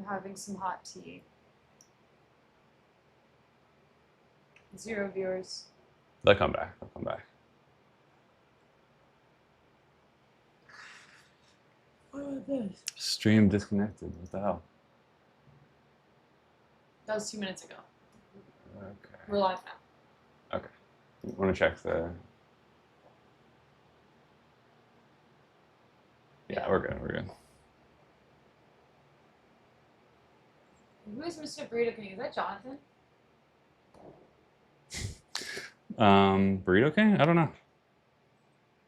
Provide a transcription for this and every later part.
I'm having some hot tea. 0 viewers. They'll come back. They'll come back. What was this? Stream disconnected. What the hell? That was 2 minutes ago. Okay. We're live now. Okay. You want to check the... Yeah, we're good. We're good. Who is Mr. Burrito King? Is that Jonathan? Burrito King? I don't know.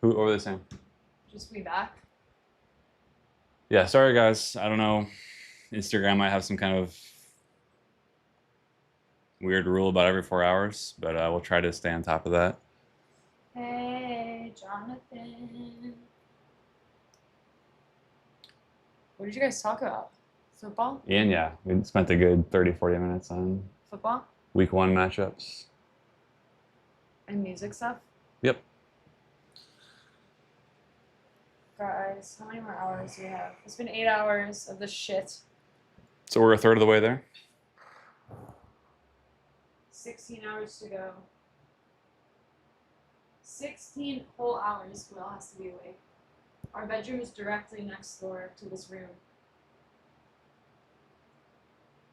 What were they saying? Just be back. Yeah, sorry guys. I don't know. Instagram might have some kind of weird rule about every 4 hours, but we'll try to stay on top of that. Hey, Jonathan. What did you guys talk about? Football? Ian, yeah. We spent a good 30, 40 minutes on Football? week 1 matchups. And music stuff? Yep. Guys, how many more hours do we have? It's been 8 hours of this shit. So we're a third of the way there? 16 hours to go. 16 whole hours Will has to be awake. Our bedroom is directly next door to this room.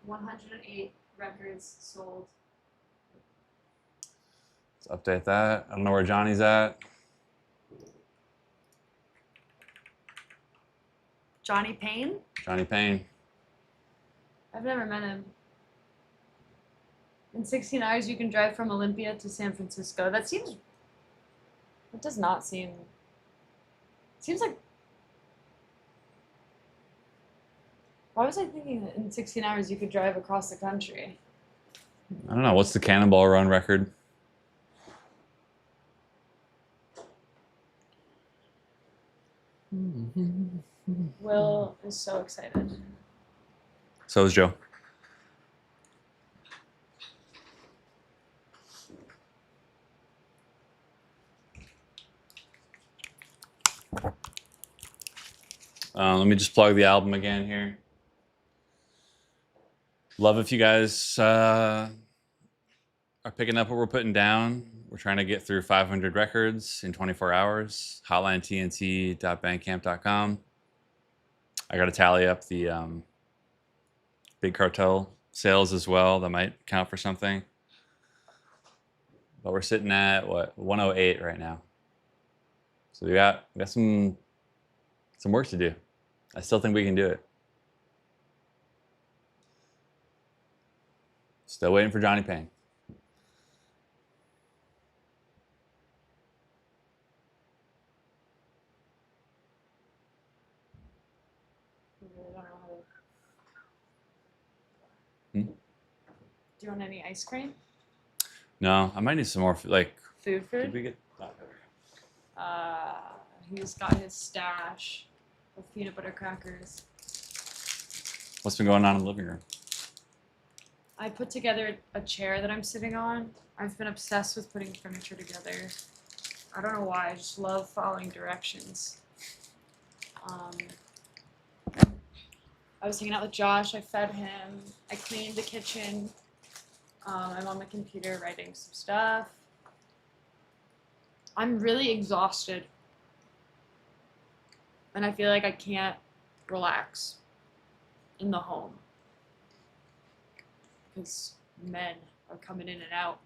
108 records sold. Let's update that. I don't know where Johnny's at. Johnny Payne? Johnny Payne. I've never met him. In 16 hours, you can drive from Olympia to San Francisco. That does not seem, seems like, why was I thinking that in 16 hours you could drive across the country? I don't know. What's the Cannonball Run record? Will is so excited. So is Joe. Let me just plug the album again here. Love if you guys are picking up what we're putting down. We're trying to get through 500 records in 24 hours. HotlineTNT.bandcamp.com. I got to tally up the Big Cartel sales as well. That might count for something. But we're sitting at what, 108 right now. So we got some work to do. I still think we can do it. Still waiting for Johnny Payne. I really don't know how to. Hmm? Do you want any ice cream? No, I might need some more like Food? Did we get? He's got his stash of peanut butter crackers. What's been going on in the living room? I put together a chair that I'm sitting on. I've been obsessed with putting furniture together. I don't know why, I just love following directions. I was hanging out with Josh, I fed him, I cleaned the kitchen. I'm on my computer writing some stuff. I'm really exhausted. And I feel like I can't relax in the home. Because men are coming in and out,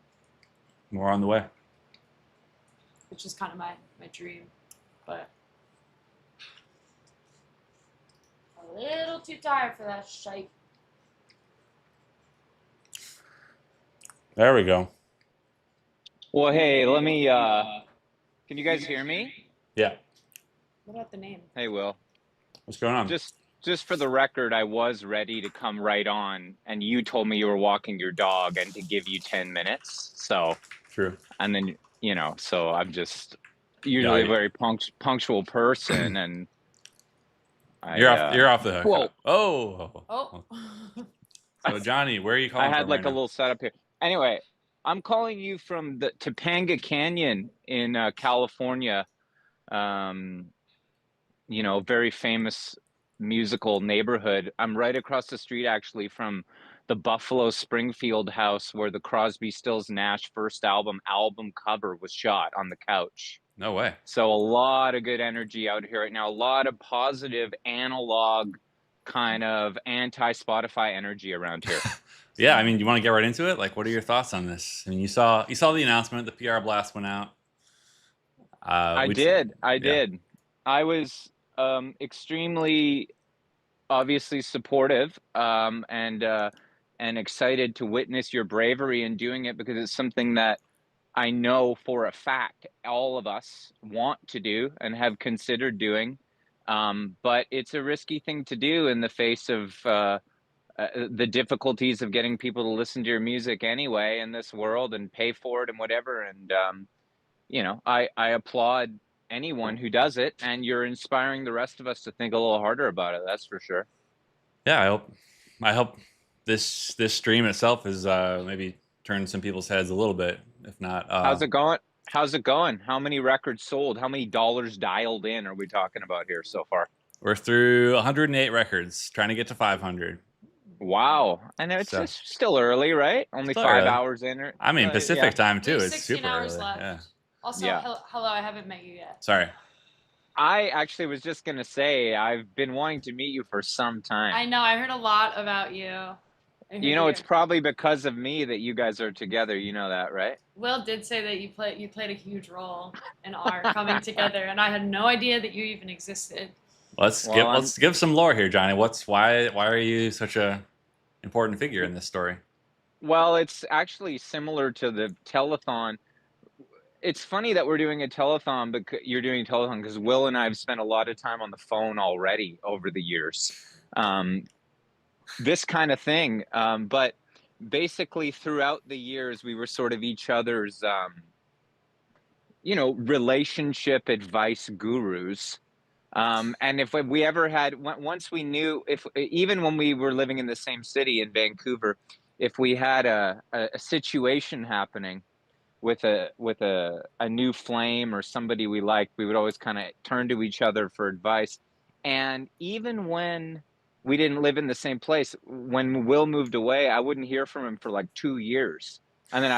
More on the way. which is kind of my dream. But a little too tired for that shite. There we go. Well, hey, let me, can you guys hear me? Yeah. What about the name? Hey, Will. What's going on? Just for the record, I was ready to come right on, and you told me you were walking your dog and to give you 10 minutes. So, True. and then, so I'm just usually a very punctual person, and you're off the hook. Well, Oh. So Johnny, where are you calling I had from like right a now? little setup here. Anyway, I'm calling you from the Topanga Canyon in California. Very famous musical neighborhood. I'm right across the street actually from the Buffalo Springfield house where the Crosby, Stills, Nash first album cover was shot on the couch. No way. So a lot of good energy out here right now. A lot of positive analog kind of anti-Spotify energy around here. Yeah, I mean, you want to get right into it? Like, what are your thoughts on this? I mean, you saw the announcement, the PR blast went out. I We did. I Yeah. did. I was extremely obviously supportive and excited to witness your bravery in doing it because it's something that I know for a fact all of us want to do and have considered doing. But it's a risky thing to do in the face of the difficulties of getting people to listen to your music anyway in this world and pay for it and whatever. And, I applaud anyone who does it, and you're inspiring the rest of us to think a little harder about it. That's for sure. Yeah, I hope this stream itself is maybe turned some people's heads a little bit, if not. How's it going? How's it going? How many records sold? How many dollars dialed in are we talking about here so far? We're through 108 records, trying to get to 500. Wow. I know it's So- still early, right? Only Still 5 early. hours in. I mean, Pacific yeah. time We too. have It's 16 super hours early. left. Yeah. Also, Yeah. hello, I haven't met you yet. Sorry. I actually was just going to say, I've been wanting to meet you for some time. I know, I heard a lot about you. It's probably because of me that you guys are together. You know that, right? Will did say that you played a huge role in our coming together, and I had no idea that you even existed. Let's give some lore here, Johnny. Why are you such a important figure in this story? Well, it's actually similar to the telethon. It's funny that we're doing a telethon, because you're doing a telethon because Will and I have spent a lot of time on the phone already over the years. This kind of thing. But basically throughout the years, we were sort of each other's, relationship advice gurus. And if we ever had, once we knew, even when we were living in the same city in Vancouver, if we had a situation happening with a new flame or somebody we liked, we would always kind of turn to each other for advice. And even when we didn't live in the same place, when Will moved away, I wouldn't hear from him for like 2 years. And then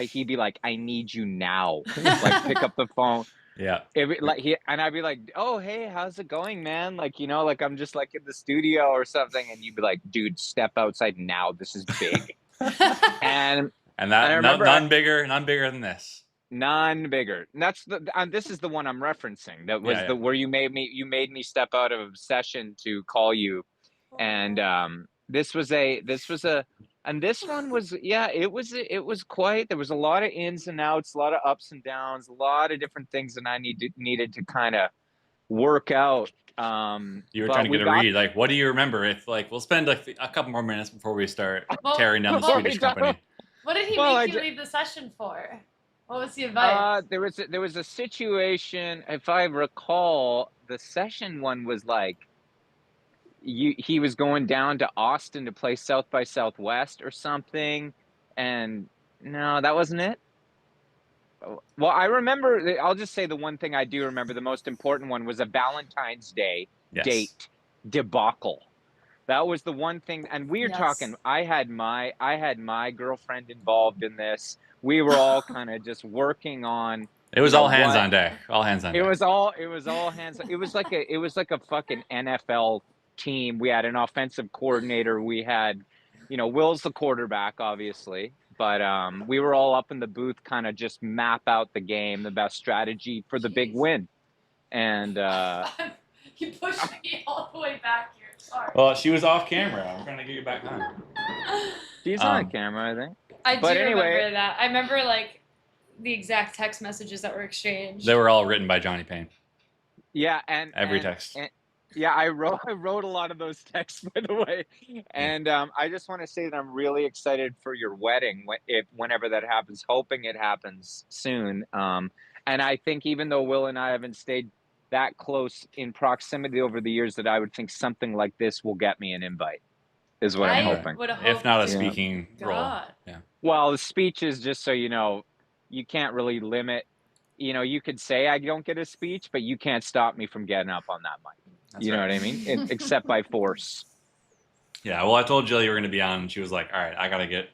he'd be like, I need you now. Like, pick up the phone. Yeah. And I'd be like, oh, hey, how's it going, man? Like, like I'm just like in the studio or something. And you'd be like, dude, step outside now. This is big. and that, I remember none bigger than this. None bigger. And that's this is the one I'm referencing. That was where you made me step out of session to call you. And this one was, it was quite, there was a lot of ins and outs, a lot of ups and downs, a lot of different things that I needed to kind of work out. You were trying to get a read. Like, what do you remember? If we'll spend like a couple more minutes before we start tearing down the Swedish company. What did he make you leave the session for? What was the advice? There was a situation, if I recall, the session one was like, he was going down to Austin to play South by Southwest or something, and no, that wasn't it. Well, I remember, I'll just say the one thing I do remember, the most important one was a Valentine's Day date debacle. That was the one thing, and we were talking, I had my girlfriend involved in this. We were all kind of just working on. It was all hands on deck. All hands on deck. It was all hands. It was like a fucking NFL team. We had an offensive coordinator. We had, Will's the quarterback, obviously, but we were all up in the booth, kind of just map out the game, the best strategy for the big win. And you pushed me all the way back here. Sorry. Well, she was off camera. I'm trying to get you back on. She's on camera, I think. I do remember that. I remember the exact text messages that were exchanged. They were all written by Johnny Payne. Yeah, and every text. Yeah, I wrote a lot of those texts, by the way. And I just want to say that I'm really excited for your wedding, whenever that happens, hoping it happens soon. And I think even though Will and I haven't stayed that close in proximity over the years, that I would think something like this will get me an invite, is what I'm hoping. If not a speaking role. Yeah. Well, the speech is just so you know, you can't really limit. You could say I don't get a speech, but you can't stop me from getting up on that mic. That's You know right. what I mean? Except by force. Yeah. Well, I told Jill you were going to be on, and she was like, "All right, I gotta get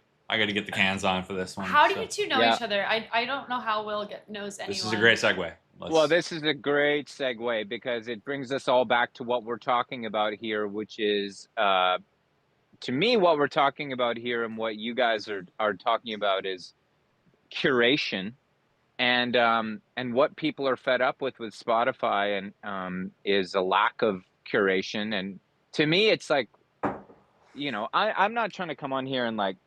the cans on for this one." How do So you two know Yeah. each other? I don't know how Will knows anyone. this is a great segue. Well, Let's. this is a great segue because it brings us all back to what we're talking about here, which is, to me, what we're talking about here and what you guys are talking about is curation, and what people are fed up with Spotify, and is a lack of curation. And to me, it's like, I'm not trying to come on here and like,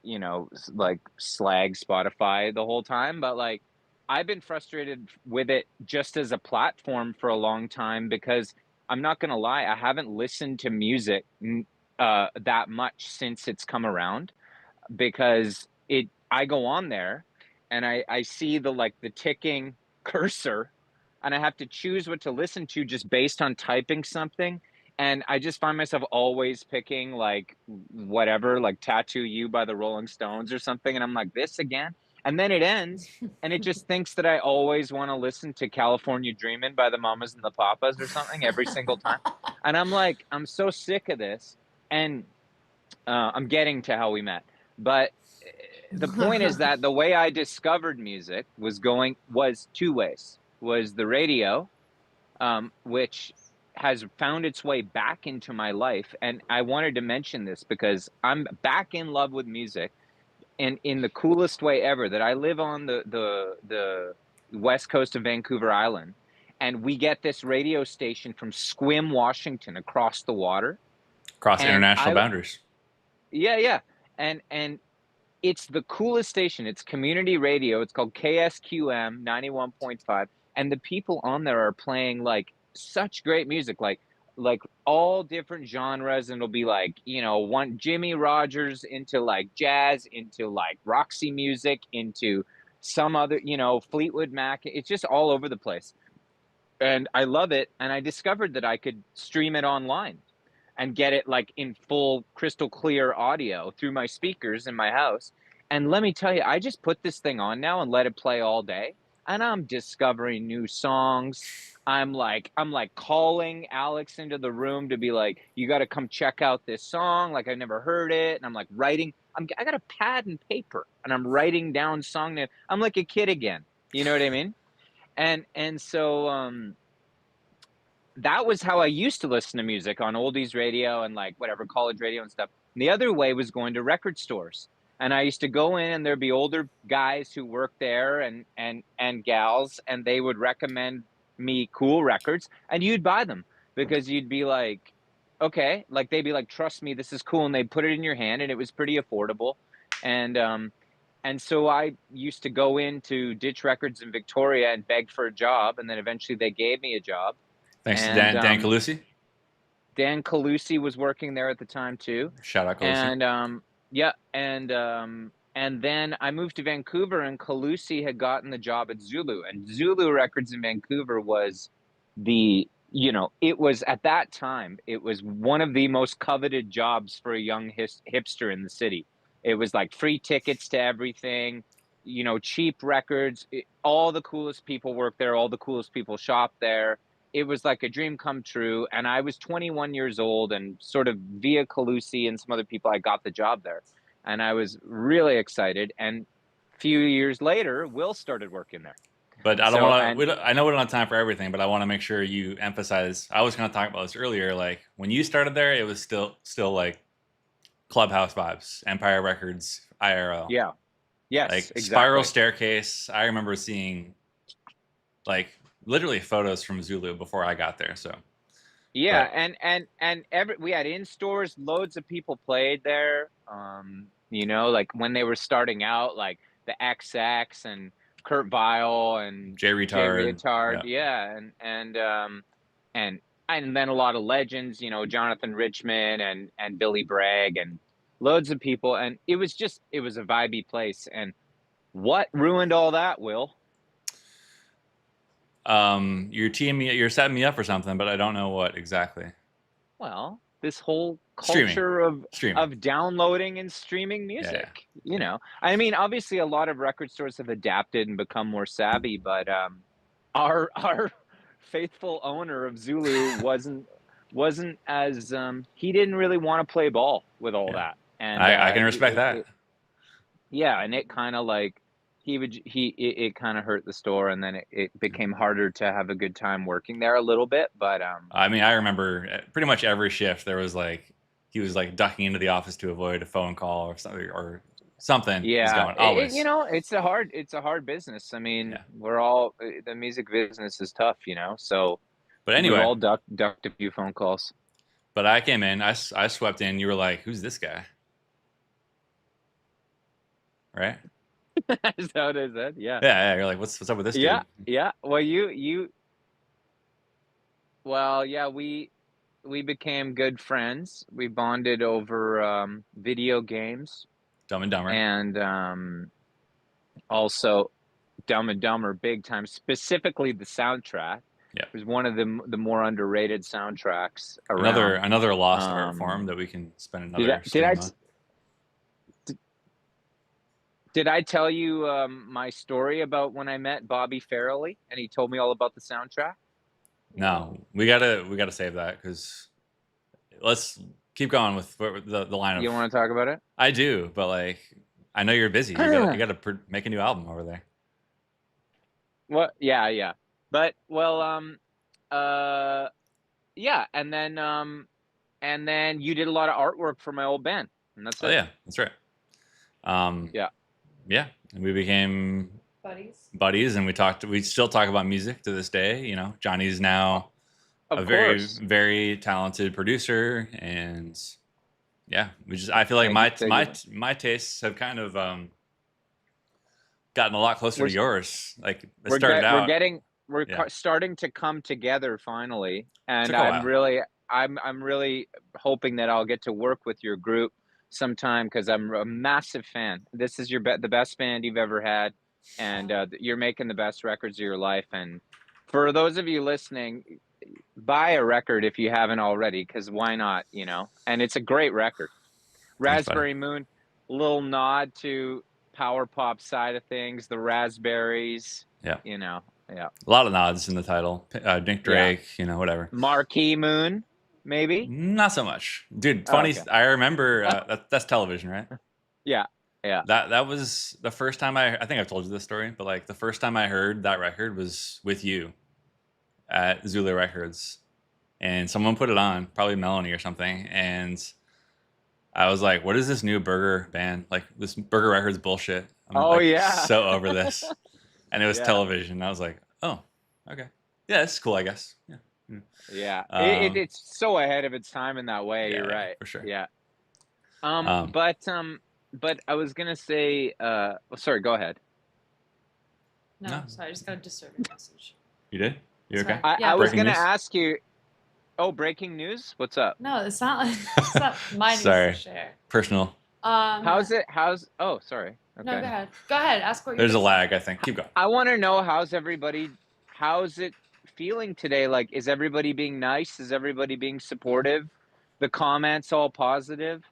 like slag Spotify the whole time, but like I've been frustrated with it just as a platform for a long time because I'm not going to lie, I haven't listened to music that much since it's come around, because I go on there and I see the ticking cursor, and I have to choose what to listen to just based on typing something. And I just find myself always picking like whatever, like Tattoo You by the Rolling Stones or something. And I'm like, this again? And then it ends, and it just thinks that I always want to listen to California Dreamin' by the Mamas and the Papas or something every single time. And I'm like, I'm so sick of this. And I'm getting to how we met. But the point is that the way I discovered music was two ways. Was the radio, which has found its way back into my life. And I wanted to mention this because I'm back in love with music, and in the coolest way ever, that I live on the west coast of Vancouver Island, and we get this radio station from Squim, Washington, across the water. Cross And international boundaries. yeah. And it's the coolest station. It's community radio. It's called KSQM 91.5. And the people on there are playing like such great music, like all different genres. And it'll be like, one Jimmy Rogers into like jazz, into like Roxy music, into some other, Fleetwood Mac. It's just all over the place. And I love it. And I discovered that I could stream it online and get it like in full crystal clear audio through my speakers in my house. And let me tell you, I just put this thing on now and let it play all day, and I'm discovering new songs. I'm like calling Alex into the room to be like, you got to come check out this song. Like I never heard it. And I'm like writing, I got a pad and paper and I'm writing down song names. I'm like a kid again. You know what I mean? And so that was how I used to listen to music, on oldies radio and like whatever, college radio and stuff. And the other way was going to record stores. And I used to go in, and there'd be older guys who worked there, and gals, and they would recommend me cool records, and you'd buy them because you'd be like, okay, like they'd be like, trust me, this is cool. And they'd put it in your hand, and it was pretty affordable. And so I used to go into Ditch Records in Victoria and beg for a job. And then eventually they gave me a job. Thanks to And Dan Calusi. Dan Calusi was working there at the time too. Shout out Calusi. And yeah, and then I moved to Vancouver, and Calusi had gotten the job at Zulu, and Zulu Records in Vancouver was it was at that time, it was one of the most coveted jobs for a young hipster in the city. It was like free tickets to everything, cheap records. All the coolest people worked there. All the coolest people shop there. It was like a dream come true. And I was 21 years old, and sort of via Calusi and some other people, I got the job there. And I was really excited. And a few years later, Will started working there. But I don't want to. I know we don't have time for everything, but I want to make sure you emphasize. I was going to talk about this earlier. Like when you started there, it was still like Clubhouse vibes, Empire Records, IRL. Yeah. Yes. Like exactly. Spiral Staircase. I remember seeing like literally photos from Zulu before I got there. So yeah, and we had in stores, loads of people played there. Like when they were starting out, like the XX and Kurt Vile and Jay Retard. Yeah. And then a lot of legends, Jonathan Richman and Billy Bragg and loads of people. And it was a vibey place. And what ruined all that, Will? You're setting me up for something, but I don't know what exactly. Well, this whole culture of downloading and streaming music. Yeah. I mean, obviously a lot of record stores have adapted and become more savvy, but our faithful owner of Zulu wasn't as he didn't really want to play ball with all that, and I can respect that. Yeah, and it kind of like it kind of hurt the store, and then it became harder to have a good time working there a little bit. But I mean, I remember pretty much every shift there was like he was like ducking into the office to avoid a phone call or something was yeah, going always. you know, it's a hard business. I mean, Yeah. we're all the music business is tough, you know. So But we've anyway, all ducked a few phone calls. but I came in, I swept in. You were like, "Who's this guy?" Right? Is that what I said? Yeah. Yeah. You're like, "What's up with this Yeah, dude?" yeah. Well, well, yeah, we became good friends. We bonded over video games Dumb and Dumber. and also Dumb and Dumber big time, specifically the soundtrack. Yeah. It was one of the more underrated soundtracks around. Another lost art form that we can spend another Did stream on. did I tell you my story about when I met Bobby Farrelly and he told me all about the soundtrack? No, we gotta save that because let's keep going with the line of. You want to talk about it? I do, but like I know you're busy. You gotta make a new album over there. Well, yeah. But yeah, and then you did a lot of artwork for my old band, and that's it. Oh yeah, that's right. Yeah, and we became buddies, and we still talk about music to this day. You know, Johnny's now Of very course. very talented producer, and yeah, I feel like my tastes have kind of gotten a lot closer to yours. Like it started out. We're starting to come together finally, and Took a while. I'm really hoping that I'll get to work with your group sometime because I'm a massive fan. This is the best band you've ever had, and you're making the best records of your life. And for those of you listening, buy a record if you haven't already, because why not? You know, and it's a great record. Thanks, Raspberry Moon, little nod to power pop side of things, the Raspberries. Yeah. You know, yeah. A lot of nods in the title. Nick Drake, you know, whatever. Marquee Moon, maybe? Not so much. Dude, funny. Okay. I remember that's television, right? Yeah. That was the first time I think I've told you this story, but like the first time I heard that record was with you at Zulu Records. And someone put it on, probably Melanie or something, and I was like, what is this new burger band? Like this Burger Records bullshit. I'm so over this. And it was television. I was like, oh, okay. Yeah, it's cool, I guess. Yeah. It's so ahead of its time in that way. You're right. For sure. Yeah. But I was gonna say, sorry, go ahead. No, sorry, I just got a disturbing message. You did? You okay? I was gonna ask you. Oh, breaking news! What's up? No, it's not my news to share. Personal. Oh, sorry. Okay. No, go ahead. Ask what. There's a lag, I think. Keep going. I want to know how's it feeling today? Like, is everybody being nice? Is everybody being supportive? The comments all positive?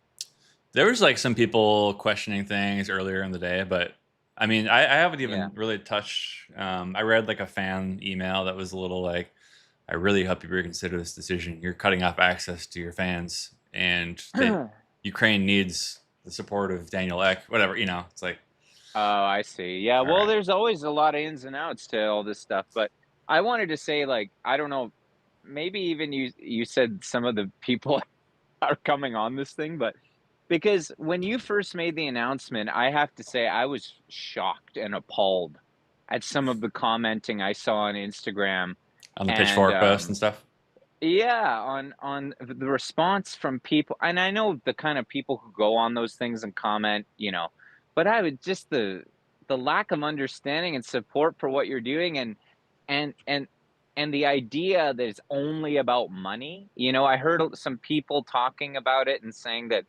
There was like some people questioning things earlier in the day, but I mean, I haven't even really touched. I read like a fan email that was a little like, I really hope you reconsider this decision. You're cutting off access to your fans, and Ukraine needs the support of Daniel Ek, whatever, you know, it's like. Oh, I see. Yeah. Well, there's always a lot of ins and outs to all this stuff, but I wanted to say, like, I don't know, maybe even you said some of the people are coming on this thing, but because when you first made the announcement, I have to say I was shocked and appalled at some of the commenting I saw on Instagram. On the Pitchfork post and stuff? Yeah, on the response from people. And I know the kind of people who go on those things and comment, you know, but I would just the lack of understanding and support for what you're doing and the idea that it's only about money. You know, I heard some people talking about it and saying that,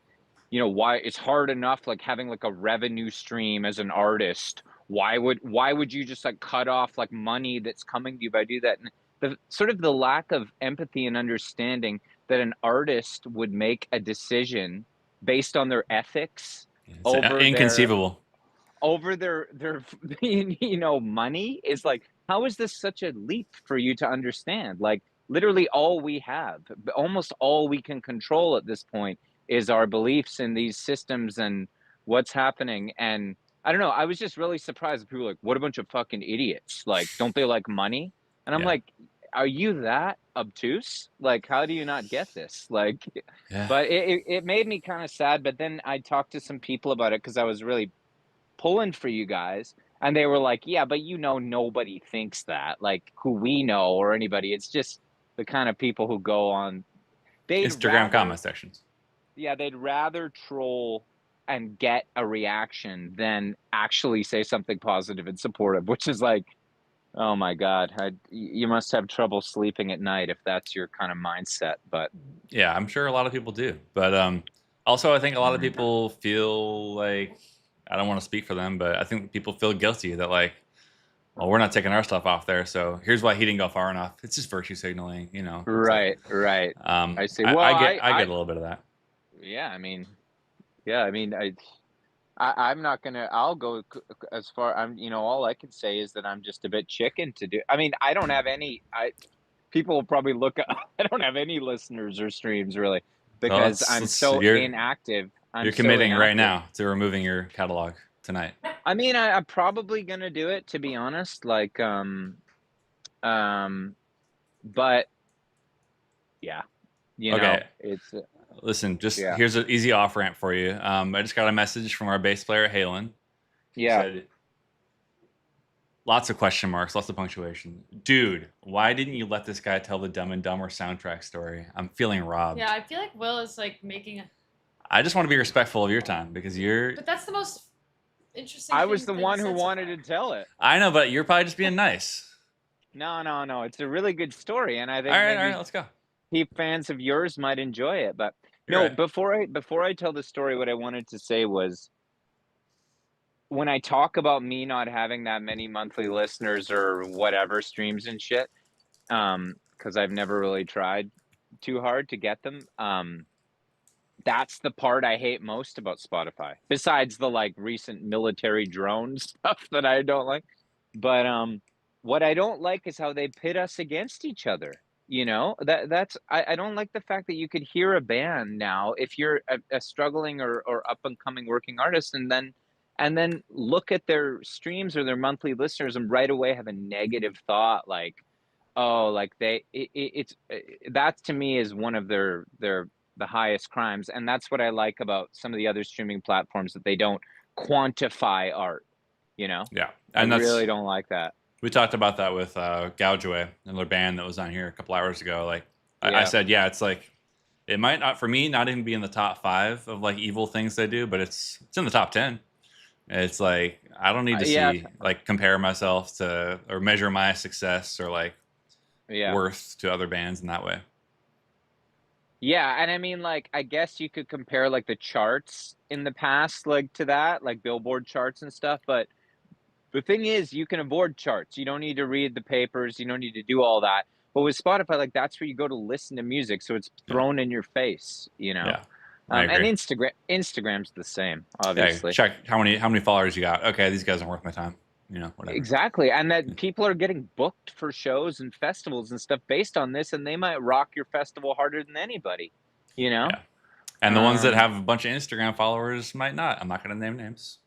you know, why it's hard enough like having like a revenue stream as an artist. Why would you just like cut off like money that's coming to you by do that? And the sort of the lack of empathy and understanding that an artist would make a decision based on their ethics over inconceivable over their you know money is like, how is this such a leap for you to understand? Like literally all we have, almost all we can control at this point is our beliefs in these systems and what's happening. And I don't know, I was just really surprised. People were like, what a bunch of fucking idiots. Like, don't they like money? And I'm Yeah. like, are you that obtuse? Like, how do you not get this? Like, Yeah. but it made me kind of sad. But then I talked to some people about it because I was really pulling for you guys. And they were like, yeah, but nobody thinks that, like who we know or anybody. It's just the kind of people who go on. They'd Instagram rather, comment sections. yeah, they'd rather troll and get a reaction than actually say something positive and supportive, which is like, oh my God, you must have trouble sleeping at night if that's your kind of mindset. But Yeah, I'm sure a lot of people do. But also, I think a lot of people feel like, I don't want to speak for them, but I think people feel guilty that, like, well, we're not taking our stuff off there. So here's why he didn't go far enough. It's just virtue signaling, you know. It's like, right, right. I see. I, Well, I get a little bit of that. yeah, I mean, yeah, I mean, I'm not gonna. I'll go as far. All I can say is that I'm just a bit chicken to do. I mean, I don't have any. People will probably look up. I don't have any listeners or streams really So because I'm so inactive. You're committing right now to removing your catalog tonight. I mean, I'm probably gonna do it, to be honest. Like, but yeah, Okay. it's Listen, just yeah, here's an easy off ramp for you. I just got a message from our bass player, Halen. He yeah. said, lots of question marks, lots of punctuation. Dude, why didn't you let this guy tell the Dumb and Dumber soundtrack story? I'm feeling robbed. Yeah, I feel like Will is like making a. I just want to be respectful of your time because you're. But that's the most interesting. I was thing the that one you who said so wanted far. to tell it. I know, but you're probably just being nice. No. It's a really good story, and I think All right, maybe let's go. fans of yours might enjoy it. But You're no, right. before I tell the story, what I wanted to say was, when I talk about me not having that many monthly listeners or whatever streams and shit, because I've never really tried too hard to get them. That's the part I hate most about Spotify, besides the like recent military drone stuff that I don't like. But what I don't like is how they pit us against each other. I don't like the fact that you could hear a band now if you're a struggling or up and coming working artist, and then look at their streams or their monthly listeners and right away have a negative thought like, oh, like it's that to me is one of their the highest crimes. And that's what I like about some of the other streaming platforms, that they don't quantify art. Yeah, I and really don't like that. we talked about that with Gougeway, another band that was on here a couple hours ago. Like I said, yeah, it's like it might not, for me, not even be in the top 5 of like evil things they do, but it's in the top 10. It's like I don't need to see like compare myself to or measure my success or like worth to other bands in that way. Yeah, and I mean, like, I guess you could compare like the charts in the past, like to that, like Billboard charts and stuff. But the thing is, you can avoid charts. You don't need to read the papers. You don't need to do all that. But with Spotify, like that's where you go to listen to music, so it's thrown in your face. Yeah, and Instagram's the same, obviously. Yeah, check how many followers you got. Okay, these guys aren't worth my time. Whatever. Exactly, and that people are getting booked for shows and festivals and stuff based on this, and they might rock your festival harder than anybody. Yeah. And the ones that have a bunch of Instagram followers might not. I'm not going to name names,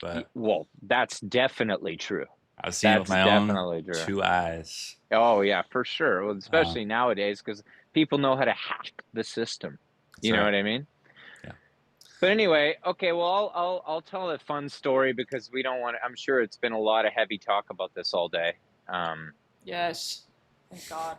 but well, that's definitely true. I've seen it with my own 2 eyes. Oh yeah, for sure. Well, especially nowadays, because people know how to hack the system. You know what I mean? Yeah. But anyway, okay. Well, I'll tell a fun story because we don't want. I'm sure it's been a lot of heavy talk about this all day. Yes. Thank God.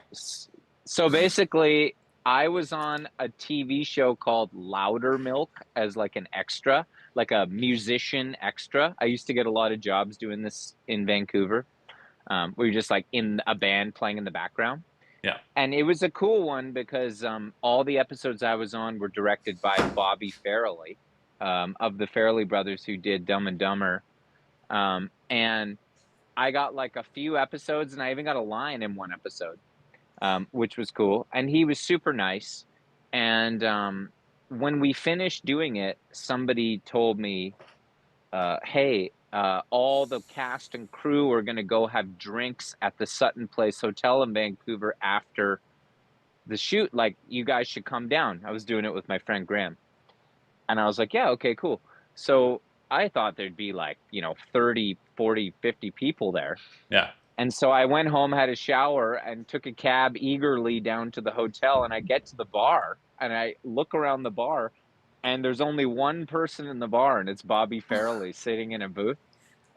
So basically, I was on a TV show called Louder Milk as like an extra, like a musician extra. I used to get a lot of jobs doing this in Vancouver, where you're just like in a band playing in the background. Yeah. And it was a cool one because all the episodes I was on were directed by Bobby Farrelly, of the Farrelly brothers who did Dumb and Dumber. And I got like a few episodes, and I even got a line in one episode. Which was cool. And he was super nice. And when we finished doing it, somebody told me, hey, all the cast and crew are going to go have drinks at the Sutton Place Hotel in Vancouver after the shoot, like, you guys should come down. I was doing it with my friend Graham. And I was like, yeah, okay, cool. So I thought there'd be like, 30, 40, 50 people there. Yeah. And so I went home, had a shower, and took a cab eagerly down to the hotel. And I get to the bar and I look around the bar, and there's only one person in the bar, and it's Bobby Farrelly sitting in a booth.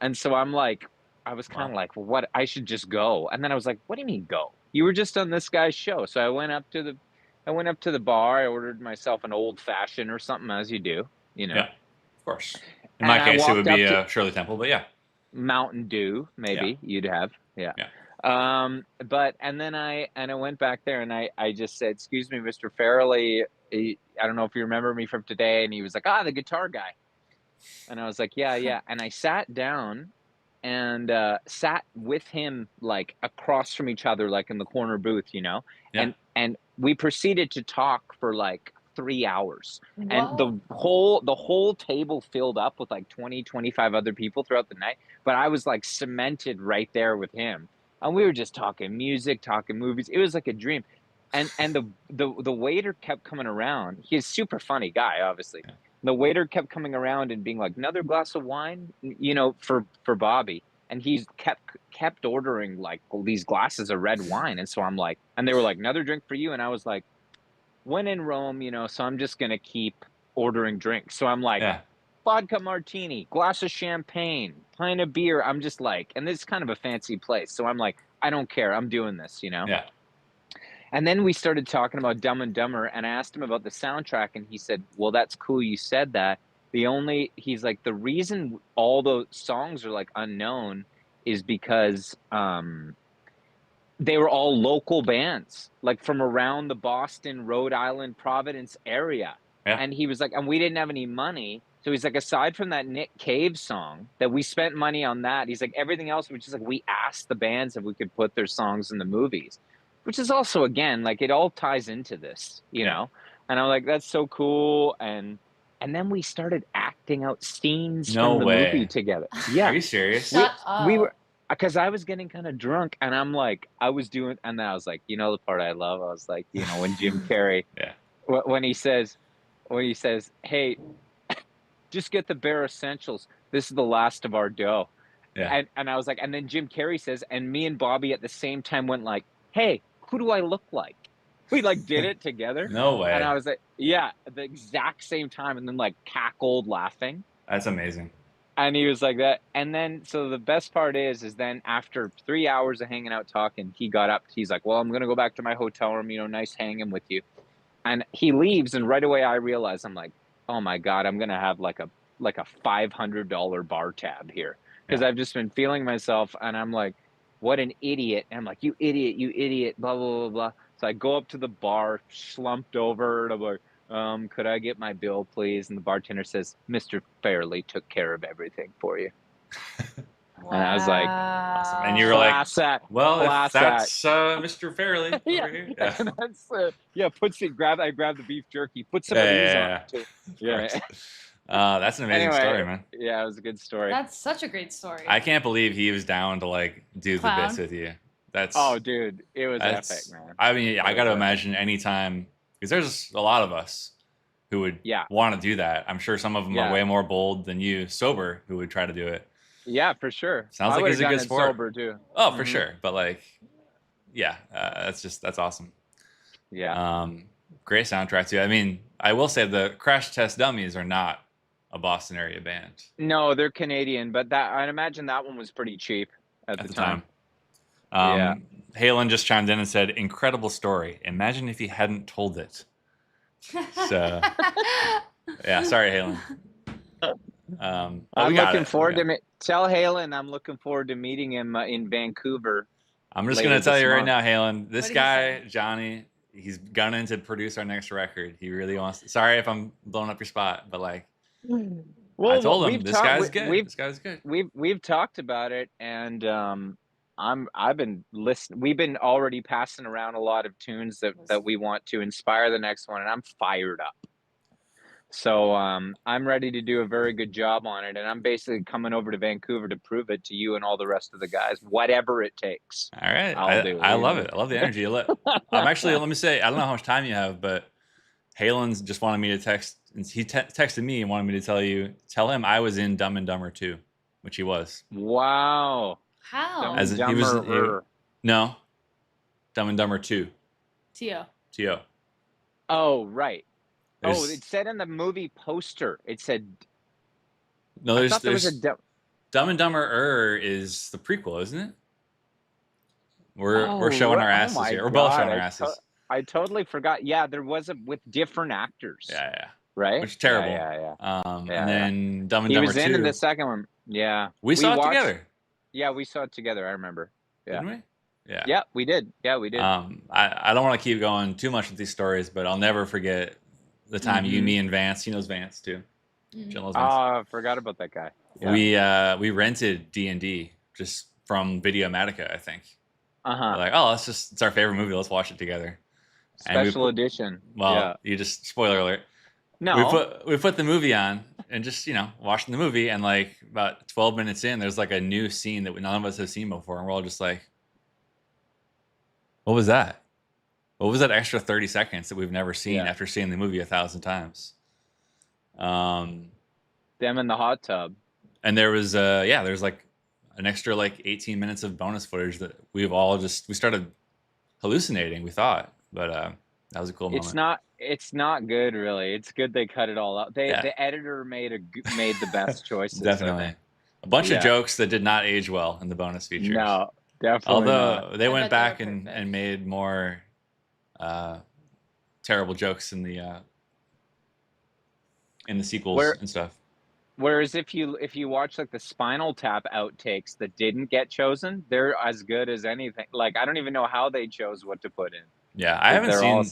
And so I'm like, I was kind of like, well, what? I should just go. And then I was like, what do you mean go? You were just on this guy's show. So I went up to the bar. I ordered myself an old fashioned or something, as you do, Yeah, of course. In And my I case, it walked would up be to Shirley Temple, but yeah. Mountain Dew, maybe you'd have, yeah. Yeah. But and then I went back there, and I just said, "Excuse me, Mr. Farrelly, I don't know if you remember me from today." And he was like, "Ah, the guitar guy." And I was like, "Yeah, yeah." And I sat down and sat with him, like, across from each other, like in the corner booth, Yeah. And we proceeded to talk for like 3 hours. And Whoa. the whole table filled up with like 20, 25 other people throughout the night, but I was like cemented right there with him. And we were just talking music, talking movies. It was like a dream. And the waiter kept coming around. He's a super funny guy, obviously. Yeah. The waiter kept coming around and being like, "Another glass of wine," for Bobby. And he's kept ordering like these glasses of red wine. And so I'm like, and they were like, "Another drink for you." And I was like, when in Rome, so I'm just gonna keep ordering drinks. So I'm like, Yeah. vodka martini, glass of champagne, pint of beer. I'm just like, and this is kind of a fancy place. So I'm like, I don't care. I'm doing this. Yeah. And then we started talking about Dumb and Dumber, and I asked him about the soundtrack, and he said, "Well, that's cool you said that. He's like, the reason all the songs are like unknown is because they were all local bands, like from around the Boston, Rhode Island, Providence area." Yeah. And he was like, and we didn't have any money. So he's like, aside from that Nick Cave song that we spent money on that, he's like, everything else was just like, we asked the bands if we could put their songs in the movies, which is also, again, like, it all ties into this, Yeah. And I'm like, that's so cool. And then we started acting out scenes No from the way. movie together. Are Yeah. you serious? Shut up. We were, because I was getting kind of drunk, and I'm like, I was doing, and then I was like, the part I love, I was like, when Jim Carrey, Yeah. when he says, "Hey, just get the bare essentials. This is the last of our dough." Yeah. And I was like, and then Jim Carrey says, and me and Bobby at the same time went like, "Hey, who do I look like?" We like did it together. No way. And I was like, yeah, at the exact same time, and then like cackled laughing. That's amazing. And he was like that. And then, so the best part is then after 3 hours of hanging out talking, he got up. He's like, "Well, I'm going to go back to my hotel room, nice hanging with you." And he leaves. And right away I realize, I'm like, oh my God, I'm going to have like a $500 bar tab here. Because I've just been feeling myself. And I'm like, what an idiot. And I'm like, you idiot, blah, blah, blah, blah. So I go up to the bar, slumped over, and I'm like, "Could I get my bill, please?" And the bartender says, "Mr. Fairley took care of everything for you." Wow. And I was like, Awesome. And you were like, class act, well, class if that's Mr. Fairley over Yeah. here. Yeah. And that's I grabbed the beef jerky, put some Yeah, of these yeah, on yeah. it too. Of Yeah. course. That's an amazing Anyway, story, man. Yeah, it was a good story. That's such a great story. I can't believe he was down to like do the Clown. bits with you. That's Oh, dude, it was epic, that's man. I mean, I It got to was imagine anytime, because there's a lot of us who would Yeah. want to do that. I'm sure some of them Yeah. are way more bold than you sober who would try to do it. Yeah, for sure. Sounds I like would've he's a done good it sport. sober too. Oh, for Mhm. sure. But like, yeah, that's awesome. Yeah. Great soundtrack too. I mean, I will say the Crash Test Dummies are not a Boston area band No, they're Canadian, but I'd imagine that one was pretty cheap at the time. Yeah. Halen just chimed in and said, "Incredible story. Imagine if he hadn't told it." So, yeah, sorry, Halen. I'm looking forward to tell Halen I'm looking forward to meeting him in Vancouver. I'm just later going to tell this you right month. now, Halen, this What did he guy, say? Johnny, he's gunning to produce our next record. He really wants to. Sorry if I'm blowing up your spot, but like, Well, I told him, we've this talked- guy's good. We've This guy's good. we've talked about it, and I've been listening. We've been already passing around a lot of tunes that we want to inspire the next one, and I'm fired up. So I'm ready to do a very good job on it, and I'm basically coming over to Vancouver to prove it to you and all the rest of the guys. Whatever it takes, All right, I'll do. I You love know. it. I love the energy. I'm actually, let me say, I don't know how much time you have, but Halen's just wanted me to text, and he texted me and wanted me to tell him I was in Dumb and Dumber 2, which he was. Wow. Dumb How? and He was Dumber. no, Dumb and Dumber 2, Tio. T.O. Oh, right. Oh, There's it said in the movie poster. It said. no, I thought there was a. Dumb and Dumber is the prequel, isn't it? We're Oh, showing right. our Oh asses my here. We're both God. showing our asses. I totally forgot. Yeah, there was a with different actors. Yeah. Right. Which is terrible. Yeah. And then Dumb and He Dumber was 2. in the second one. Yeah. We saw it together. Yeah, we saw it together. I remember. Yeah. Didn't we? Yeah. Yeah, we did. Yeah, we did. I don't want to keep going too much with these stories, but I'll never forget the time you, me, and Vance. He knows Vance too. Jill knows Vance. I forgot about that guy. Yeah. We rented D&D just from Videomatica, I think. We're Uh-huh. like, oh, it's our favorite movie. Let's watch it together. Special edition. Well, Yeah. you just spoiler alert. No. We put the movie on and just watching the movie, and like about 12 minutes in, there's like a new scene that none of us have seen before, and we're all just like, "What was that? What was that extra 30 seconds that we've never seen after seeing the movie 1,000 times?" Them in the hot tub. And there was there's like an extra like 18 minutes of bonus footage that we started hallucinating, we thought, but that was a cool moment. It's not good, really. It's good they cut it all out. The editor made the best choices. Definitely. A bunch of jokes that did not age well in the bonus features. No, definitely Although not. they went back and made more terrible jokes in the sequels and stuff. Whereas if you watch like the Spinal Tap outtakes that didn't get chosen, they're as good as anything. Like I don't even know how they chose what to put in. Yeah, I haven't seen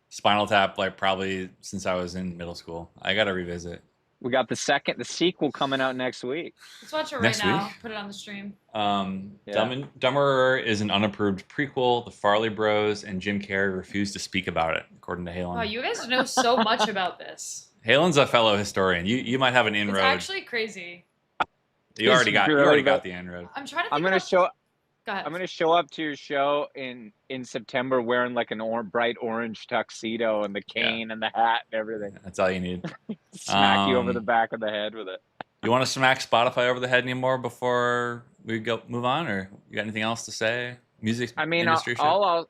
Spinal Tap like probably since I was in middle school. I got to revisit. We got the sequel coming out next week. Let's watch it right now. Put it on the stream. Dumb and Dumber is an unapproved prequel. The Farley Bros and Jim Carrey refused to speak about it, according to Halen. Wow, you guys know so much about this. Halen's a fellow historian. You might have an inroad. It's actually crazy. You already got the inroad. I'm trying to. I'm gonna show. Go ahead. I'm gonna show up to your show in September wearing like an bright orange tuxedo and the cane and the hat and everything. That's all you need. Smack you over the back of the head with it. You want to smack Spotify over the head anymore before we move on, or you got anything else to say? Music. I mean, industry all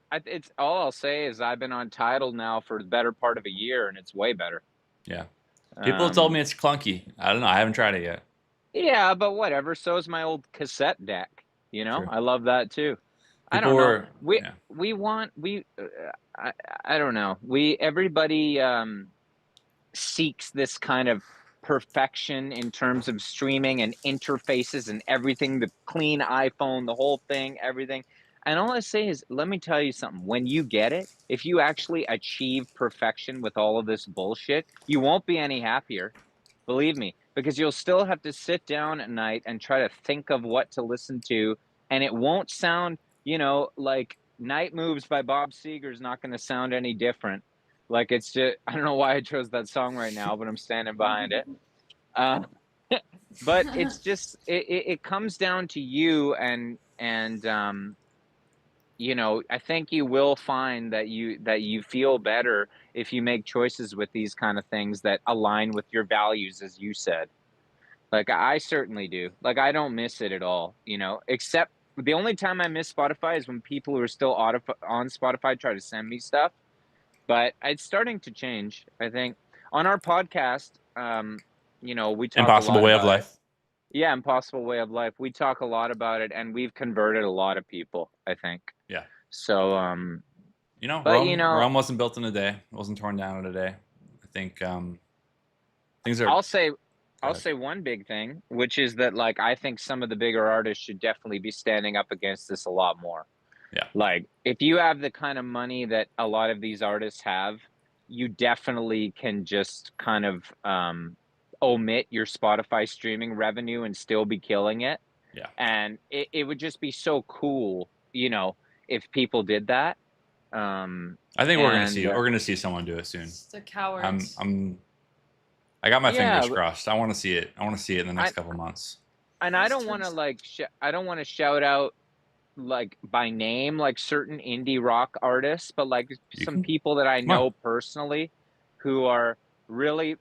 I'll say is I've been on Tidal now for the better part of a year, and it's way better. Yeah. People have told me it's clunky. I don't know. I haven't tried it yet. Yeah, but whatever. So is my old cassette deck. You know, True. I love that too. I don't know. I don't know. Everybody seeks this kind of perfection in terms of streaming and interfaces and everything, the clean iPhone, the whole thing, everything. And all I say is, let me tell you something. When you get it, if you actually achieve perfection with all of this bullshit, you won't be any happier. Believe me, because you'll still have to sit down at night and try to think of what to listen to. And it won't sound, like Night Moves by Bob Seger is not going to sound any different. Like it's just, I don't know why I chose that song right now, but I'm standing behind it. But it's just, it comes down to you and I think you will find that you feel better if you make choices with these kind of things that align with your values, as you said. Like I certainly do. Like I don't miss it at all, except the only time I miss Spotify is when people who are still on Spotify try to send me stuff. But it's starting to change, I think. On our podcast, we talk Impossible Way of Life. Yeah, Impossible Way of Life. We talk a lot about it, and we've converted a lot of people, I think. Yeah. So, Rome wasn't built in a day. It wasn't torn down in a day. I think things are. I'll say one big thing, which is that, like, I think some of the bigger artists should definitely be standing up against this a lot more. Yeah. Like, if you have the kind of money that a lot of these artists have, you definitely can just kind of omit your Spotify streaming revenue and still be killing it. Yeah. And it would just be so cool, if people did that. I think we're gonna see someone do it soon. It's the cowards. I got my Yeah, fingers crossed. I want to see it. I want to see it in the next couple months. and I don't want to like I don't want to shout out like by name like certain indie rock artists, but like You some can people that I come on. know personally who are really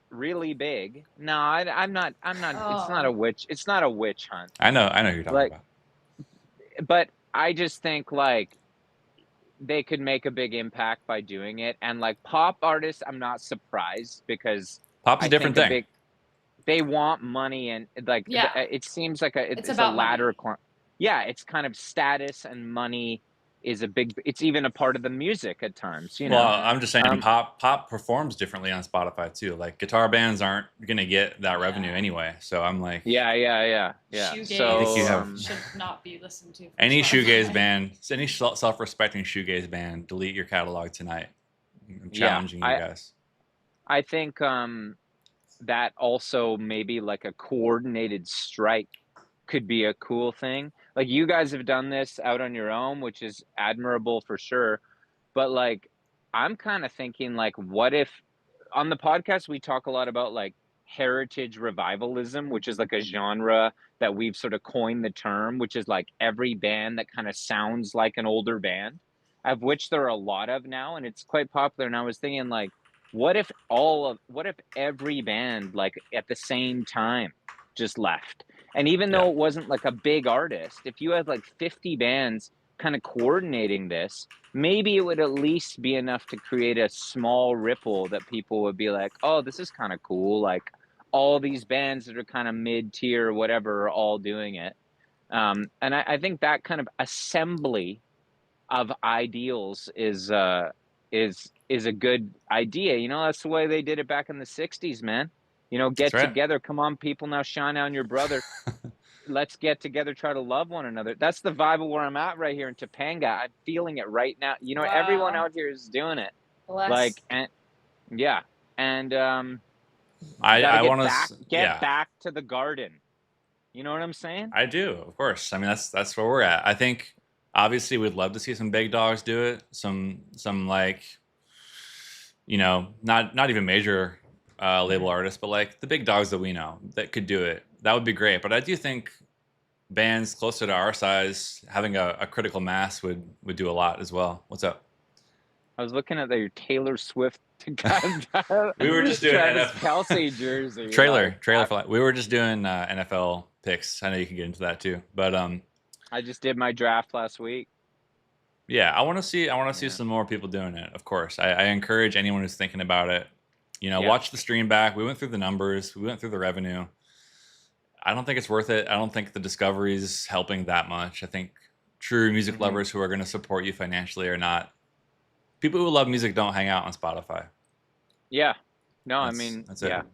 big. No, I'm not. It's not a Oh. witch. It's not a witch hunt. I know who you're talking Like, about. but I just think like they could make a big impact by doing it. And like pop artists, I'm not surprised because Pop's a I different think thing. they want money and like Yeah. it seems like It's it's a about ladder money. yeah, it's kind of status and money is a big, it's even a part of the music at times, you Well, know. I'm just saying, pop performs differently on Spotify too. Like guitar bands aren't gonna get that revenue anyway. So I'm like, yeah. Shoegaze I think you have should not be listened to. any Spotify. shoegaze band, any self-respecting shoegaze band, delete your catalog tonight. I'm challenging you guys. I think that also maybe like a coordinated strike could be a cool thing. Like you guys have done this out on your own, which is admirable for sure. But like, I'm kind of thinking like, what if on the podcast we talk a lot about like heritage revivalism, which is like a genre that we've sort of coined the term, which is like every band that kind of sounds like an older band, of which there are a lot of now, and it's quite popular. And I was thinking like, what if every band like at the same time just left? And even though it wasn't like a big artist, if you had like 50 bands kind of coordinating this, maybe it would at least be enough to create a small ripple that people would be like, oh, this is kind of cool. Like all these bands that are kind of mid-tier or whatever are all doing it. And I think that kind of assembly of ideals is a good idea. You know, that's the way they did it back in the 60s, man. You know, get together. Come on, people, now shine on your brother. Let's get together, try to love one another. That's the vibe of where I'm at right here in Topanga. I'm feeling it right now. You know, everyone out here is doing it. Bless. Like, and yeah. And I want to get back to the garden. You know what I'm saying? I do, of course. I mean, that's where we're at. I think obviously we'd love to see some big dogs do it. Some like, you know, not even major label artists, but like the big dogs that we know that could do it. That would be great. But I do think bands closer to our size having a critical mass would do a lot as well. What's up? I was looking at your Taylor Swift. We were just doing Travis Kelce jersey. Trailer for we were just doing NFL picks. I know you can get into that too, but I just did my draft last week. Yeah, I want to see some more people doing it. Of course, I encourage anyone who's thinking about it. You know, watch the stream back. We went through the numbers. We went through the revenue. I don't think it's worth it. I don't think the discovery is helping that much. I think true music lovers who are going to support you financially are not. People who love music don't hang out on Spotify. Yeah. No, That's it.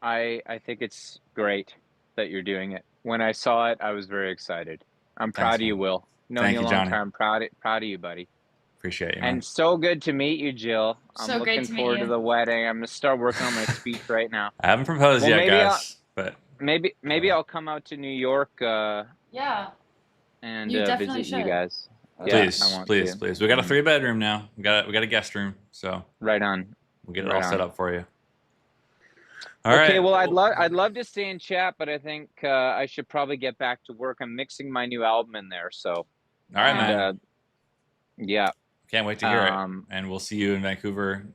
I think it's great that you're doing it. When I saw it, I was very excited. I'm proud of you, Will. Known you a long time. Proud of you, buddy. Appreciate you, man. And so good to meet you, Jill. I'm looking forward to the wedding. I'm gonna start working on my speech right now. I haven't proposed yet, guys. But maybe I'll come out to New York. Yeah. And visit you guys. Please. We got a 3-bedroom now. We got a guest room, so right on. We'll get it all set up for you. All right. Well, I'd love to stay and chat, but I think I should probably get back to work. I'm mixing my new album in there, so. All right, man. Yeah. Can't wait to hear it. And we'll see you in Vancouver.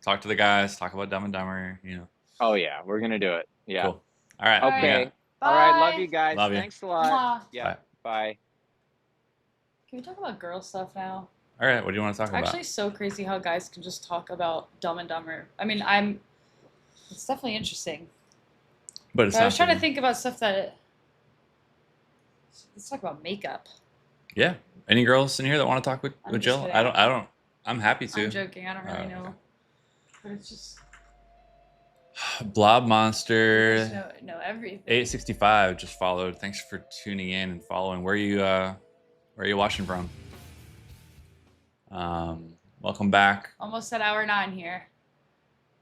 Talk to the guys. Talk about Dumb and Dumber. You know. Oh yeah, we're gonna do it. Yeah. Cool. All right. Okay. Bye. All right. Love you guys. Love you. Thanks a lot. Yeah. Bye. Can we talk about girl stuff now? All right. What do you want to talk about? Actually, so crazy how guys can just talk about Dumb and Dumber. I mean, it's definitely interesting. But I was trying to think about stuff that. Let's talk about makeup. Yeah. Any girls in here that want to talk with Jill? Kidding. I don't. I'm happy to. I'm joking. I don't really know. Okay. But it's just. Blob Monster. Know everything. 865 just followed. Thanks for tuning in and following. Where are you watching from? Welcome back. Almost at hour 9 here.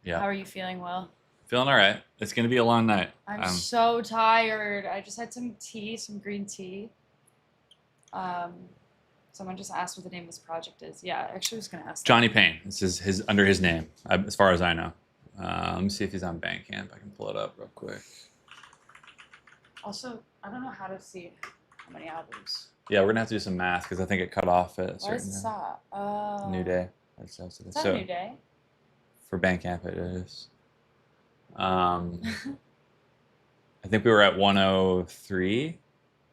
Yeah. How are you feeling, Will? Feeling all right. It's gonna be a long night. I'm so tired. I just had some tea, some green tea. Someone just asked what the name of this project is. Yeah, I actually was gonna ask. Johnny Payne. This is his under his name, as far as I know. Let me see if he's on Bandcamp. I can pull it up real quick. Also, I don't know how to see how many albums. Yeah, we're gonna have to do some math because I think it cut off at a Why certain does it stop? Oh. New Day. Is that a New Day? For Bandcamp, it is. I think we were at 103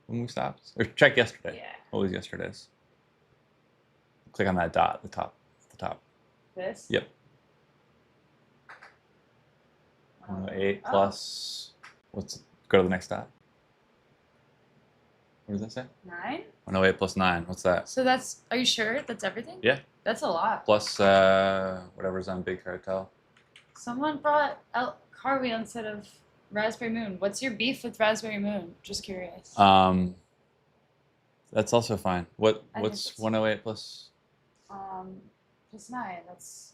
when we stopped. Or check yesterday. Yeah. What was yesterday's? Click on that dot at the top. This? Yep. 108 plus. Go to the next dot. What does that say? 9? 108 plus 9. What's that? So that's, are you sure that's everything? Yeah. That's a lot. Plus whatever's on Big Cartel. Someone brought Carly instead of Raspberry Moon. What's your beef with Raspberry Moon? Just curious. That's also fine. What's 108 plus? Plus 9. That's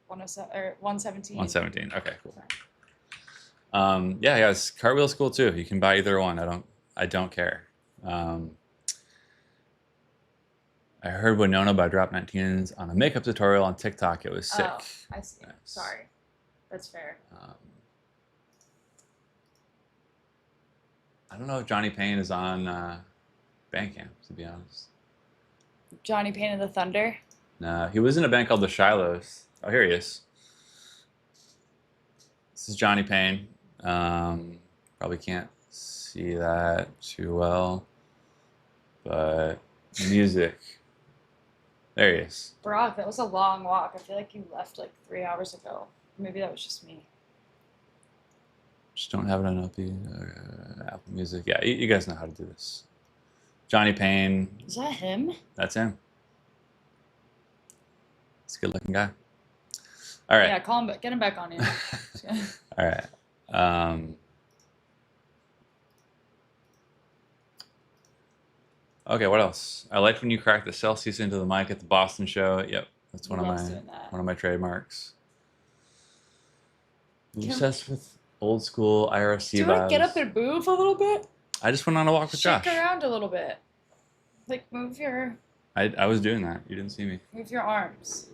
107 or 117. 117. Okay, cool. Sorry. Yeah, guys, Cartwheel's cool too. You can buy either one. I don't care. I heard Winona by Drop 19s on a makeup tutorial on TikTok. It was sick. Oh, I see. Yes. Sorry. That's fair. I don't know if Johnny Payne is on Bandcamp, to be honest. Johnny Payne and the Thunder. No, he was in a band called the Shilohs. Oh, here he is. This is Johnny Payne. Probably can't see that too well, but music. There he is. Brock, that was a long walk. I feel like you left like 3 hours ago. Maybe that was just me. Just don't have it on Apple Music. Yeah, you guys know how to do this. Johnny Payne. Is that him? That's him. He's a good-looking guy. All right. Yeah, call him back. Get him back on in. All right. Okay, what else? I liked when you cracked the Celsius into the mic at the Boston show. Yep, that's one of my trademarks. Obsessed with old school IRC Do you want to get up and move a little bit? I just went on a walk with Josh. Shake around a little bit. Like move your. I was doing that. You didn't see me. Move your arms.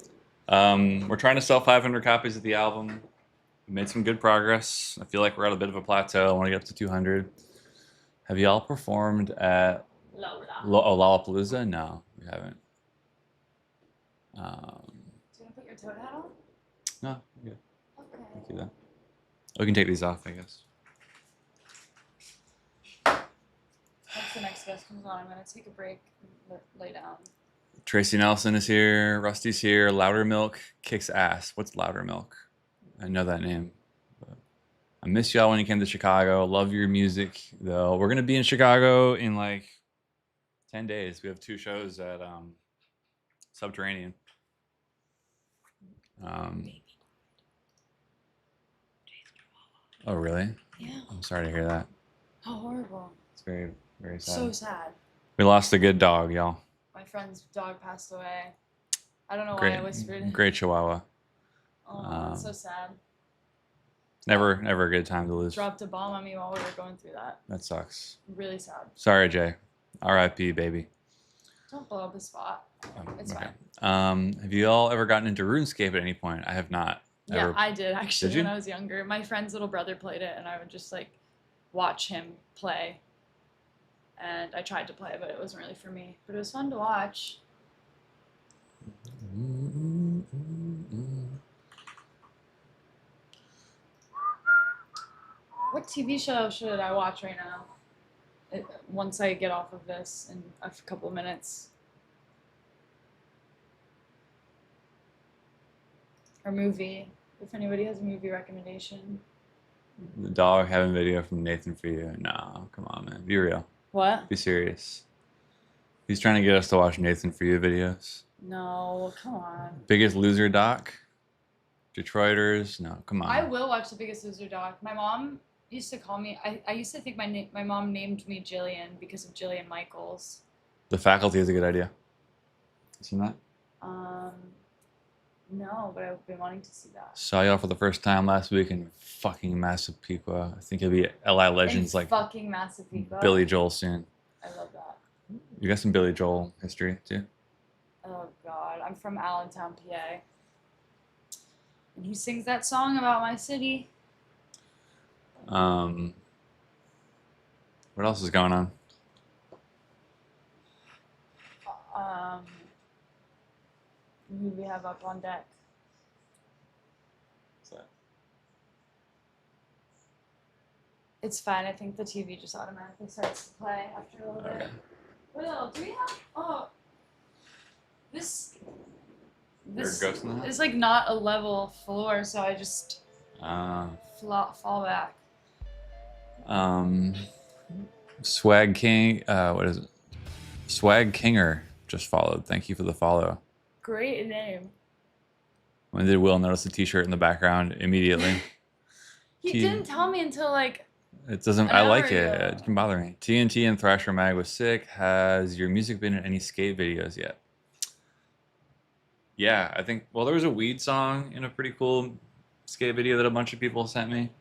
We're trying to sell 500 copies of the album. We made some good progress. I feel like we're at a bit of a plateau. I want to get up to 200. Have you all performed at Lollapalooza? No, we haven't. Do you want to put your toad hat on? No, we're good. Okay. Thank you, though. We can take these off, I guess. Once the next guest comes on, I'm going to take a break and lay down. Tracy Nelson is here. Rusty's here. Louder Milk kicks ass. What's Louder Milk? I know that name. But I miss y'all when you came to Chicago. Love your music, though. We're going to be in Chicago in like 10 days. We have 2 shows at Subterranean. Oh, really? Yeah. I'm sorry to hear that. How horrible. It's very, very sad. So sad. We lost a good dog, y'all. My friend's dog passed away. I don't know Great, why I whispered. Great Chihuahua. Oh, it's so sad. Never a good time to lose. Dropped a bomb on me while we were going through that. That sucks. Really sad. Sorry, Jay. R.I.P. baby. Don't blow up the spot. It's okay. fine. Have you all ever gotten into RuneScape at any point? I have not. Yeah, ever. I did actually Did you? when I was younger. My friend's little brother played it, and I would just like watch him play. And I tried to play, but it wasn't really for me. But it was fun to watch. What TV show should I watch right now? Once I get off of this in a couple of minutes. Or movie. If anybody has a movie recommendation. The dog having video from Nathan for you. No, come on, man. Be real. What? Be serious. He's trying to get us to watch Nathan for you videos. No, come on. Biggest Loser doc? Detroiters? No, come on. I will watch The Biggest Loser doc. My mom used to call me. I used to think my mom named me Jillian because of Jillian Michaels. The Faculty is a good idea. You seen that? No, but I've been wanting to see that. Saw y'all for the first time last week in fucking Massapequa. I think it'll be LI Legends In like fucking Massapequa. Billy Joel soon. I love that. You got some Billy Joel history too. Oh God, I'm from Allentown, PA, and he sings that song about my city. What else is going on? Um, who do we have up on deck? What's that? It's fine. I think the TV just automatically starts to play after a little Okay. bit. What else? Do we have? Oh, this. There's a ghost in the house? It's like not a level floor, so I just Uh, fall back. Swag King. What is it? Swag Kinger just followed. Thank you for the follow. Great name. When did Will notice the T-shirt in the background? Immediately. He didn't tell me until like. It doesn't. An I hour like it. ago. It can bother me. TNT and Thrasher Mag was sick. Has your music been in any skate videos yet? Yeah, I think. Well, there was a weed song in a pretty cool skate video that a bunch of people sent me.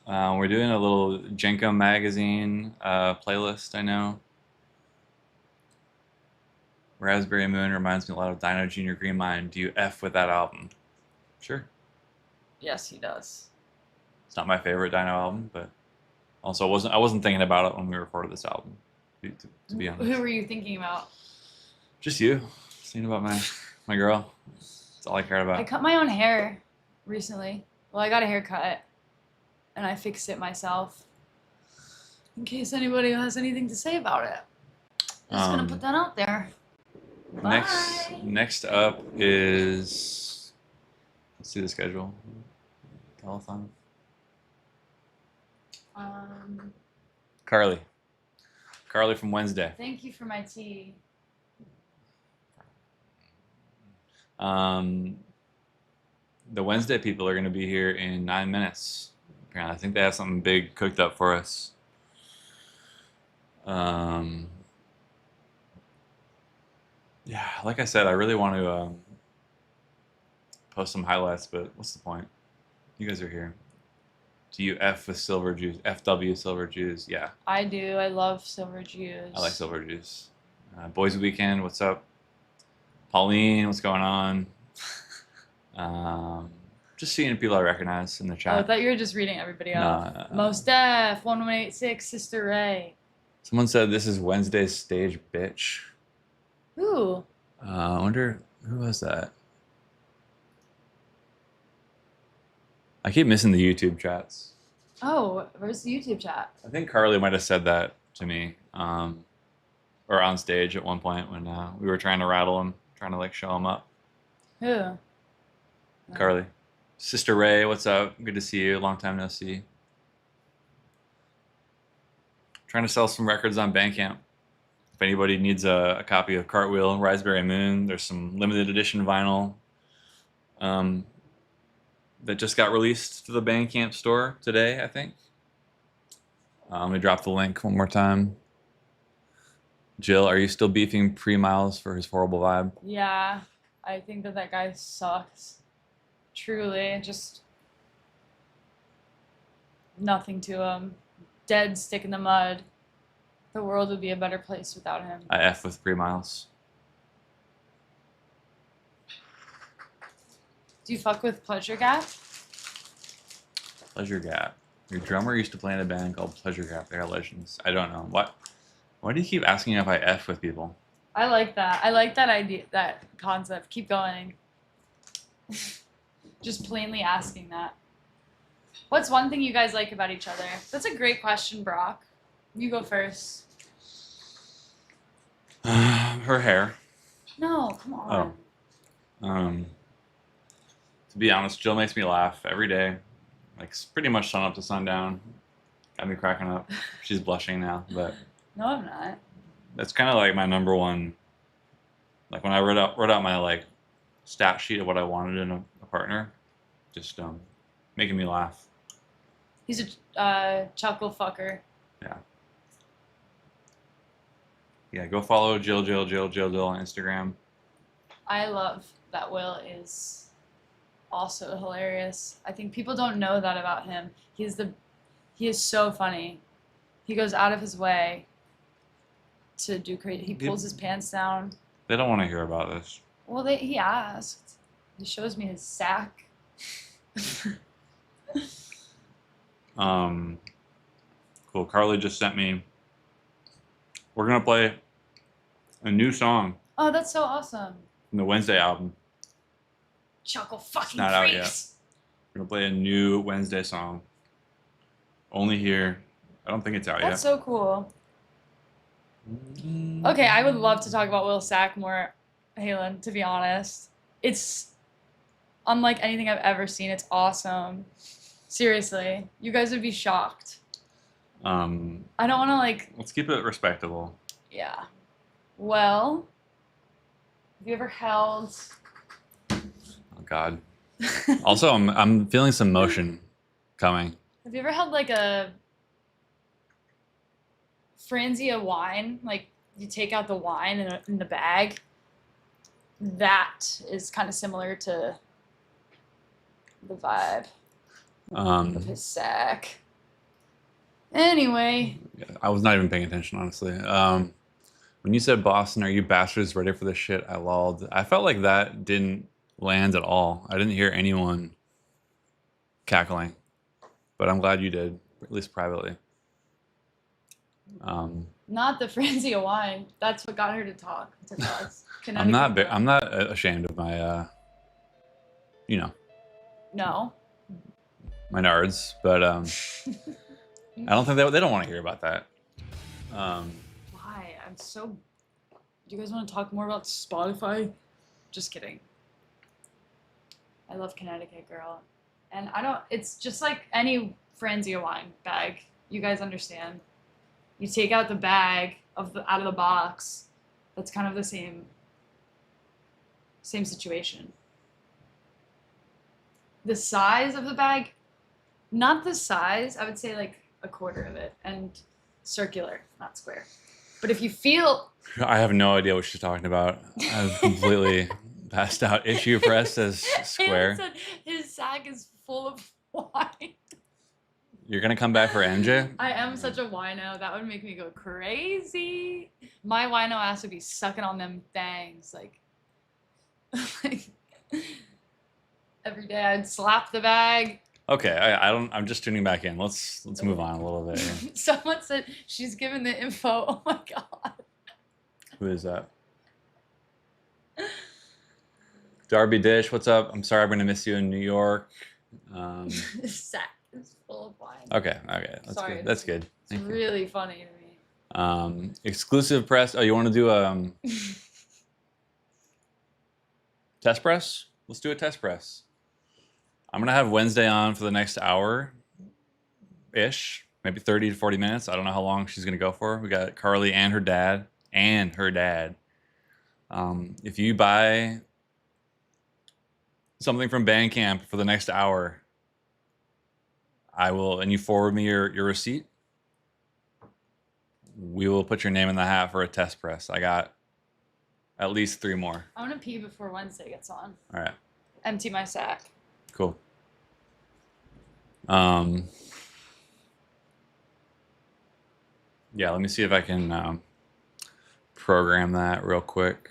We're doing a little Jenko magazine playlist. I know. Raspberry Moon reminds me a lot of Dino Junior Green Mine. Do you F with that album? Sure. Yes, he does. It's not my favorite Dino album, but also I wasn't thinking about it when we recorded this album. To be honest. Who were you thinking about? Just you. Just thinking about my girl. That's all I cared about. I cut my own hair recently. Well, I got a haircut, and I fixed it myself. In case anybody has anything to say about it, I'm just gonna put that out there. Bye. Next up is, let's see the schedule. Telethon. Carly from Wednesday. Thank you for my tea. The Wednesday people are going to be here in 9 minutes. Apparently, I think they have something big cooked up for us. Yeah, like I said, I really want to post some highlights, but what's the point? You guys are here. Do you F with Silver Juice? FW Silver Juice? Yeah. I do. I love Silver Juice. I like Silver Juice. Boys Weekend, what's up? Pauline, what's going on? Just seeing people I recognize in the chat. Oh, I thought you were just reading everybody off. No. Most Def, 1186, Sister Ray. Someone said this is Wednesday's stage, bitch. Ooh. I wonder who was that. I keep missing the YouTube chats. Oh, where's the YouTube chat? I think Carly might have said that to me, or on stage at one point when we were trying to rattle him, trying to like show him up. Who? Carly. Sister Ray, what's up? Good to see you. Long time no see. Trying to sell some records on Bandcamp. If anybody needs a copy of Cartwheel, Raspberry Moon, there's some limited edition vinyl that just got released to the Bandcamp store today, I think. Let me drop the link one more time. Jill, are you still beefing Pre-Miles for his horrible vibe? Yeah, I think that guy sucks. Truly, just nothing to him. Dead stick in the mud. The world would be a better place without him. I F with Pre-Miles. Do you fuck with Pleasure Gap? Pleasure Gap. Your drummer used to play in a band called Pleasure Gap. They are legends. I don't know. What? Why do you keep asking if I F with people? I like that. I like that idea, that concept. Keep going. Just plainly asking that. What's one thing you guys like about each other? That's a great question, Brock. You go first. Her hair. No, come on. To be honest, Jill makes me laugh every day. Like pretty much sun up to sundown. Got me cracking up. She's blushing now, but No, I'm not. that's kind of like my number one. Like when I wrote out my like stat sheet of what I wanted in a partner, just making me laugh. He's a chuckle fucker. Yeah, go follow Jill on Instagram. I love that Will is also hilarious. I think people don't know that about him. He is so funny. He goes out of his way to do crazy. He pulls his pants down. They don't want to hear about this. Well, he asked. He shows me his sack. Cool. Carly just sent me. We're gonna play a new song Oh, that's so awesome. from the Wednesday album. Chuckle fucking not out freaks. yet. We're gonna play a new Wednesday song. Only here. I don't think it's out That's so cool. Okay, I would love to talk about Will Sack more, Halen, to be honest. It's unlike anything I've ever seen. It's awesome. Seriously. You guys would be shocked. I don't want to, like... Let's keep it respectable. Yeah. Well, have you ever held... Oh, God. Also, I'm feeling some motion coming. Have you ever held, like, a Franzia wine? Like, you take out the wine in the bag? That is kind of similar to the vibe of his sack. Anyway. I was not even paying attention, honestly. When you said Boston, are you bastards ready for this shit? I lolled. I felt like that didn't land at all. I didn't hear anyone cackling. But I'm glad you did, at least privately. Not the Franzia wine. That's what got her to talk to us. I'm not ashamed of my, you know. No. My nards, but I don't think they don't want to hear about that. Why? Do you guys want to talk more about Spotify? Just kidding. I love Connecticut Girl. And it's just like any Franzia wine bag. You guys understand. You take out the bag out of the box. That's kind of the same situation. The size of the bag, not the size, I would say like a quarter of it, and circular, not square. But if you feel... I have no idea what she's talking about. I've completely passed out. Issue press says square. His sack is full of wine. You're going to come back for MJ? I am such a wino. That would make me go crazy. My wino ass would be sucking on them things. Like every day I'd slap the bag. Okay, I'm just tuning back in. Let's move on a little bit here. Someone said she's given the info. Oh my God. Who is that? Darby Dish, what's up? I'm sorry I'm going to miss you in New York. His sack is full of wine. Okay. Sorry, good. That's good. It's really funny to me. Exclusive press. Oh, you want to do test press? Let's do a test press. I'm going to have Wednesday on for the next hour-ish, maybe 30 to 40 minutes. I don't know how long she's going to go for. We got Carly and her dad. If you buy something from Bandcamp for the next hour, I will, and you forward me your receipt, we will put your name in the hat for a test press. I got at least 3 more. I want to pee before Wednesday gets on. All right. Empty my sack. Cool. Yeah, let me see if I can program that real quick.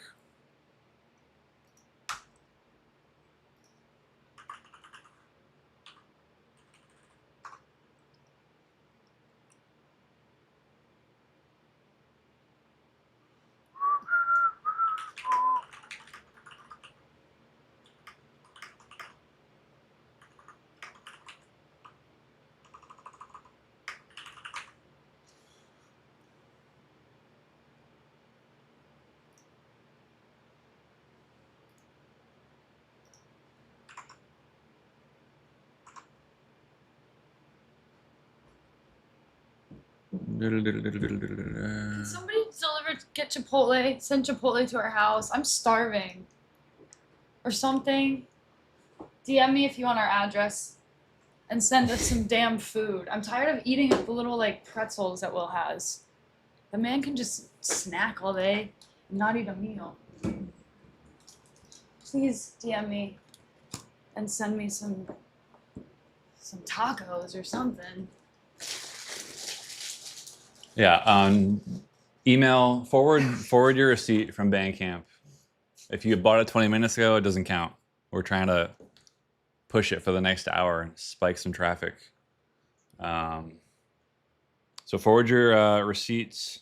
Can somebody send Chipotle to our house? I'm starving. Or something. DM me if you want our address. And send us some damn food. I'm tired of eating the little like pretzels that Will has. The man can just snack all day and not eat a meal. Please DM me and send me some tacos or something. Yeah. Email forward your receipt from Bandcamp. If you bought it 20 minutes ago, it doesn't count. We're trying to push it for the next hour and spike some traffic. So forward your receipts.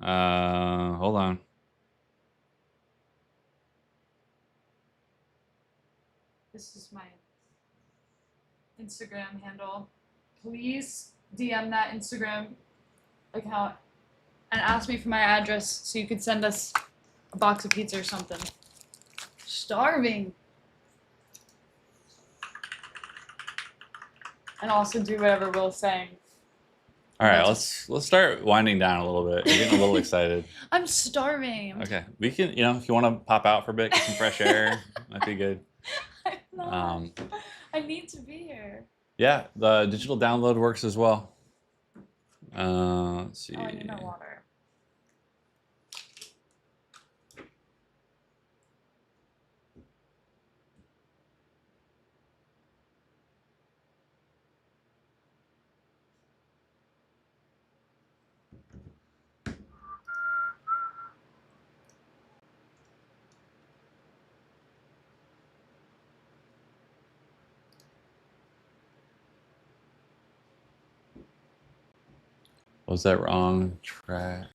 Hold on. This is my Instagram handle. Please DM that Instagram account and ask me for my address so you could send us a box of pizza or something. Starving. And also do whatever Will's saying. All right, let's start winding down a little bit. You're getting a little excited. I'm starving. Okay, we can, if you want to pop out for a bit, get some fresh air, might be good. I'm not. I need to be here. Yeah, the digital download works as well. Let's see. Oh, I need my water. Was that wrong? Track.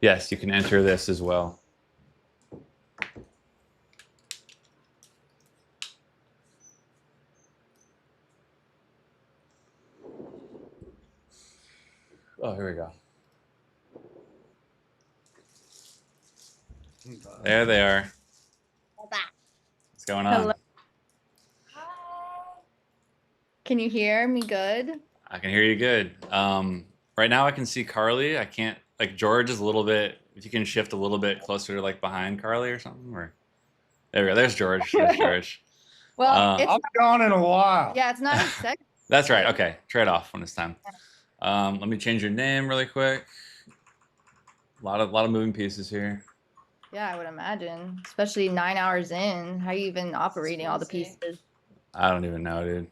Yes, you can enter this as well. Oh, here we go. There they are. What's going on? Hello. Can you hear me good? I can hear you good. Right now I can see Carly. I can't, George is a little bit, if you can shift a little bit closer to behind Carly or something, or there we go. There's George. There's George. Well, it's I'll be gone in a while. yeah, it's not a second. That's right. Okay. Trade off when it's time. Let me change your name really quick. A lot of moving pieces here. Yeah, I would imagine, especially 9 hours in. How are you even operating all the pieces? I don't even know, dude.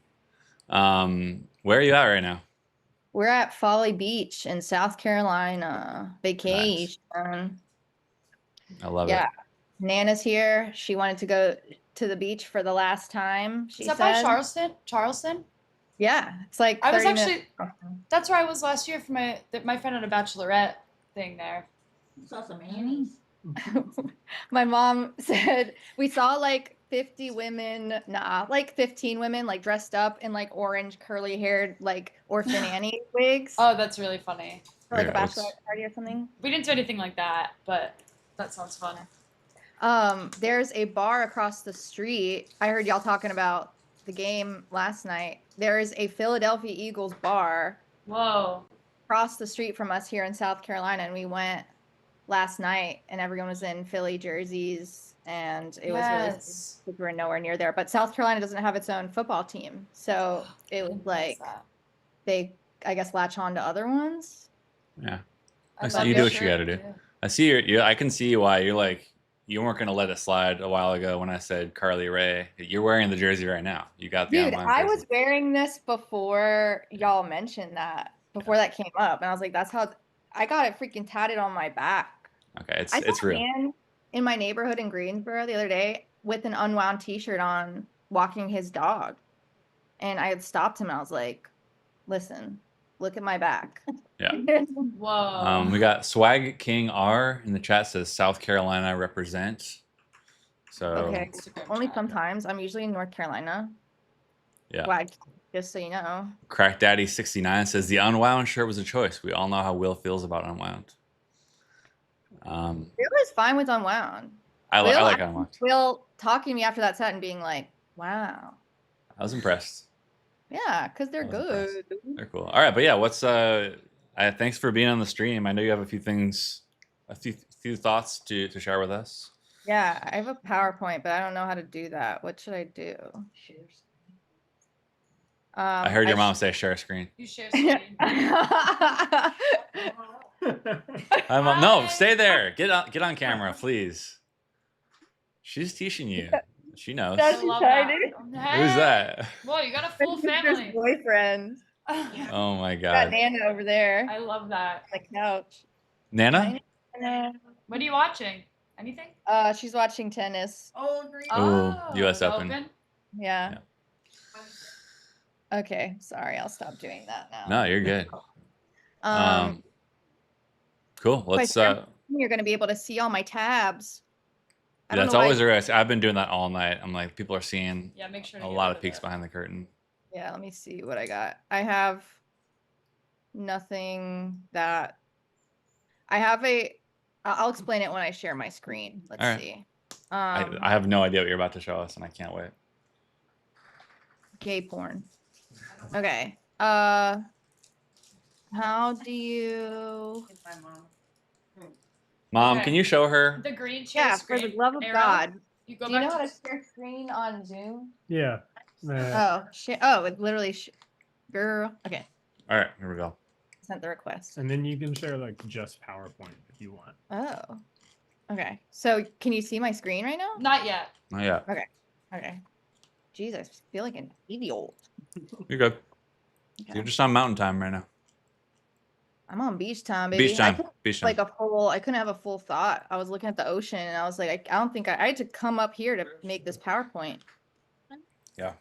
Where are you at right now? We're at Folly Beach in South Carolina. Vacation. I love Yeah. it. Nana's here. She wanted to go to the beach for the last time. She Is that said. by Charleston? Yeah, it's like I was 30 actually. minutes. That's where I was last year for my friend had a bachelorette thing there. Saw some Annies. My mom said we saw 50 women, 15 women dressed up in orange curly haired orphan Annie wigs Oh, that's really funny. for a Yeah, let's- bachelorette party or something. We didn't do anything like that, but that sounds fun. There's a bar across the street. I heard y'all talking about the game last night. There is a Philadelphia Eagles bar Whoa. across the street from us here in South Carolina, and we went last night, and everyone was in Philly jerseys, and it was really Yes. we were nowhere near there. But South Carolina doesn't have its own football team, so it was Nice that. they, I guess, latch on to other ones. Yeah. I So love you do your what you shirt, gotta do. too. I see I can see why you weren't going to let it slide a while ago when I said Carly Rae. You're wearing the jersey right now. You got the Dude, online I jersey. was wearing this before y'all mentioned that, before that came up, and I was like, that's how I got it freaking tatted on my back. Okay, I it's saw a real. man in my neighborhood in Greensboro the other day with an unwound t-shirt on walking his dog. And I had stopped him and I was like, listen, look at my back. Yeah. Whoa. We got Swag King R in the chat says South Carolina represent. So Okay. Instagram Only chat. sometimes. I'm usually in North Carolina. yeah. Swag, just so you know. Crack Daddy 69 says the unwound shirt was a choice. We all know how Will feels about unwound. It was fine with unwound. I Will like unwound. Will talking to me after that set and being like, wow. I was impressed. Yeah, because they're I was impressed. good. They're cool. All right, but yeah, what's thanks for being on the stream. I know you have a few thoughts to share with us. Yeah, I have a PowerPoint, but I don't know how to do that. What should I do? I heard your mom say share screen. You share screen. Hi, Mom. No, stay there. Get on camera, please. She's teaching you. She knows. That's I love exciting. that. Who's that? Whoa, you got a full My sister's family. boyfriend. Oh my Got god. Nana over there I love that. on the couch. Nana? Nana. What are you watching? Anything? She's watching tennis. Ooh, US the Open. Yeah. Yeah. Okay, sorry, I'll stop doing that now. No, you're good. Um, Cool. Let's you're gonna be able to see all my tabs. I don't that's know why- always a risk. I've been doing that all night. I'm like, people are seeing Yeah, make sure a to get lot rid of peeks it. behind the curtain. Yeah, let me see what I got. I have nothing that I have I'll explain it when I share my screen. Let's All right. see. I have no idea what you're about to show us, and I can't wait. Gay porn. Okay. How do you? Mom, Okay. can you show her? The green share Yeah, screen. for the love of arrow. God. You go Do you back know how to to share screen on Zoom? Yeah. It literally. Girl. Okay. All right, here we go. Sent the request. And then you can share like just PowerPoint if you want. Oh. Okay. So can you see my screen right now? Not yet. Oh yeah, Okay. Jeez, I feel like an idiot. you're good. Okay. You're just on mountain time right now. I'm on beach time, baby. Beach time. Beach time. I couldn't have a full thought. I was looking at the ocean and I was like, I don't think I had to come up here to make this PowerPoint. Yeah.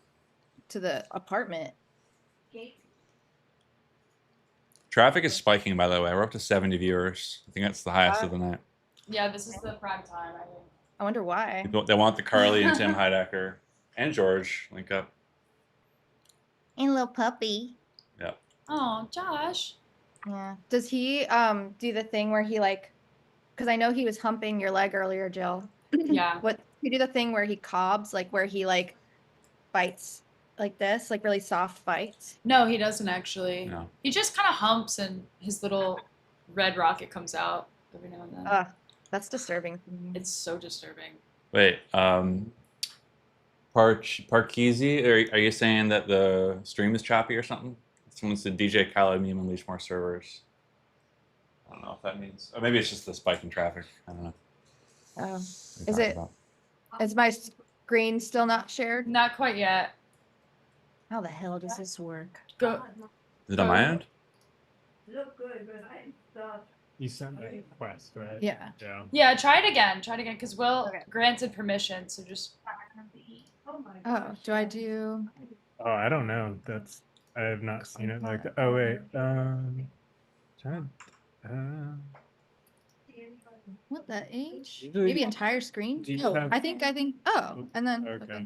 To the apartment. Traffic is spiking, by the way. We're up to 70 viewers. I think that's the highest of the night. Yeah, this is the prime time, I think. I wonder why. They want the Carly and Tim Heidecker and George link up. And little puppy. Yeah. Oh, Josh. Yeah. Does he do the thing where he like, because I know he was humping your leg earlier, Jill. Yeah. What you do the thing where he cobs, like where he like bites like this, like really soft bites? No, he doesn't actually. No. He just kind of humps and his little red rocket comes out every now and then. That's disturbing. It's so disturbing. Wait, Parkeezy, are you saying that the stream is choppy or something? Someone said DJ Khaled meme unleash more servers. I don't know if that means, or maybe it's just the spike in traffic. I don't know. Oh. What Is are you it? talking Is my screen still not shared? Not quite yet. How the hell does this work? Go. about? Is it on my end? You sent the request, right? Yeah. Yeah. Yeah, try it again. Try it again, because Will Okay. granted permission, so just. Oh, do I do? Oh, I don't know. I have not seen it like that. Oh wait. Try. What the H? Usually- Maybe entire screen? Do you Oh, have- I think. Oh, and then. Okay.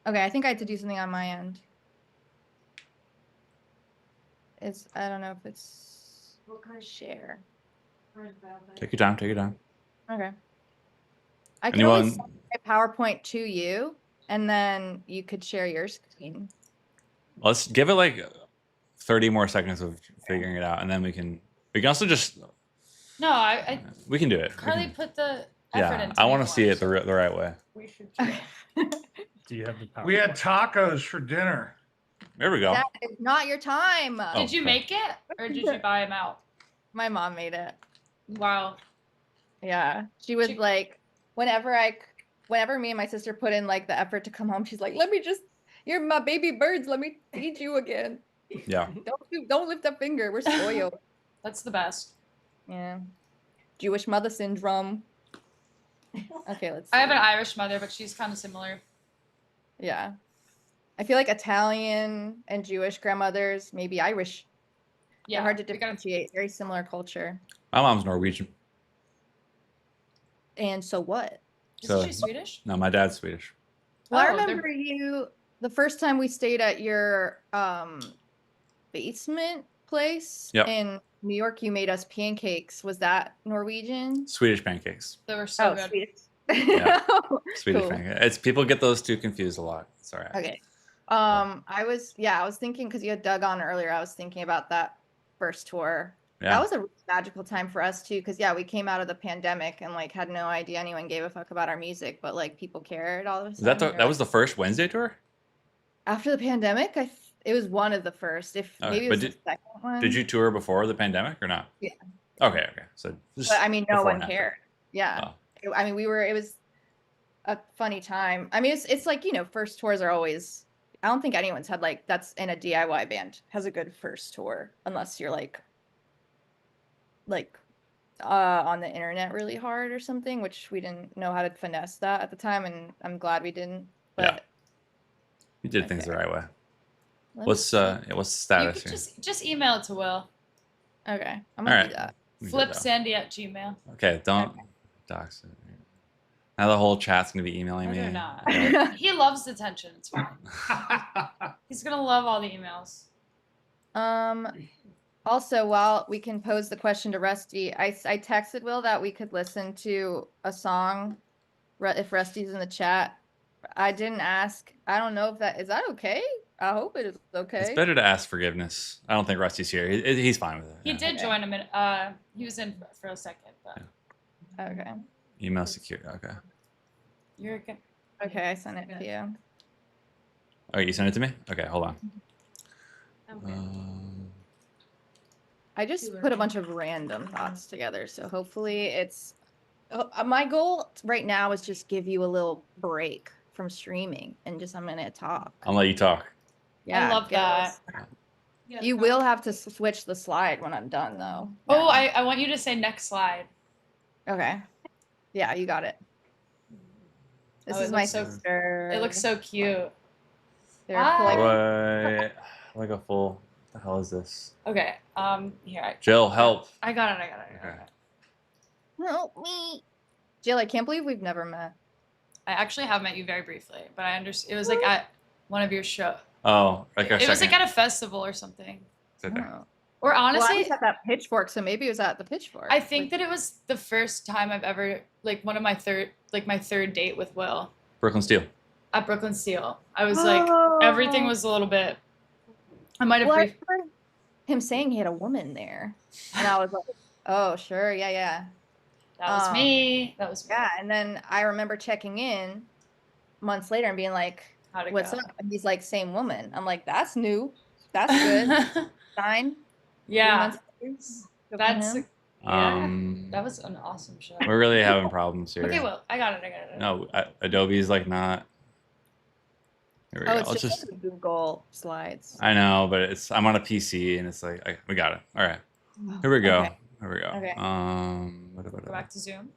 Okay, I think I had to do something on my end. I don't know if it's share. Take your time, take your time. Okay. I can always Anyone? send my PowerPoint to you, and then you could share your screen. Let's give it like 30 more seconds of figuring it out, and then we can also just, No, I we can do it. We Carly can- put the effort yeah, into I it want to see it once. the right way. We should. Do you have the PowerPoint? We had tacos for dinner. There we go. That is not your time. Oh. Did you make it, or did you buy them out? My mom made it. Wow. Yeah, she was She- like, whenever me and my sister put in like the effort to come home, she's like, you're my baby birds. Let me feed you again. Yeah. Don't lift a finger. We're spoiled. That's the best. Yeah. Jewish mother syndrome. Okay, let's see. I have an Irish mother, but she's kind of similar. Yeah. I feel like Italian and Jewish grandmothers, maybe Irish. Yeah. They're hard to we gotta- differentiate. Very similar culture. My mom's Norwegian. And so what? Isn't So- she Swedish? No, my dad's Swedish. Well, I Oh, they're- remember you the first time we stayed at your basement place Yep. in New York. You made us pancakes. Was that Norwegian? Swedish pancakes. They were so good. Swedish. Yeah. Swedish Cool. pancakes. It's people get those two confused a lot. It's all right. Okay. I was thinking because you had Doug on earlier. I was thinking about that first tour. Yeah. That was a magical time for us too, because we came out of the pandemic and like had no idea anyone gave a fuck about our music, but like people cared all of a Was sudden. that was the first Wednesday tour? After the pandemic? It was one of the first. If Okay, maybe it but was the second one. Did you tour before the pandemic or not? Yeah. Okay. So just But I mean, no before one and after. cared. Yeah. Oh. It was a funny time. I mean, it's like, first tours are always, I don't think anyone's had like that's in a DIY band has a good first tour unless you're like on the internet really hard or something, which we didn't know how to finesse that at the time, and I'm glad we didn't. Yeah. But You did things the right way. let me What's see. what's the You status could here? just email it to Will. Okay, I'm All gonna right. do that. We did Flip that. Sandy at Gmail. Okay, don't dox it. Now the whole chat's gonna be emailing No, me. they're not. about- He loves attention. It's fine. He's gonna love all the emails. Also, while we can pose the question to Rusty, I texted Will that we could listen to a song if Rusty's in the chat. I didn't ask. I don't know if that is that okay. I hope it is okay. It's better to ask forgiveness. I don't think Rusty's here. He's fine with it. He yeah. did Okay. join a minute. He was in for a second, but Okay. Email secure. Okay. you're good. Okay, I sent it to you. Oh, you sent it to me? Okay, hold on. Okay. I just put a bunch of random thoughts together, so hopefully it's. My goal right now is just give you a little break from streaming and just I'm gonna talk. I'll let you talk. I love get that. us- You will have to switch the slide when I'm done, though. Oh, now. I want you to say next slide. Okay. Yeah, you got it. This Oh, it is my looks so- sister. It looks so cute. They're Hi. collecting- Wait, like a full. What the hell is this? Okay. Here. Jill, help. I got it. I got Okay. it. Help me, Jill. I can't believe we've never met. I actually have met you very briefly, but I understand. It was like at one of your shows. Oh, like our It was like second. at a festival or something. Sit there. Oh. Or Well, I honestly, was at that Pitchfork, so maybe it was at the Pitchfork. I think that it was the first time I've ever like one of my third date with Will Brooklyn Steel. at Brooklyn Steel. I was like everything was a little bit. I might have Well, I brief. heard him saying he had a woman there, and I was like, "Oh, sure, yeah." That was me. That was me. Yeah, and then I remember checking in months later and being like, How'd it "What's go? up?" And he's like, "Same woman." I'm like, "That's new. That's good." Fine. 3 Yeah, months later, good for that's him. yeah. That was an awesome show. We're really having problems here. Okay, well, I got it. No, Adobe's like not. Here we Oh, go. it's Let's just just. like Google Slides. I know, but I'm on a PC and it's like we got it. All right. Here we go. Okay. Here we go. Okay. Go back to Zoom.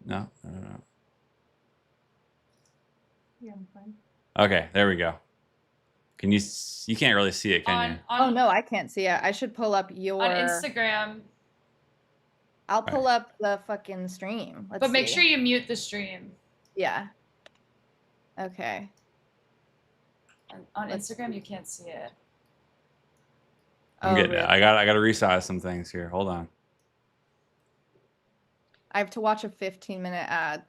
No. Yeah, I'm fine. Okay, there we go. Can you? You can't really see it, can you? Oh no, I can't see it. I should pull up your. On Instagram, I'll pull up the fucking stream. Let's but make see. sure you mute the stream. Yeah. Okay. On Instagram, you can't see it. I'm Oh, getting it. really? I got to resize some things here. Hold on. I have to watch a 15-minute ad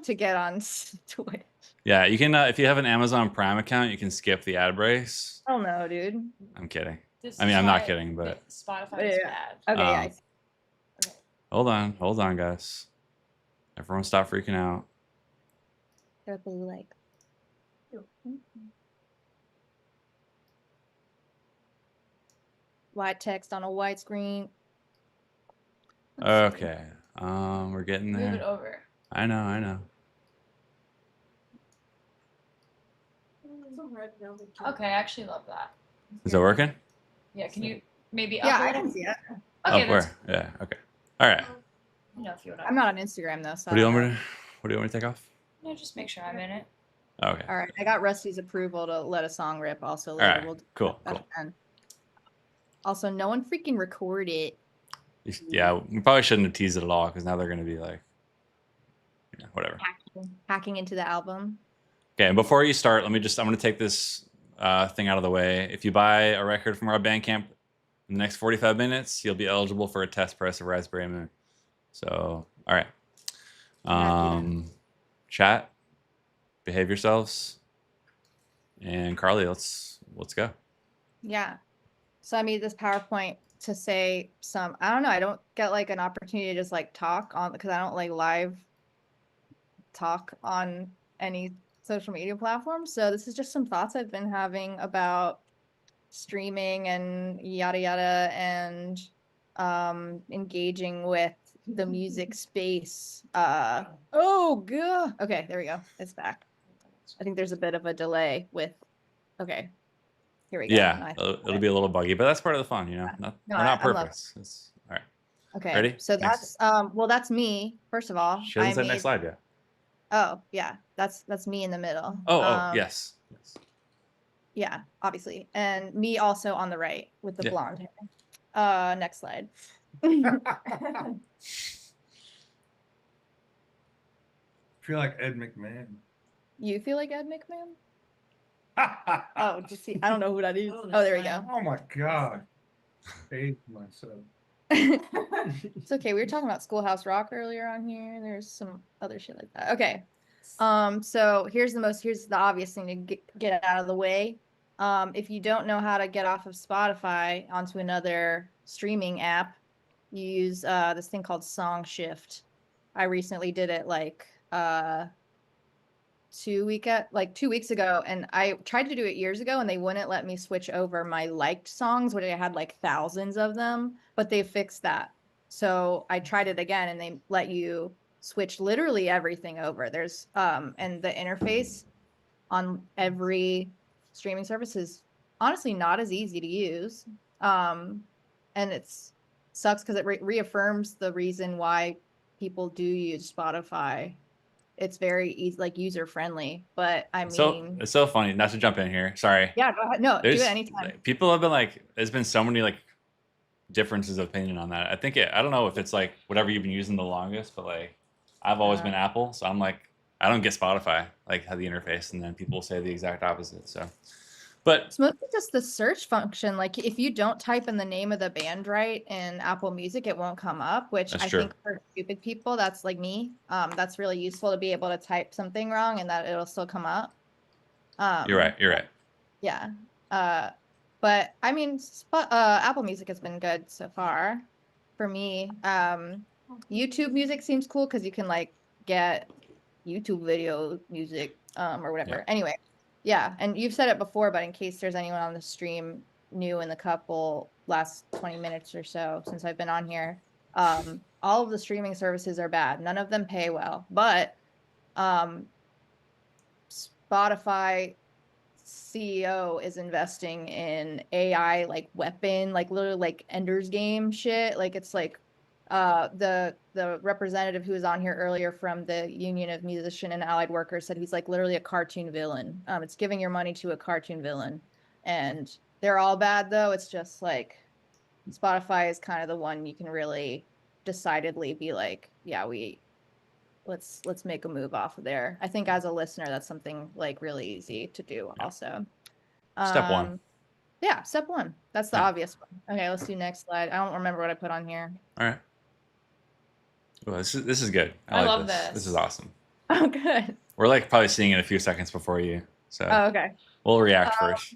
to get on Twitch. Yeah, you can. If you have an Amazon Prime account, you can skip the ad breaks. Oh no, dude. I'm kidding. This I mean, is I'm not why kidding, but Spotify is Yeah. bad. Okay, Um, I see. hold on, guys. Everyone, stop freaking out. They're blue like. White text on a white screen. Let's see. Okay. We're getting Move it there. over. I know. Okay, I actually love that. Is it working? Yeah, can you maybe Yeah, up a I little? can see it. Okay, Oh, where? Yeah. Okay. All right. you know if you want I'm not on Instagram though, so. What do you I want don't me to? What do you want me to take off? No, just make sure I'm in it. Okay. know. All right, I got Rusty's approval to let a song rip. Also, All later right. we'll do Cool. that Cool. then. Also, no one freaking record it. Yeah, we probably shouldn't have teased it at all because now they're gonna be like, whatever. Hacking into the album. Okay, and before you start, I'm gonna take this thing out of the way. If you buy a record from our Bandcamp in the next 45 minutes, you'll be eligible for a test press of Raspberry Moon. So, all right. Chat, behave yourselves, and Carly, let's go. Yeah. So I made this PowerPoint to say I don't know, I don't get like an opportunity to just like talk on because I don't like live talk on any social media platform. So this is just some thoughts I've been having about streaming and yada yada and engaging with the music space. Oh god. Okay, there we go. It's back. I think there's a bit of a delay with. Okay, here we go. Yeah, it'll be a little buggy, but that's part of the fun, you know. No, We're not I'm loving perfect. It's all right. Okay, Ready? so Next. that's well, that's me. First of all, She hasn't said next slide yet. Oh yeah, that's me in the middle. Oh, yes. Yeah, obviously, and me also on the right with the Yeah. blonde hair. Next slide. Feel like Ed McMahon. You feel like Ed McMahon? Oh, just see. I don't know who that is. Oh, there we go. Oh my God. Hate myself. It's okay. We were talking about Schoolhouse Rock earlier on here. There's some other shit like that. Okay. So here's the obvious thing to get out of the way. If you don't know how to get off of Spotify onto another streaming app, you use this thing called Song Shift. I recently did it like 2 weeks ago, and I tried to do it years ago, and they wouldn't let me switch over my liked songs, which I had like thousands of them, but they fixed that. So I tried it again, and they let you switch literally everything over. There's and the interface on every streaming service is honestly not as easy to use. And it's sucks because it reaffirms the reason why people do use Spotify. It's very easy, like user friendly, but I mean, it's so funny. Not to jump in here. Sorry. yeah, go ahead. No, do it anytime. People have been like, there's been so many like differences of opinion on that. I think I don't know if it's like whatever you've been using the longest, but like I've always been Apple, so I'm like, I don't get Spotify, like how the interface, and then people say the exact opposite. So, but it's mostly just the search function. Like if you don't type in the name of the band right in Apple Music, it won't come up, which I think for stupid people, that's like me. That's really useful to be able to type something wrong and that it'll still come up. You're right. Yeah. But I mean, Apple Music has been good so far for me. YouTube Music seems cool because you can like get YouTube video music or whatever. Yeah. Anyway, yeah, and you've said it before, but in case there's anyone on the stream new in the couple last 20 minutes or so since I've been on here, all of the streaming services are bad. None of them pay well, but Spotify CEO is investing in AI like weapon, like literally like Ender's Game shit. Like it's like the representative who was on here earlier from the Union of Musician and Allied Workers said he's like literally a cartoon villain. It's giving your money to a cartoon villain, and they're all bad though. It's just like Spotify is kind of the one you can really decidedly be like, yeah, let's make a move off of there. I think as a listener, that's something like really easy to do also. Step one. Yeah, step one. That's the obvious one. Okay, let's do next slide. I don't remember what I put on here. All right. Well, this is good. I love this. This is awesome. Oh, good. We're like probably seeing it a few seconds before you, so Okay. We'll react first.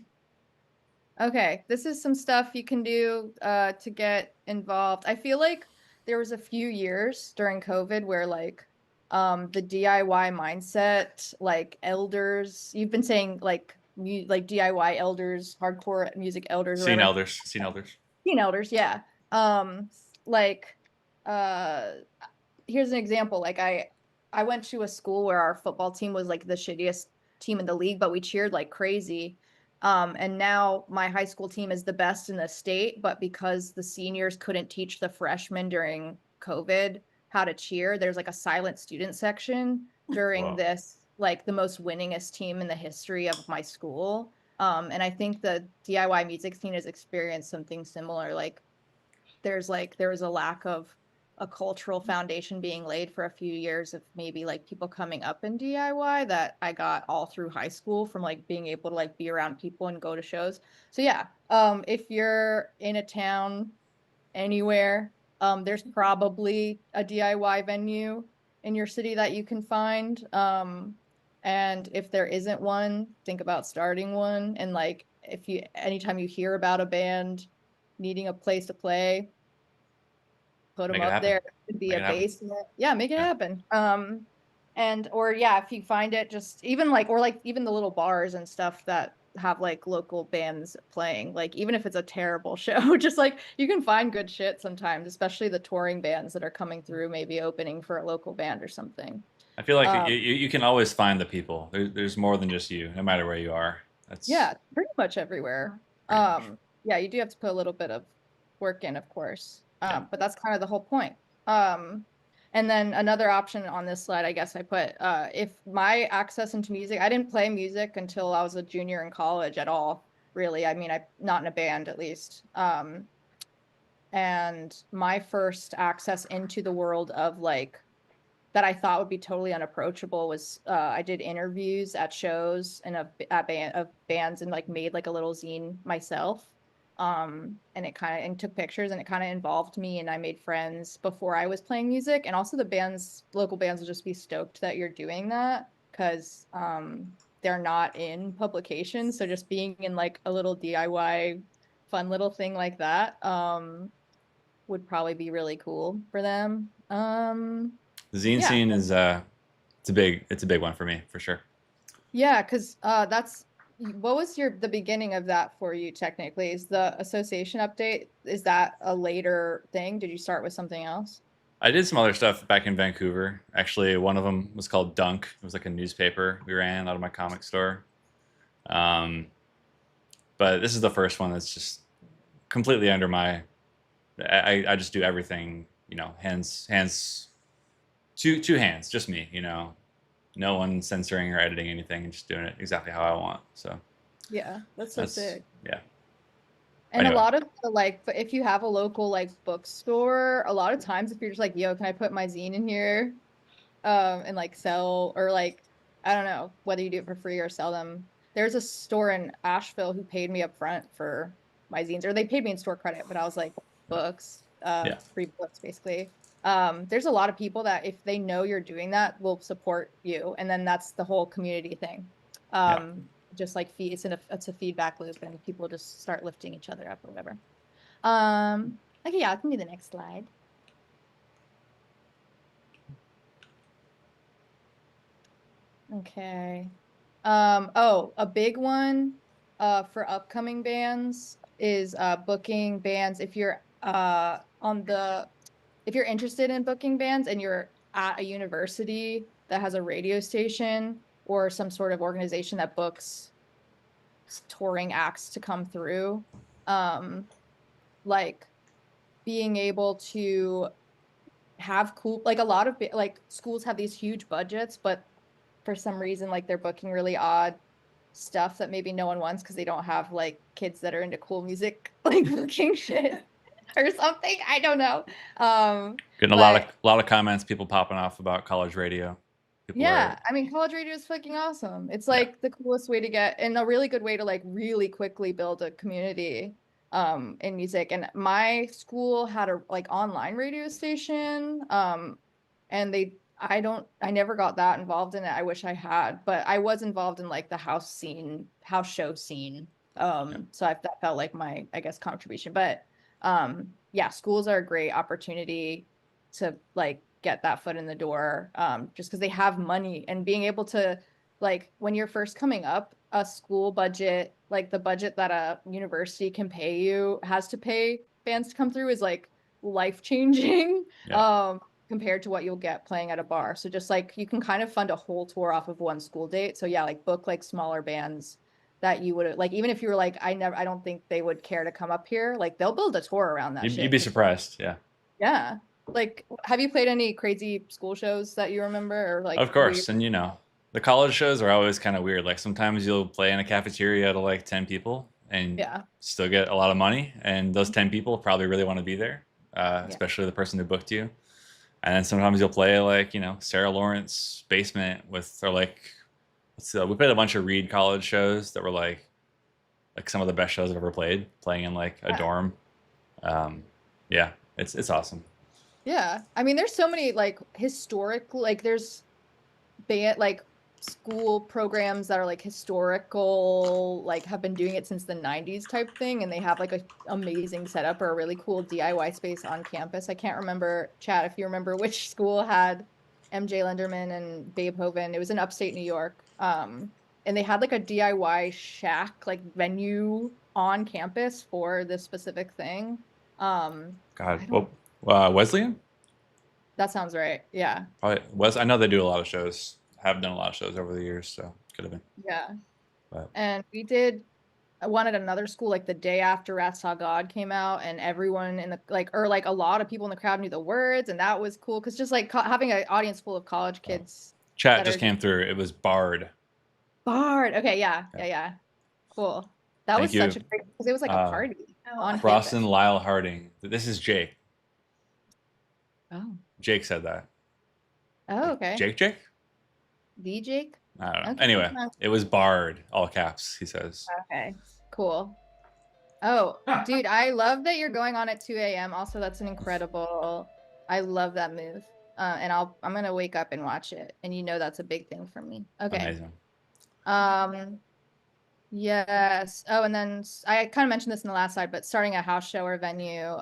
Okay, this is some stuff you can do to get involved. I feel like there was a few years during COVID where like the DIY mindset, like elders, you've been saying like DIY elders, hardcore music elders, Scene whatever. elders, yeah. Here's an example. Like I went to a school where our football team was like the shittiest team in the league, but we cheered like crazy. And now my high school team is the best in the state, but because the seniors couldn't teach the freshmen during COVID how to cheer, there's like a silent student section during this, like the most winningest team in the history of my school. And I think the DIY music scene has experienced something similar. Like there was a lack of a cultural foundation being laid for a few years of maybe like people coming up in DIY that I got all through high school from like being able to like be around people and go to shows. So yeah, if you're in a town anywhere, there's probably a DIY venue in your city that you can find. And if there isn't one, think about starting one. And like anytime you hear about a band needing a place to play, put them up there. It could be a basement. Yeah, make it happen. If you find it, just even the little bars and stuff that have like local bands playing, like even if it's a terrible show, just like you can find good shit sometimes, especially the touring bands that are coming through, maybe opening for a local band or something. I feel like Um, you can always find the people. There's more than just you, no matter where you are. That's Yeah, pretty much everywhere. pretty much. Yeah, you do have to put a little bit of work in, of course. Yeah. But that's kind of the whole point. And then another option on this slide, I guess I put, if my access into music, I didn't play music until I was a junior in college at all, really. I mean, not in a band at least. And my first access into the world of like that I thought would be totally unapproachable was I did interviews at shows and of bands and like made like a little zine myself. And it kind of and took pictures and it kind of involved me and I made friends before I was playing music. And also local bands will just be stoked that you're doing that because they're not in publications. So just being in like a little DIY fun little thing like that would probably be really cool for them. The zine Yeah. scene is it's a big one for me for sure. Yeah, because that's what was the beginning of that for you technically? Is the association update, is that a later thing? Did you start with something else? I did some other stuff back in Vancouver. Actually, one of them was called Dunk. It was like a newspaper we ran out of my comic store. But this is the first one that's just completely under my. I just do everything, hands, two hands, just me, no one censoring or editing anything, and just doing it exactly how I want. So Yeah, that's so sick. Yeah. And Anyway. a lot of but if you have a local like bookstore, a lot of times if you're just like, yo, can I put my zine in here? And like sell or like, I don't know whether you do it for free or sell them. There's a store in Asheville who paid me up front for my zines, or they paid me in store credit, but I was like, books, Yeah. free books basically. There's a lot of people that if they know you're doing that will support you, and then that's the whole community thing. Just like it's a feedback loop, and people just start lifting each other up or whatever. Okay, yeah, I can do the next slide. Okay. Oh, a big one for upcoming bands is booking bands if you're if you're interested in booking bands and you're at a university that has a radio station or some sort of organization that books touring acts to come through. Like being able to have cool, like a lot of like schools have these huge budgets, but for some reason like they're booking really odd stuff that maybe no one wants because they don't have like kids that are into cool music like booking shit or something. I don't know. Getting a lot of comments, people popping off about college radio. Yeah, I mean, college radio is fucking awesome. It's like the coolest way to get, and a really good way to like really quickly build a community in music. And my school had a like online radio station, and I never got that involved in it. I wish I had, but I was involved in like the house show scene. So that felt like my, I guess, contribution. But yeah, schools are a great opportunity to like get that foot in the door, just because they have money, and being able to like when you're first coming up, a school budget, like the budget that a university can pay you has to pay bands to come through is like life changing compared to what you'll get playing at a bar. So just like you can kind of fund a whole tour off of one school date. So yeah, like book like smaller bands that you would like, even if you were like, I don't think they would care to come up here, like they'll build a tour around that shit. You'd be surprised. Yeah. Like, have you played any crazy school shows that you remember, or like? Of course, and the college shows are always kind of weird. Like sometimes you'll play in a cafeteria to like 10 people and still get a lot of money, and those 10 people probably really want to be there, especially the person who booked you. And then sometimes you'll play like Sarah Lawrence basement or like we played a bunch of Reed College shows that were like some of the best shows I've ever played, playing in like a dorm. Yeah, it's awesome. Yeah, I mean, there's so many like historic, like there's band like school programs that are like historical, like have been doing it since the 90s type thing, and they have like a amazing setup or a really cool DIY space on campus. I can't remember, Chad, if you remember which school had MJ Lenderman and Babe Hoven. It was in upstate New York, and they had like a DIY shack like venue on campus for this specific thing. God, Wesleyan? That sounds right. Yeah. Probably was. I know they do a lot of shows. Have done a lot of shows over the years, so could have been. Yeah. But And we did one at another school like the day after Rat Saw God came out, and everyone in the like a lot of people in the crowd knew the words, and that was cool because just like having an audience full of college kids. chat that just are came through. It was Bard. Bard. Okay, yeah. Cool. That Thank was such you. a great because it was like a party on Frost and campus. Lyle Harding. This is Jake. Oh. Jake said that. Oh, okay. Jake? The Jake? I don't know. Okay. Anyway, it was Bard, all caps, he says. Okay. Cool. Oh, dude, I love that you're going on at 2 a.m. Also, that's an incredible. I love that move. And I'm gonna wake up and watch it, and you know that's a big thing for me. Okay. Amazing. Yes. Oh, and then I kind of mentioned this in the last slide, but starting a house show or venue,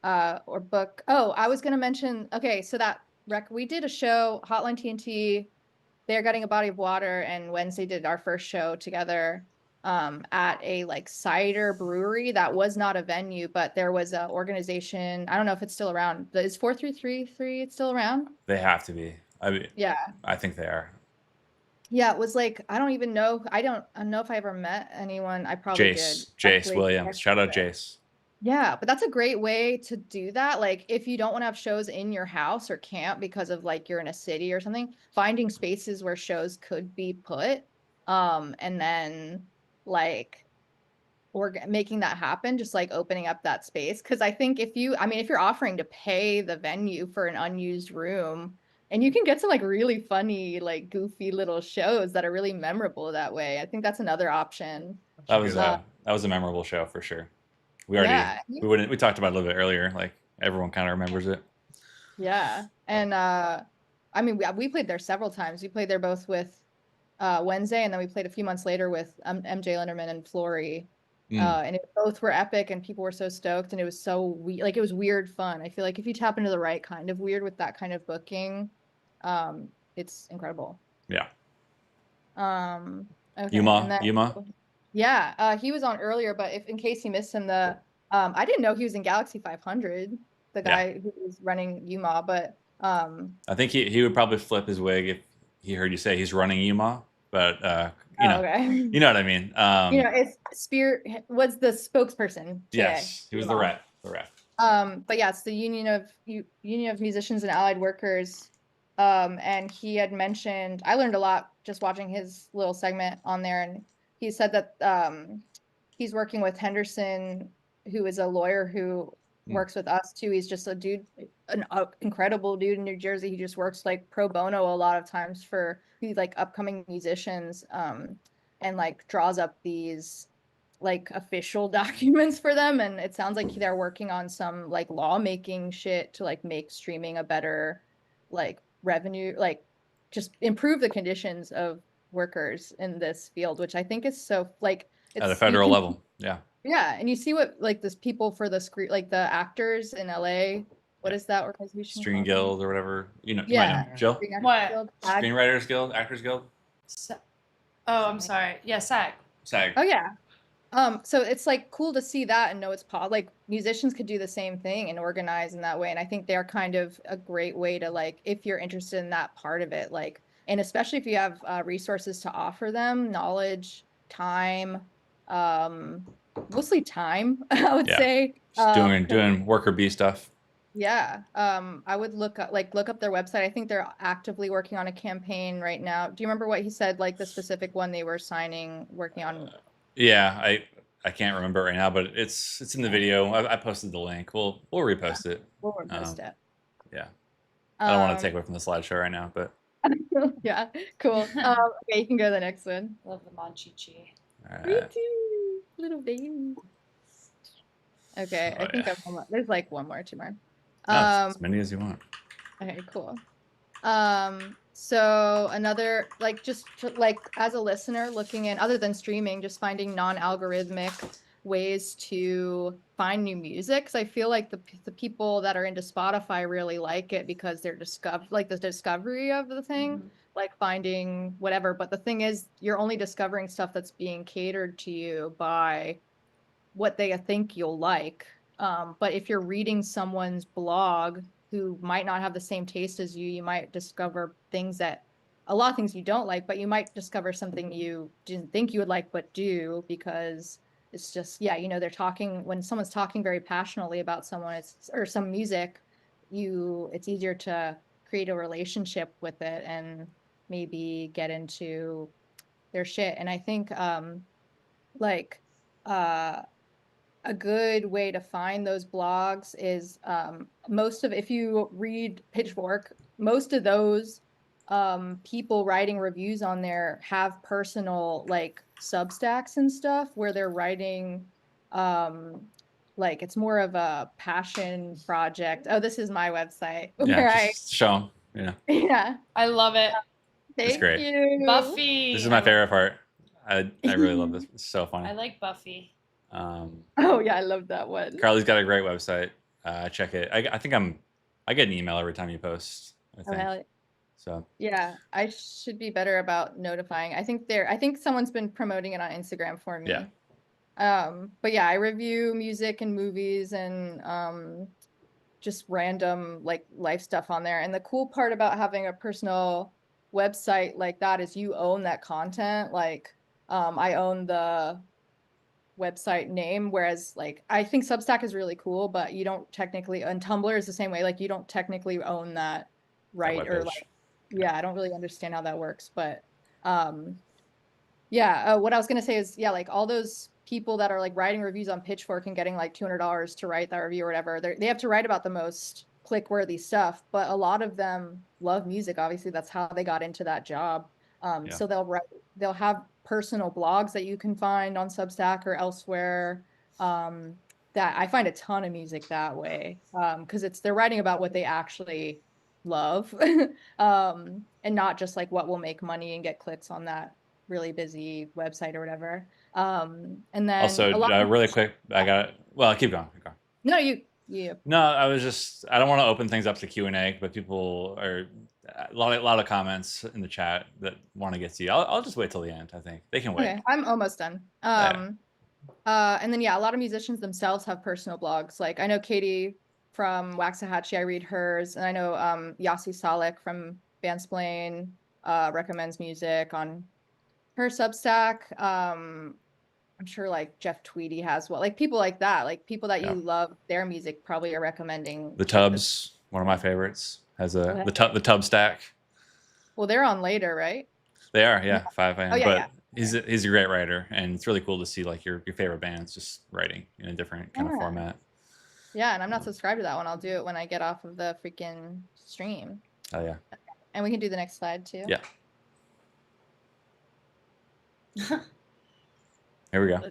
or book. Oh, I was gonna mention. Okay, so that we did a show, Hotline TNT. They're Getting a Body of Water, and Wednesday did our first show together at a like cider brewery that was not a venue, but there was an organization. I don't know if it's still around. Is 4333 it's still around? They have to be. I mean, Yeah. I think they are. Yeah, it was like I don't even know. I don't know if I ever met anyone. I probably did. Jace Williams. Shout out Jace. Yeah, but that's a great way to do that. Like if you don't want to have shows in your house or camp because of like you're in a city or something, finding spaces where shows could be put, and then like or making that happen, just like opening up that space. Because I think if you're offering to pay the venue for an unused room, and you can get some like really funny, like goofy little shows that are really memorable that way. I think that's another option. That was a memorable show for sure. We talked about it a little bit earlier. Like everyone kind of remembers it. Yeah, and I mean we played there several times. We played there both with Wednesday, and then we played a few months later with MJ Linderman and Flory. And both were epic, and people were so stoked, and it was so it was weird fun. I feel like if you tap into the right kind of weird with that kind of booking, it's incredible. Yeah. Okay. Yuma. Yeah, he was on earlier, but in case you missed him, I didn't know he was in Galaxy 500, the guy who was running Yuma, but I think he would probably flip his wig if he heard you say he's running Yuma, but okay. You know what I mean. It's was the spokesperson today. Yes, he was the rep. But yeah, it's the Union of Musicians and Allied Workers. And he had mentioned, I learned a lot just watching his little segment on there, and he said that he's working with Henderson, who is a lawyer who works with us too. He's just a dude, an incredible dude in New Jersey. He just works like pro bono a lot of times for like upcoming musicians, and like draws up these like official documents for them. And it sounds like they're working on some like lawmaking shit to like make streaming a better like revenue, like just improve the conditions of workers in this field, which I think is so like it's at a federal level. Yeah, and you see what like this people for the screen, like the actors in LA, what is that organization? Screen Guild or whatever, you might know. Jill? What? Screenwriters Guild, Actors Guild. Oh, I'm sorry. Yeah, SAG. Oh yeah. So it's like cool to see that and know it's like musicians could do the same thing and organize in that way. And I think they're kind of a great way to like, if you're interested in that part of it, like, and especially if you have resources to offer them, knowledge, time, mostly time, I would say. Just doing worker bee stuff. Yeah. I would look up their website. I think they're actively working on a campaign right now. Do you remember what he said, like the specific one they were working on? Yeah, I can't remember it right now, but it's in the video. I posted the link. We'll repost it. We'll repost it. Yeah. I don't want to take away from the slideshow right now, but yeah, cool. Okay, you can go to the next one. Love the Monchichi. Me too, little baby. Okay, I think there's like one more, two more. As many as you want. Okay, cool. So another, like, just like as a listener looking in, other than streaming, just finding non-algorithmic ways to find new music. Cause I feel like the people that are into Spotify really like it because they're the discovery of the thing, like finding whatever. But the thing is, you're only discovering stuff that's being catered to you by what they think you'll like. But if you're reading someone's blog who might not have the same taste as you. You might discover a lot of things you don't like, but you might discover something you didn't think you would like, but do, because it's just, yeah, they're talking, when someone's talking very passionately about someone, or some music, it's easier to create a relationship with it and maybe get into their shit. And I think like a good way to find those blogs is if you read Pitchfork, most of those people writing reviews on there have personal like Substacks and stuff where they're writing like it's more of a passion project. Oh, this is my website where Yeah, just show 'em. Yeah, yeah. I love it. Thank great. you. Buffy. this is my favorite part. I really love this. It's so funny. I like Buffy. Oh yeah, I love that one. Carly's got a great website. Check it. I think I get an email every time you post. I think. Well, So yeah, I should be better about notifying. I think someone's been promoting it on Instagram for me. Yeah. But yeah, I review music and movies and just random like life stuff on there. And the cool part about having a personal website like that is you own that content. Like I own the website name, whereas like I think Substack is really cool, but you don't technically, and Tumblr is the same way, like you don't technically own that right, or webpage. like yeah, I don't really understand how that works, but yeah, what I was gonna say is, yeah, like all those people that are like writing reviews on Pitchfork and getting like $200 to write that review or whatever, they have to write about the most click-worthy stuff, but a lot of them love music. Obviously, that's how they got into that job. So they'll have personal blogs that you can find on Substack or elsewhere. That I find a ton of music that way, because they're writing about what they actually love, and not just like what will make money and get clicks on that really busy website or whatever. And then Also, really quick, I got it. Well, keep going. Keep going. No, you. No, I don't want to open things up to Q&A, but people are a lot of comments in the chat that want to get to you. I'll just wait till the end. I think they can wait. Okay, I'm almost done. And then yeah, a lot of musicians themselves have personal blogs. Like I know Katie from Waxahachie, I read hers, and I know Yasi Salek from Bandsplain recommends music on her Substack. I'm sure like Jeff Tweedy has like people like that, like people that you love their music probably are recommending. The Tubs, one of my favorites, has the Tub stack. Well, they're on later, right? They are, yeah, 5 a.m. Oh, yeah, but yeah. He's a great writer, and it's really cool to see like your favorite bands just writing in a different kind of format. Yeah, and I'm not subscribed to that one. I'll do it when I get off of the freaking stream. Oh yeah. And we can do the next slide too. Yeah. Here we go.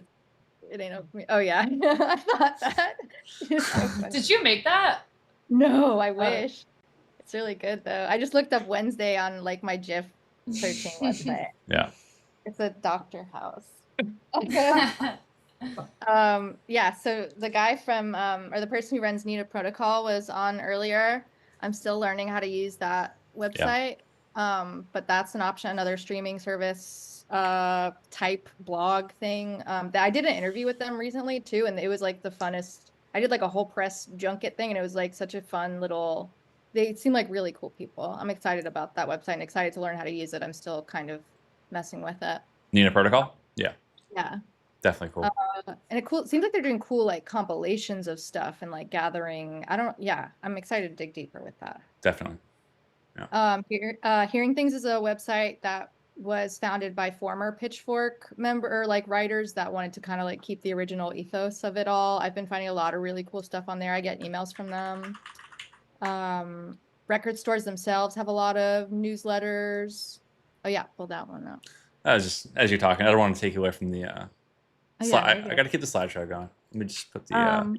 It ain't open. Oh yeah, I thought that. So Did you make that? No, I wish. It's really good though. I just looked up Wednesday on like my GIF searching website. Yeah. It's a doctor house. Yeah, so the guy from or the person who runs Nina Protocol was on earlier. I'm still learning how to use that website. But that's an option, another streaming service type blog thing. That I did an interview with them recently too, and it was like the funnest. I did like a whole press junket thing, and it was like such a fun little. They seem like really cool people. I'm excited about that website and excited to learn how to use it. I'm still kind of messing with it. Nina Protocol? Yeah. Yeah. Definitely cool. And it seems like they're doing cool like compilations of stuff and like gathering. I'm excited to dig deeper with that. Definitely. Yeah. Hearing Things is a website that was founded by former Pitchfork member, like writers that wanted to kind of like keep the original ethos of it all. I've been finding a lot of really cool stuff on there. I get emails from them. Record stores themselves have a lot of newsletters. Oh yeah, pull that one up. I was just, as you're talking, I don't want to take you away from the slide. Yeah, I got to keep the slideshow going. Let me just put the.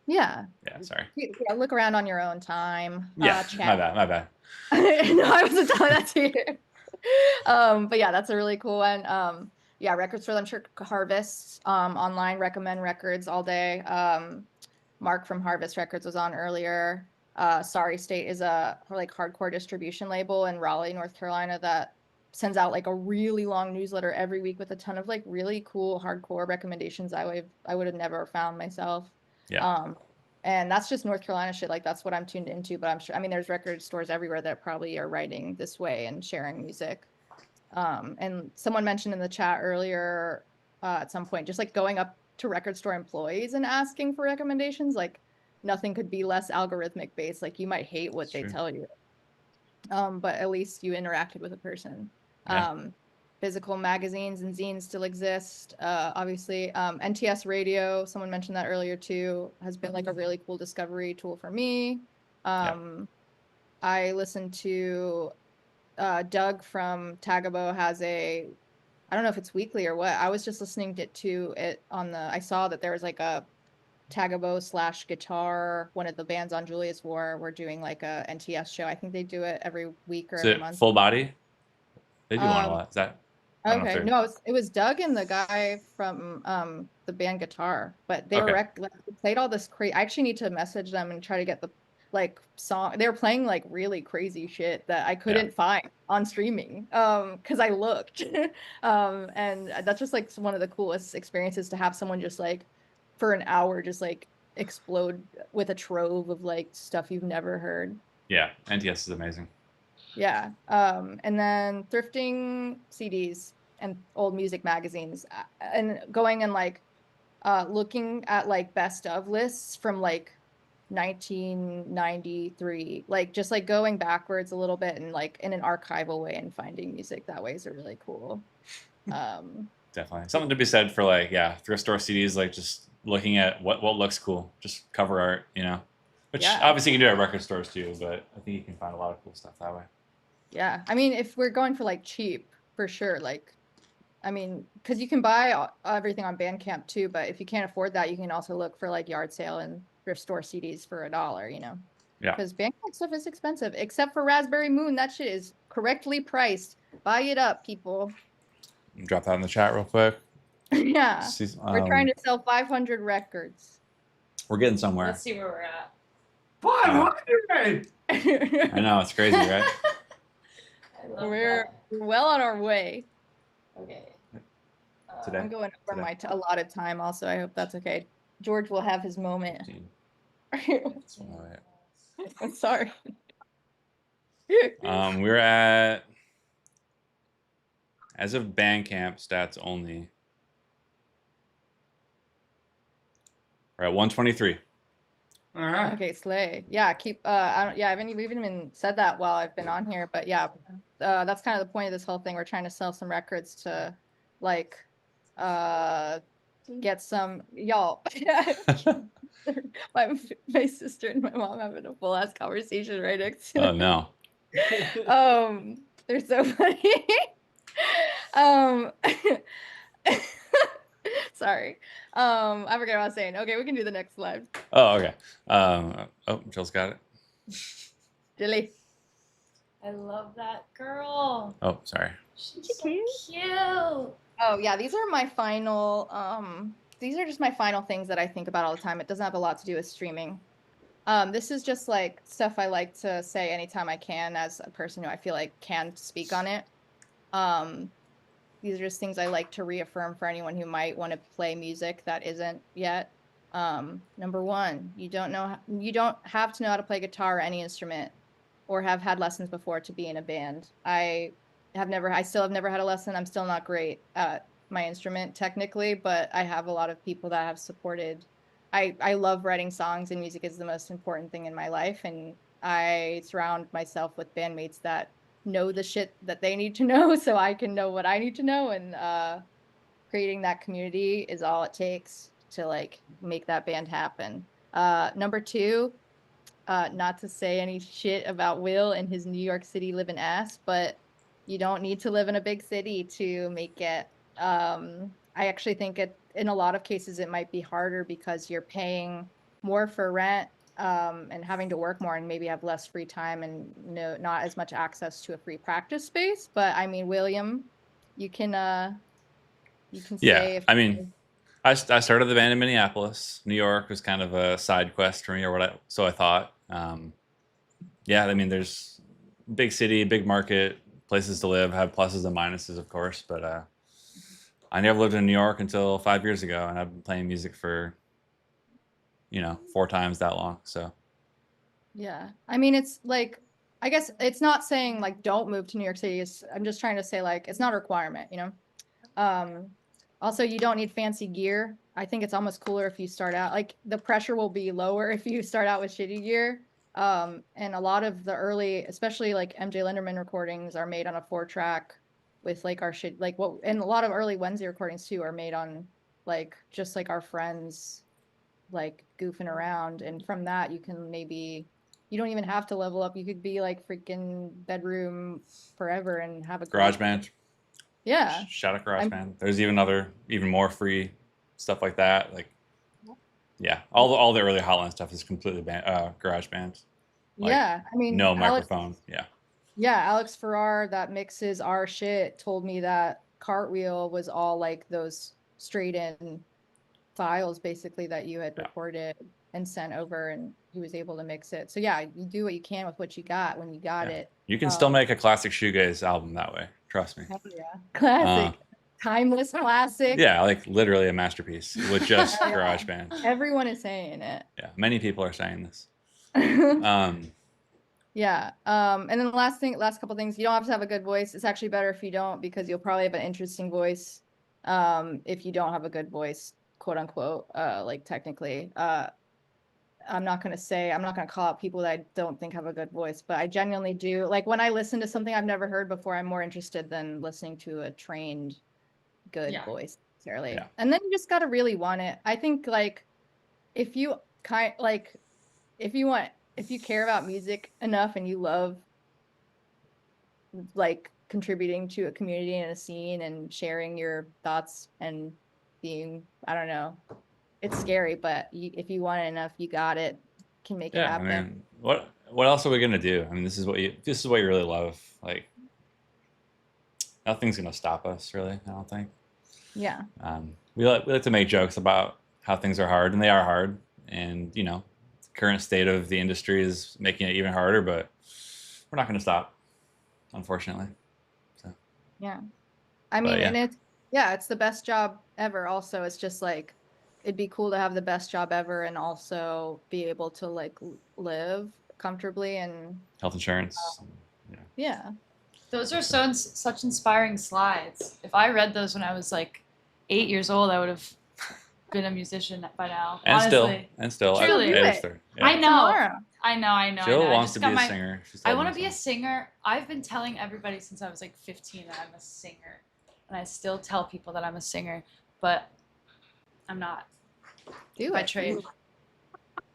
Yeah. Yeah, sorry. Yeah, look around on your own time. Yeah, chat. my bad. No, I wasn't telling that to you. But yeah, that's a really cool one. Yeah, record store. I'm sure Harvest online recommend records all day. Mark from Harvest Records was on earlier. Sorry State is a like hardcore distribution label in Raleigh, North Carolina that sends out like a really long newsletter every week with a ton of like really cool hardcore recommendations I would have never found myself. Yeah. And that's just North Carolina shit. Like that's what I'm tuned into, but I'm sure, I mean, there's record stores everywhere that probably are writing this way and sharing music. And someone mentioned in the chat earlier, at some point, just like going up to record store employees and asking for recommendations, like nothing could be less algorithmic based. Like you might hate what they tell you. But at least you interacted with a person. Yeah. Physical magazines and zines still exist. Obviously, NTS radio, someone mentioned that earlier too, has been like a really cool discovery tool for me. I listened to Doug from Tagabo has a, I don't know if it's weekly or what. I was just listening to it on the, I saw that there was like a Tagabo / guitar, one of the bands on Julius War were doing like a NTS show. I think they do it every week or Is every it month. full body? They do one a lot. Is that? I don't know if Okay, they're- no, it was Doug and the guy from the band Guitar, but they were Okay. like, they played all this crazy. I actually need to message them and try to get the like song. They were playing like really crazy shit that I couldn't find on streaming because I looked. And that's just like one of the coolest experiences to have someone just like for an hour just like explode with a trove of like stuff you've never heard. Yeah, NTS is amazing. Yeah. And then thrifting CDs and old music magazines and going and like looking at like best of lists from like 1993, like just like going backwards a little bit and like in an archival way and finding music that way is really cool. Definitely something to be said for like, thrift store CDs, like just looking at what looks cool, just cover art, you know, which obviously you can do at record stores too, but I think you can find a lot of cool stuff that way. Yeah, I mean, if we're going for like cheap, for sure, like, I mean, because you can buy everything on Bandcamp too, but if you can't afford that, you can also look for like yard sale and thrift store CDs for $1, you know? Yeah. Because Bandcamp stuff is expensive, except for Raspberry Moon. That shit is correctly priced. Buy it up, people. Drop that in the chat real quick. Yeah, we're trying to sell 500 records. We're getting somewhere. Let's see where we're at. 500! I know, it's crazy, right? We're well on our way. Okay. Today. I'm going over my allotted time also. I hope that's okay. George will have his moment. I'm sorry. We're at, as of Bandcamp stats only, we're at 123. All right. Okay, slay. Yeah, keep. I haven't even said that while I've been on here, but yeah, that's kind of the point of this whole thing. We're trying to sell some records to, like, get some y'all. my sister and my mom having a full ass conversation right next to. Oh no. They're so funny. Sorry. I forget what I was saying. Okay, we can do the next slide. Oh, okay. Jill's got it. Jilly. I love that girl. Oh, sorry. She's so cute. Oh yeah, these are my final these are just my final things that I think about all the time. It doesn't have a lot to do with streaming. This is just like stuff I like to say anytime I can as a person who I feel like can speak on it. These are just things I like to reaffirm for anyone who might want to play music that isn't yet. Number one, you don't have to know how to play guitar or any instrument or have had lessons before to be in a band. I still have never had a lesson. I'm still not great at my instrument technically, but I have a lot of people that have supported. I love writing songs, and music is the most important thing in my life. And I surround myself with bandmates that know the shit that they need to know so I can know what I need to know. And creating that community is all it takes to like make that band happen. Number two, not to say any shit about Will and his New York City living ass, but you don't need to live in a big city to make it. I actually think in a lot of cases it might be harder because you're paying more for rent and having to work more and maybe have less free time and not as much access to a free practice space. But I mean, William, you can say. I mean, I started the band in Minneapolis. New York was kind of a side quest for me, so I thought. I mean, there's big city, big market, places to live, have pluses and minuses, of course. But I never lived in New York until 5 years ago, and I've been playing music for, 4 times that long. So Yeah. I mean, it's like, I guess it's not saying like don't move to New York City. I'm just trying to say like it's not a requirement, Also, you don't need fancy gear. I think it's almost cooler if you start out like the pressure will be lower if you start out with shitty gear. And a lot of the early, especially like MJ Linderman recordings are made on a 4-track with like our shit, like what, and a lot of early Wednesday recordings too are made on like just like our friends like goofing around. And from that, you can maybe, you don't even have to level up. You could be like freaking bedroom forever and have a great- GarageBand. Yeah. Shout out GarageBand. There's even more free stuff like that. Like, yeah, all the early Hotline stuff is completely GarageBand. Like, yeah. I mean, no Alex, microphone. Yeah. yeah. Alex Farrar that mixes our shit told me that Cartwheel was all like those straight in files basically that you had recorded and sent over, and he was able to mix it. So yeah, you do what you can with what you got when you got it. You can still make a classic shoegaze album that way. Trust me. Yeah. Classic. Timeless classic. Yeah, like literally a masterpiece with just GarageBand. Everyone is saying it. Yeah, many people are saying this. Yeah. And then the last couple things, you don't have to have a good voice. It's actually better if you don't, because you'll probably have an interesting voice. If you don't have a good voice, quote unquote, like technically, I'm not going to call out people that I don't think have a good voice, but I genuinely do. Like when I listen to something I've never heard before, I'm more interested than listening to a trained good voice necessarily. Yeah. And then you just got to really want it. I think like if you care about music enough and you love like contributing to a community and a scene and sharing your thoughts and being, I don't know, it's scary, but if you want it enough, you got it. Can make it happen. I mean, what else are we gonna do? I mean, this is what you really love. Like, nothing's gonna stop us, really. I don't think. Yeah. We like to make jokes about how things are hard, and they are hard. And the current state of the industry is making it even harder. But we're not gonna stop, unfortunately. So. Yeah. I mean, and it's the best job ever. Also, it's just like, it'd be cool to have the best job ever and also be able to like live comfortably and health insurance. Yeah. Those are such inspiring slides. If I read those when I was like 8 years old, I would have been a musician by now. And honestly. still. Truly. Yeah. I know. Jill wants to be a singer. I want to be a singer. I've been telling everybody since I was like 15 that I'm a singer. And I still tell people that I'm a singer, but I'm not. By trade.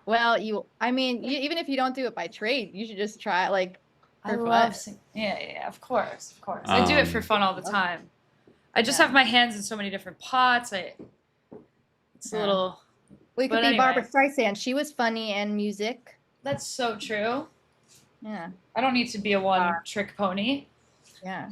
Well, even if you don't do it by trade, you should just try it. Like, I love singing. Yeah, of course. I do it for fun all the time. I just have my hands in so many different pots. It's a little. Well, you could be Barbara Streisand. She was funny and music. That's so true. Yeah. I don't need to be a one-trick pony. Yeah.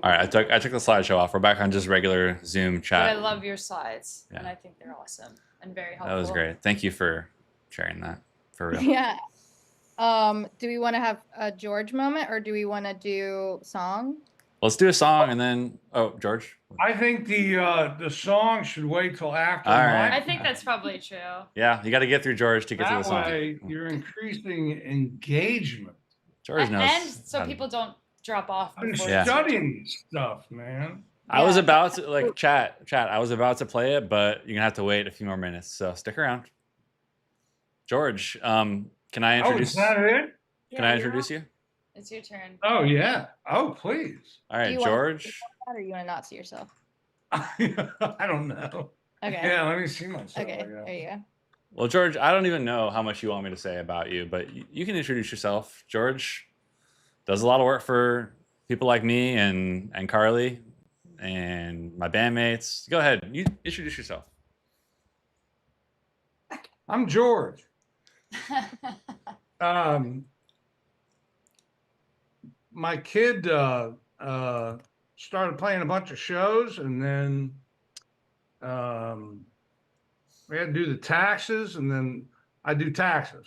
All right, I took the slideshow off. We're back on just regular Zoom chat. But I love your slides, and I think they're awesome and very helpful. That was great. Thank you for sharing that. For real. Yeah. Do we want to have a George moment or do we want to do song? Let's do a song and then George. I think the song should wait till after. All right. I think that's probably true. Yeah, you got to get through George to get to the song. That way, you're increasing engagement. George knows. And so people don't drop off. I'm studying stuff, man. I was about to chat. I was about to play it, but you're gonna have to wait a few more minutes. So stick around. George, can I introduce? Is that it? Can I introduce you? It's your turn. Oh yeah. Oh please. All right, George. Or you want to not see yourself? I don't know. Okay. Yeah, let me see myself. Okay, there you go. Well, George, I don't even know how much you want me to say about you, but you can introduce yourself. George does a lot of work for people like me and Carly and my bandmates. Go ahead. You introduce yourself. I'm George. My kid started playing a bunch of shows, and then we had to do the taxes, and then I do taxes,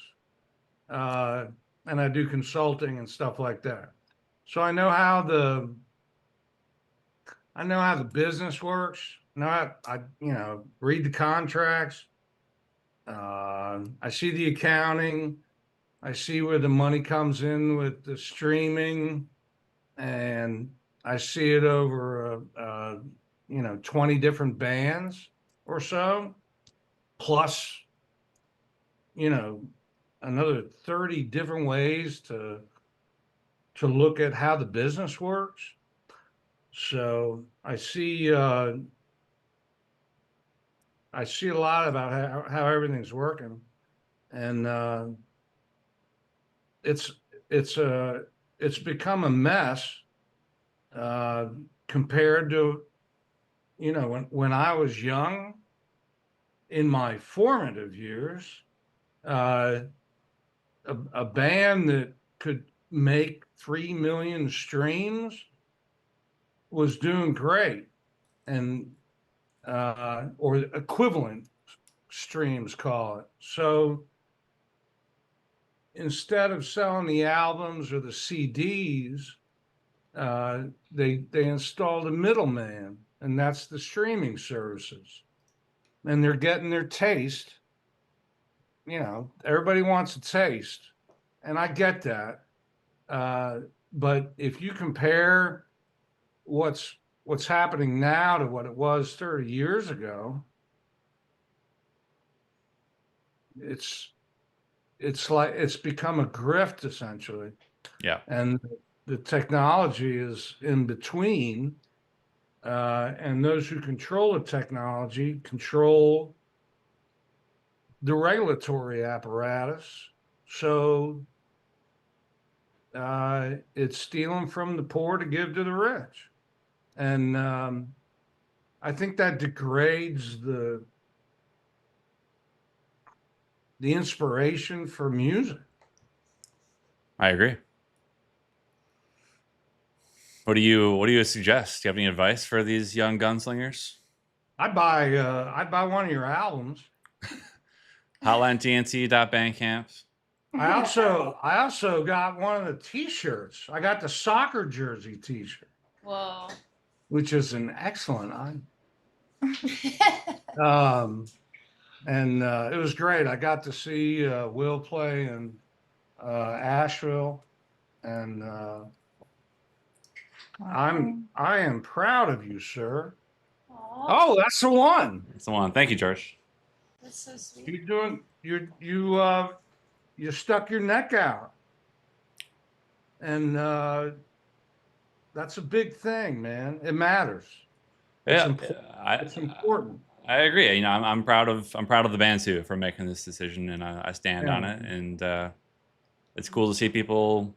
and I do consulting and stuff like that. So I know how the business works. I read the contracts, I see the accounting. I see where the money comes in with the streaming, and I see it over, 20 different bands or so, plus, another 30 different ways to look at how the business works. So I see a lot about how everything's working, and it's it's become a mess compared to when I was young in my formative years. A band that could make 3 million streams was doing great, and or equivalent streams, call it. So instead of selling the albums or the CDs, they installed a middleman, and that's the streaming services, and they're getting their taste. Everybody wants a taste, and I get that. But if you compare what's happening now to what it was 30 years ago, it's like it's become a grift, essentially. Yeah. And the technology is in between, and those who control the technology control the regulatory apparatus. So it's stealing from the poor to give to the rich. And I think that degrades the inspiration for music. I agree. What do you suggest? Do you have any advice for these young gunslingers? I'd buy one of your albums. HotlineTNT.bandcamp. I also got one of the T-shirts. I got the soccer jersey T-shirt. Whoa. Which is an excellent item. And it was great. I got to see Will play in Asheville, and I am proud of you, sir. Aww. Oh, that's the one. That's the one. Thank you, George. That's so sweet. You stuck your neck out, and that's a big thing, man. It matters. It's it's important. I agree. I'm proud of the band too for making this decision, and I stand on it. And it's cool to see people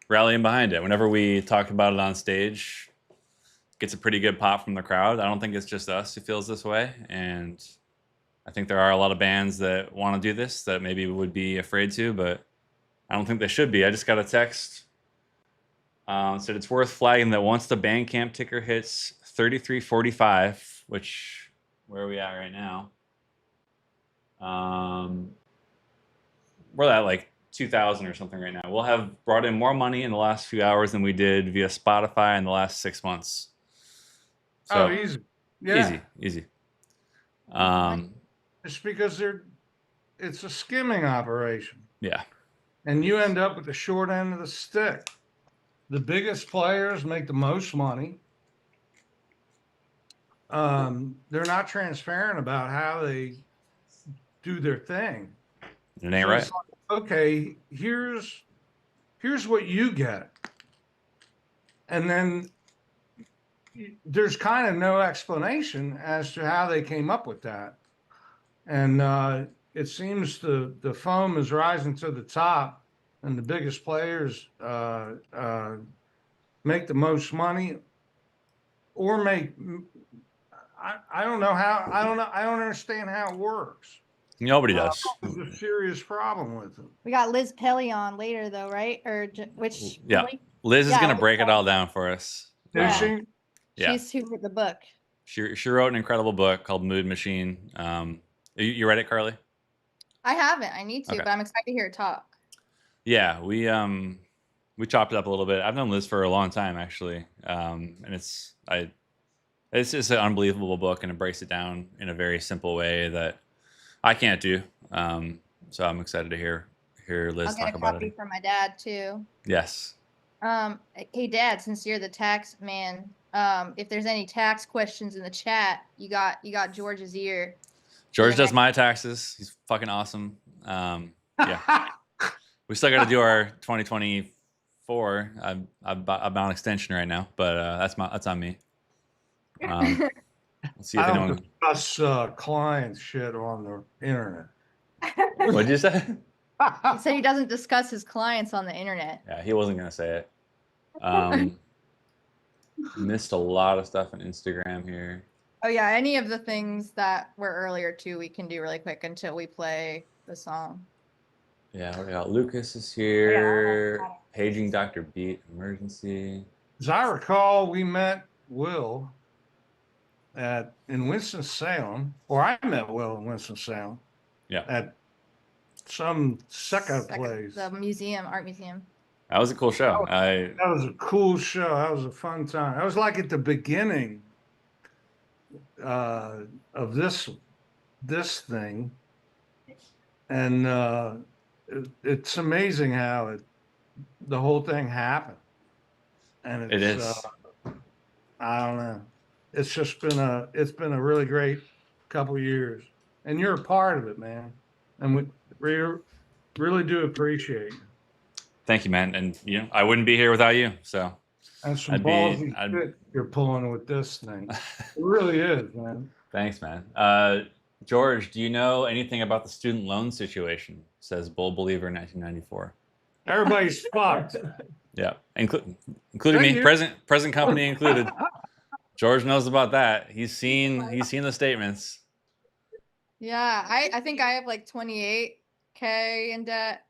rallying behind it. Whenever we talk about it on stage, it gets a pretty good pop from the crowd. I don't think it's just us who feels this way, and I think there are a lot of bands that want to do this that maybe would be afraid to, but I don't think they should be. I just got a text. Said it's worth flagging that once the Bandcamp ticker hits 33.45, which where are we at right now? We're at like 2,000 or something right now. We'll have brought in more money in the last few hours than we did via Spotify in the last 6 months. So, easy. Yeah. Easy. It's because it's a skimming operation. Yeah. And you end up with the short end of the stick. The biggest players make the most money. They're not transparent about how they do their thing. It ain't right. It's like, okay, here's what you get. And then there's kind of no explanation as to how they came up with that. And it seems the foam is rising to the top, and the biggest players make the most money, or make. I don't know how. I don't understand how it works. Nobody does. There's a serious problem with it. We got Liz Pelly on later, though, right? Or which? Yeah. Liz is Yeah, gonna break it all down for us. Is she? Yeah. She's who wrote the book. She wrote an incredible book called Mood Machine. You read it, Carly? I haven't. I need to, Okay. but I'm excited to hear her talk. Yeah, we chopped it up a little bit. I've known Liz for a long time, actually, and it's just an unbelievable book, and it breaks it down in a very simple way that I can't do. So I'm excited to hear Liz I'll get talk a about copy it. for my dad too. Yes. Hey Dad, since you're the tax man, if there's any tax questions in the chat, you got George's ear. George the does next- my taxes. He's fucking awesome. Yeah. We still got to do our 2024. I'm on extension right now, but that's on me. Let's see if I don't anyone. discuss client shit on the internet. What'd you say? He said he doesn't discuss his clients on the internet. Yeah, he wasn't gonna say it. Missed a lot of stuff on Instagram here. Oh yeah, any of the things that were earlier too, we can do really quick until we play the song. Yeah, we got Lucas is here. Paging Dr. Beat, emergency. As I recall, we met Will in Winston-Salem, or I met Will in Winston-Salem. Yeah. At some second Second- place. The museum, art museum. That was a cool show. That was a cool show. That was a fun time. That was like at the beginning of this thing, and it's amazing how the whole thing happened. And It is. I don't know. It's just been a really great couple years, and you're a part of it, man. And we really do appreciate you. Thank you, man. And I wouldn't be here without you. So And some I'd ballsy I'd- shit you're pulling with this thing. It really is, man. thanks, man. George, do you know anything about the student loan situation? Says Bull Believer 1994. Everybody's fucked. Yeah, including Thank me, you. present company included. George knows about that. He's seen the statements. Yeah, I think I have like 28K in debt.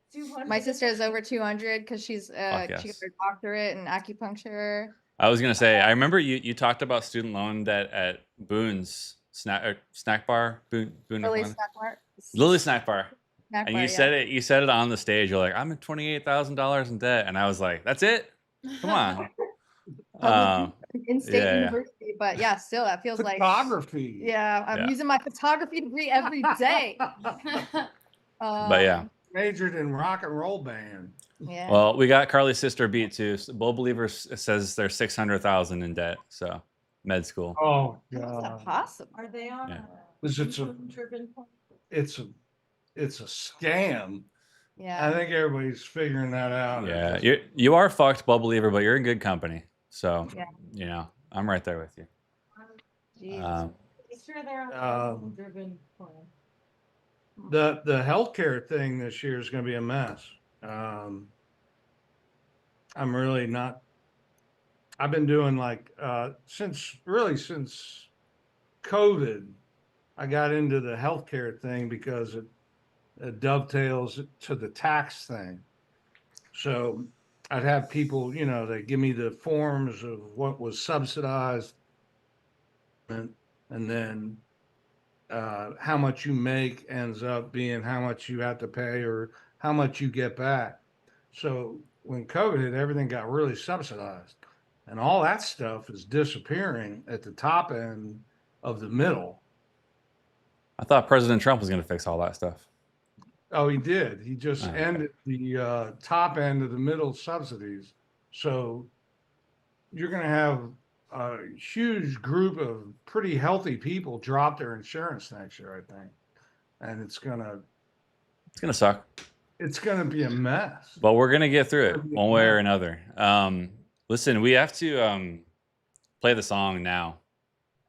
My sister has over 200 because she's she got yes. her doctorate in acupuncture. I was gonna say, I remember you talked about student loan debt at Boone's snack bar. Boone Lily's snack bar. Lily's snack bar. Snack And bar, you said it. You said it on the stage. You're like, I'm at $28,000 in debt, and I was like, that's it. Come on. In state yeah. university, but yeah, still that feels like Photography. yeah. I'm Yeah. using my photography degree every day. But yeah. Majored in rock and roll band. Yeah. Well, we got Carly's sister beat too. Bull Believer says they're 600,000 in debt. So med school. Oh How's that god. possible? Are they on? Yeah. It's a scam. Yeah. I think everybody's figuring that out. Yeah, you are fucked, Bull Believer, but you're in good company. So Yeah. I'm right there with you. Jeez. Sure, they're on driven plan. The healthcare thing this year is going to be a mess. I'm really not. I've been doing like since COVID, I got into the healthcare thing because it dovetails to the tax thing. So I'd have people, they give me the forms of what was subsidized, and then how much you make ends up being how much you have to pay or how much you get back. So when COVID hit, everything got really subsidized, and all that stuff is disappearing at the top end of the middle. I thought President Trump was going to fix all that stuff. Oh, he did. He just Okay. ended the top end of the middle subsidies. So you're going to have a huge group of pretty healthy people drop their insurance next year, I think. And it's going to suck. It's going to be a mess. But we're going to get through it one way or another. Listen, we have to play the song now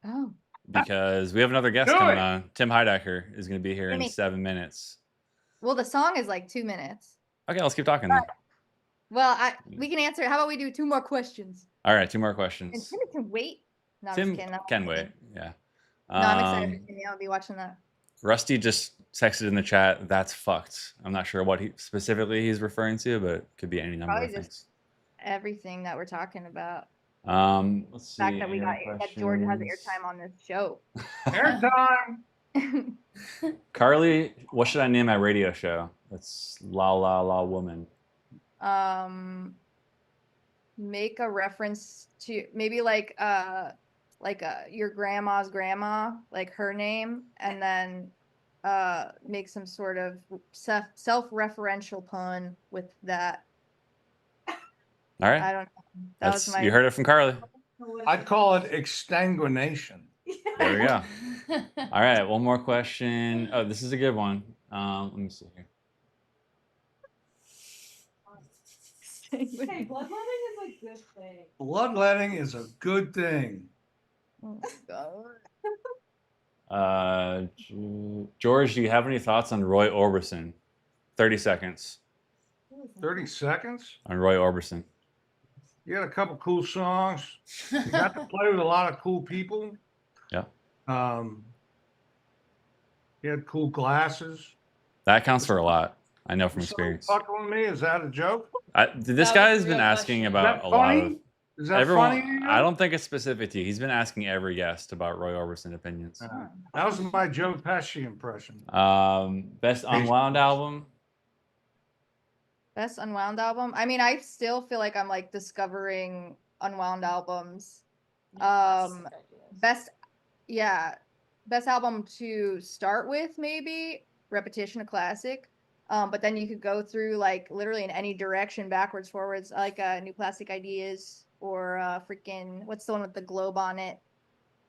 Oh. because we have another guest Do coming it. on. Tim Heidecker is going to be here in Gimme. 7 minutes. Well, the song is like 2 minutes. Okay, let's keep talking then. Well, we can answer. How about we do 2 more questions? All right, 2 more And questions. Tim can wait. No, I'm Tim just kidding. No, can wait. Yeah. No, I'm excited for Timmy. I'll be watching that. Rusty just texted in the chat, that's fucked. I'm not sure what he's referring to, but it could be any number Probably of just things. everything that we're talking about. Let's see. The fact that we any got that George has questions? airtime on this show. Airtime. Carly, what should I name my radio show? That's La La La Woman. Make a reference to maybe like your grandma's grandma, like her name, and then make some sort of self-referential pun with that. All right. I don't know. That was my. You heard it from Carly. I'd call it exsanguination. There we go. All right, one more question. Oh, this is a good one. Let me see here. Hey, bloodletting is a good thing. Bloodletting is a good thing. Oh my God. George, do you have any thoughts on Roy Orbison? 30 seconds 30 seconds? on Roy Orbison. You had a couple cool songs. You got to play with a lot of cool people. Yeah. You had cool glasses. That counts for a lot. I know from Was someone experience. fucking with me? Is that a joke? This That guy was has a been real asking question. Is about that a lot of funny? Is that everyone. funny? to you? I don't think it's specific to you. He's been asking every guest about Roy Orbison opinions. That was my Joe Pesci impression. Best unwound album. Best unwound album. I mean, I still feel like I'm like discovering unwound albums. Best album to start with, maybe Repetition, a classic. But then you could go through like literally in any direction, backwards, forwards, like New Plastic Ideas or freaking what's the one with the globe on it.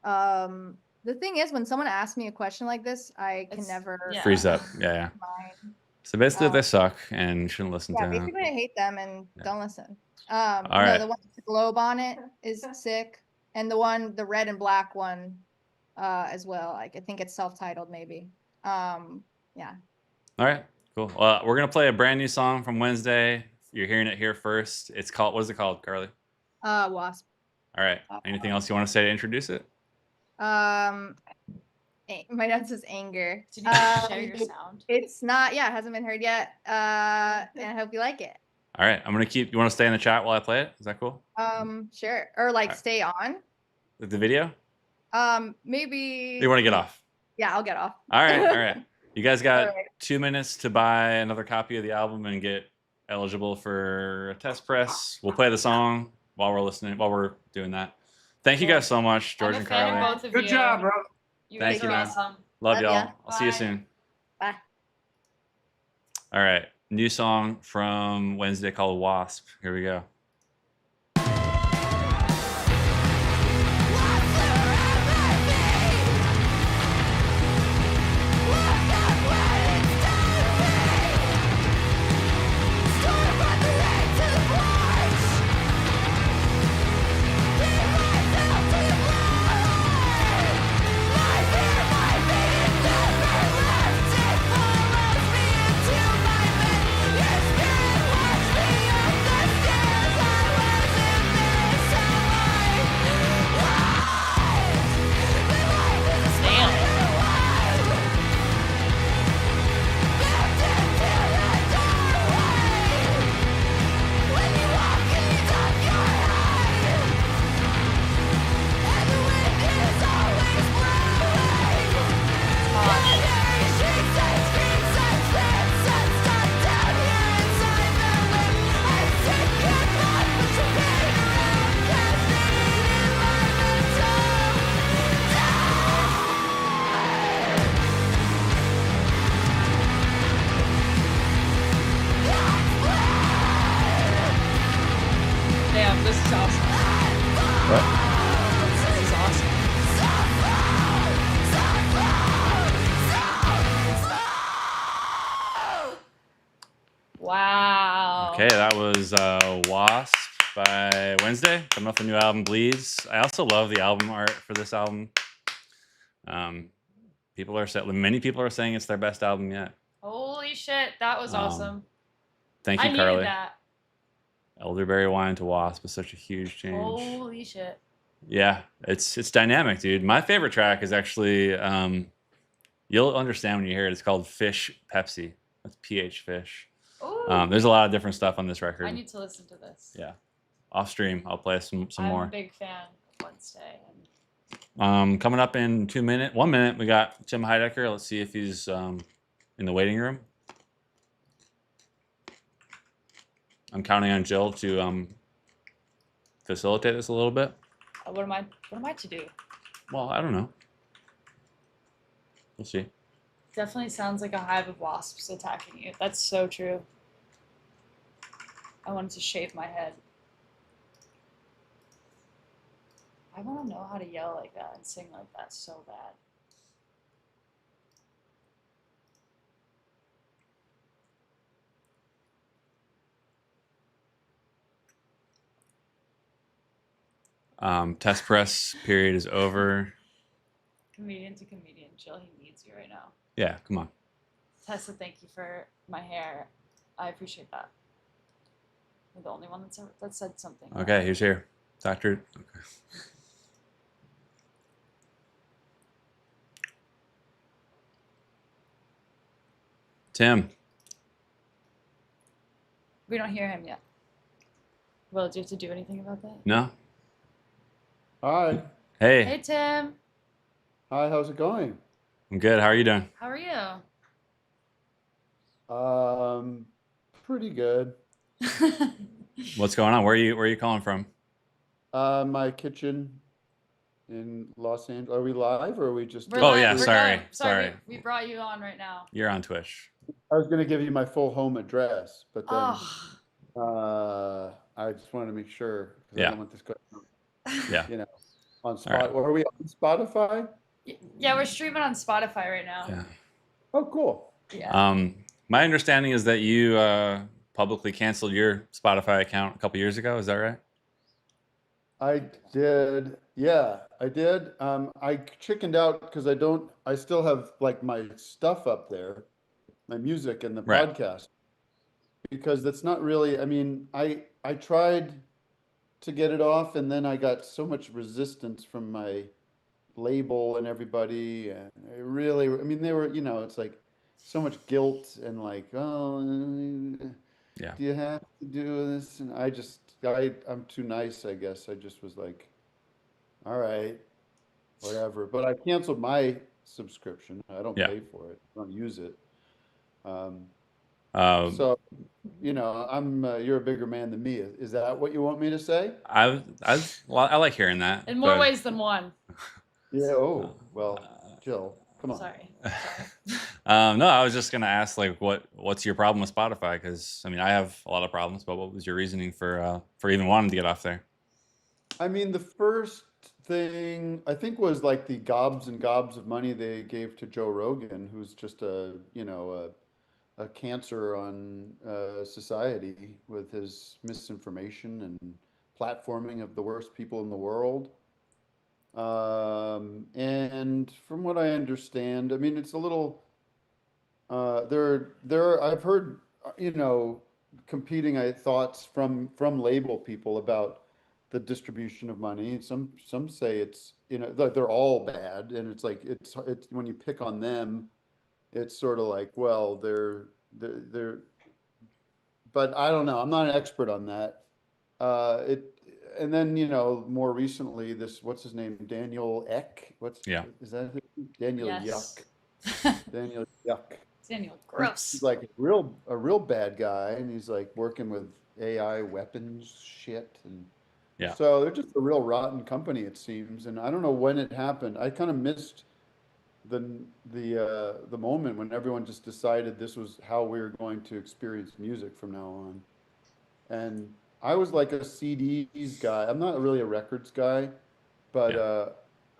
The thing is, when someone asks me a question like this, I can never yeah. Freeze up. Yeah. mind. So basically, they suck and shouldn't listen Yeah, to them. basically I hate them and Yeah. don't listen. All No, right. the one with the globe on it is sick, and the red and black one, as well. Like I think it's self-titled, maybe. Yeah. All right. Cool. We're gonna play a brand new song from Wednesday. You're hearing it here first. It's called. What is it called, Carly? Wasp. All right. Anything else you want to say to introduce it? My dad says anger. Did you share your sound? It's not. Yeah, it hasn't been heard yet. And I hope you like it. All right. I'm gonna keep. You want to stay in the chat while I play it? Is that cool? Sure. Or like Alright. stay on. The video? Maybe. You want to get off? Yeah, I'll get off. All right. All right. You guys got All right. 2 minutes to buy another copy of the album and get eligible for a test press. We'll play the song while we're doing that. Thank you guys so much, George I'm a and fan Carly. of both of Good you. job, bro. You Thank guys you, are man. awesome. Love Love y'all. ya. I'll see you Bye. soon. Bye. All right. New song from Wednesday called Wasp. Here we go. Damn, this is awesome. What? This is awesome. Wow. Okay, that was Wasp by Wednesday. Coming off the new album, Bleeds. I also love the album art for this album. Many people are saying it's their best album yet. Holy shit, that was awesome. Thank I you, needed Carly. that. Elderberry Wine to Wasp is such a huge change. Holy shit. Yeah, it's dynamic, dude. My favorite track is actually you'll understand when you hear it. It's called Fish Pepsi. That's PH Fish. Ooh. There's a lot of different stuff on this record. I need to listen to this. Yeah, off stream, I'll play some I'm more. a big fan of Wednesday. Coming up in 1 minute, we got Tim Heidecker. Let's see if he's in the waiting room. I'm counting on Jill to facilitate this a little bit. What am I to do? Well, I don't know. We'll see. Definitely sounds like a hive of wasps attacking you. That's so true. I wanted to shave my head. I want to know how to yell like that and sing like that so bad. Test press period is over. Comedian to comedian, Jill, he needs you right now. Yeah, come on. Tessa, thank you for my hair. I appreciate that. You're the only one that said something. Okay, here's here. Doctor. Okay. Tim. We don't hear him yet. Will, do you have to do anything about that? No? Hi. Hey. Hey, Tim. Hi, how's it going? I'm good. How are you doing? How are you? Pretty good. What's going on? Where are you calling from? My kitchen in Los Angeles. Are we live or are we just? We're Oh, live, yeah, we're sorry, live. sorry. We brought you on right now. You're on Twitch. I was going to give you my full home address, but then Oh, I just wanted to make sure because I Yeah. don't want this going, Yeah. you know, on All right. Spot. Or are we on Spotify? yeah, we're streaming on Spotify right now. Yeah. Oh, cool. Yeah. My understanding is that you publicly canceled your Spotify account a couple years ago. Is that right? I did. Yeah, I did. I chickened out because I still have like my stuff up there, my music and the Right. podcast. Because that's not really, I mean, I tried to get it off and then I got so much resistance from my label and everybody and it really, I mean, they were, it's like so much guilt and like, oh, Yeah. do you have to do this? And I'm too nice, I guess. I just was like, all right, whatever. But I canceled my subscription. I don't Yeah. pay for it. I don't use it. Um, So, you're a bigger man than me. Is that what you want me to say? I like hearing that. In more but, ways than one. Yeah. Oh, well, Jill, come on. Sorry. No, I was just gonna ask like what's your problem with Spotify? Because I mean I have a lot of problems, but what was your reasoning for even wanting to get off there? I mean, the first thing I think was like the gobs and gobs of money they gave to Joe Rogan, who's just a cancer on society with his misinformation and platforming of the worst people in the world. And from what I understand, I mean, it's a little, I've heard, competing thoughts from label people about the distribution of money. Some say it's, that they're all bad, and it's like it's when you pick on them, it's sort of like, well, they're, but I don't know. I'm not an expert on that. And then, more recently, what's his name? Daniel Eck? Yeah. Is that his name? Daniel Yes. Yuck. Daniel Yuck. Daniel, He's gross. like a real bad guy, and he's like working with AI weapons shit, and Yeah. so they're just a real rotten company, it seems. And I don't know when it happened. I kind of missed the moment when everyone just decided this was how we were going to experience music from now on. And I was like a CDs guy. I'm not really a records guy, but Yeah.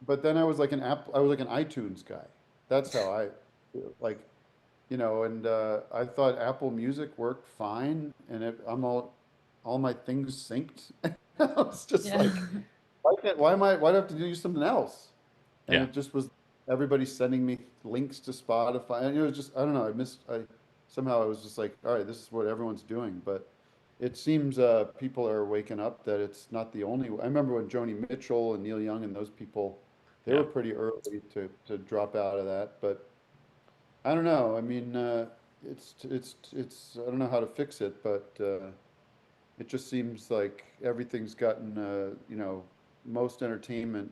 but then I was like an iTunes guy. That's how I like, and I thought Apple Music worked fine, and all my things synced. I was just Yeah. like, why do I have to do something else? And Yeah. it just was everybody sending me links to Spotify, and it was just, I don't know, somehow I was just like, all right, this is what everyone's doing, but it seems people are waking up that it's not the only. I remember when Joni Mitchell and Neil Young and those people, they Yeah. were pretty early to drop out of that, but I don't know. I mean, it's I don't know how to fix it, but it just seems like everything's gotten, most entertainment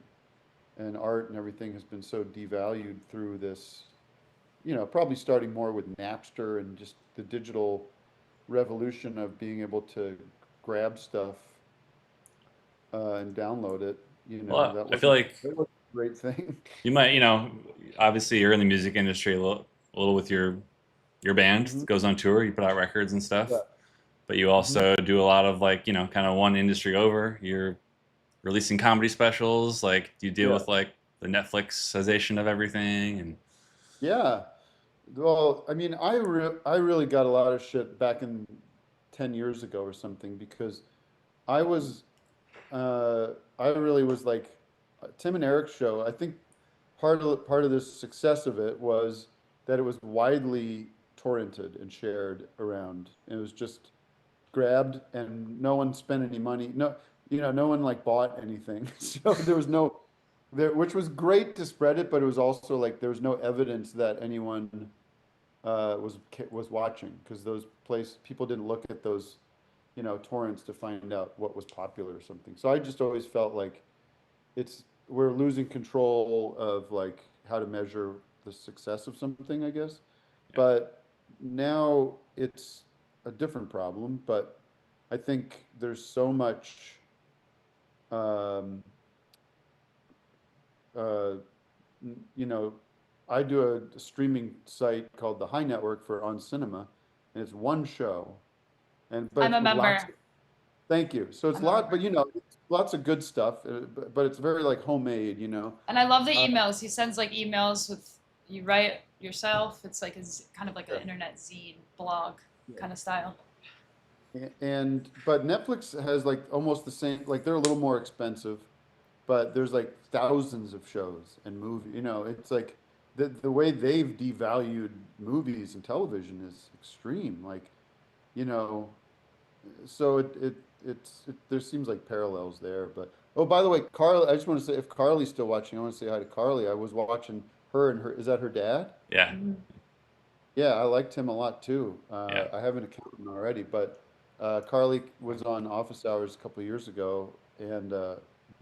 and art and everything has been so devalued through this, probably starting more with Napster and just the digital revolution of being able to grab stuff and download it. Well, That I feel like was a great thing. you might, obviously you're in the music industry a a little with your band, Mhm. goes on tour, you put out records and stuff. Yeah. But you also do a lot of like, you know, kind of one industry over. You're releasing comedy specials, like you deal Yeah. with like the Netflixization of everything and Yeah. Well, I mean, I really got a lot of shit back in 10 years ago or something because I was I really was like Tim and Eric's show. I think part of the success of it was that it was widely torrented and shared around. It was just grabbed and no one spent any money. No, no one like bought anything. So there was no there, which was great to spread it, but it was also like there was no evidence that anyone was watching because those people didn't look at those torrents to find out what was popular or something. So I just always felt like we're losing control of like how to measure the success of something, I guess. But now it's a different problem. But I think there's so much um, uh, you know, I do a streaming site called the High Network for On Cinema, and it's one show, but I'm a it's with lots. member. Thank you. So it's I'm a member. but it's lots of good stuff, but it's very like homemade, And I love the Uh, emails. He sends like emails with you write yourself. It's like kind of like an Yeah. internet zine blog Yeah. kind of style. But Netflix has like almost the same, like they're a little more expensive, but there's like thousands of shows and movies. It's like the way they've devalued movies and television is extreme. Like, you know, so there seems like parallels there. But oh, by the way, Carly, I just want to say if Carly's still watching, I want to say hi to Carly. I was watching her and her. Is that her dad? yeah. Mhm. Yeah, I liked him a lot too. Yeah. I have an accountant already, but Carly was on Office Hours a couple of years ago, and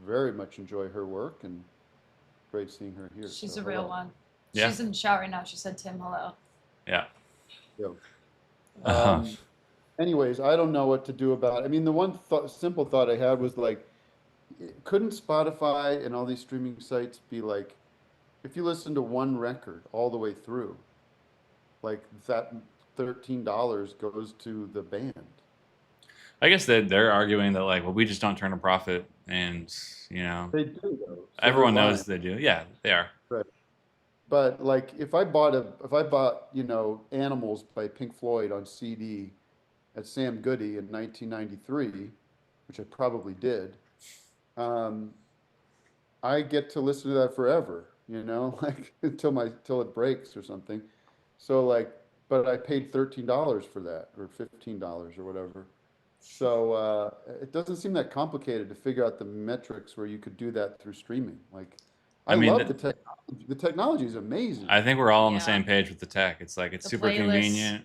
very much enjoy her work and great seeing her here. She's So a real hello. one. Yeah. She's in the shower right now. She said, "Tim, hello." Yeah. Yeah. Uh-huh. Anyways, I don't know what to do about it. I mean, the one simple thought I had was like, couldn't Spotify and all these streaming sites be like, if you listen to one record all the way through, like that $13 goes to the band. I guess that they're arguing that like, well, we just don't turn a profit, and They do though. So everyone they're knows they do. Yeah, they are. lying. Right. But like if I bought, Animals by Pink Floyd on CD at Sam Goody in 1993, which I probably did, um, I get to listen to that forever, like till it breaks or something. So like, but I paid $13 for that or $15 or whatever. So it doesn't seem that complicated to figure out the metrics where you could do that through streaming. Like, I I mean, love the technology. The technology is amazing. I think we're all on the Yeah. same page with the tech. It's like it's The super playlists. convenient.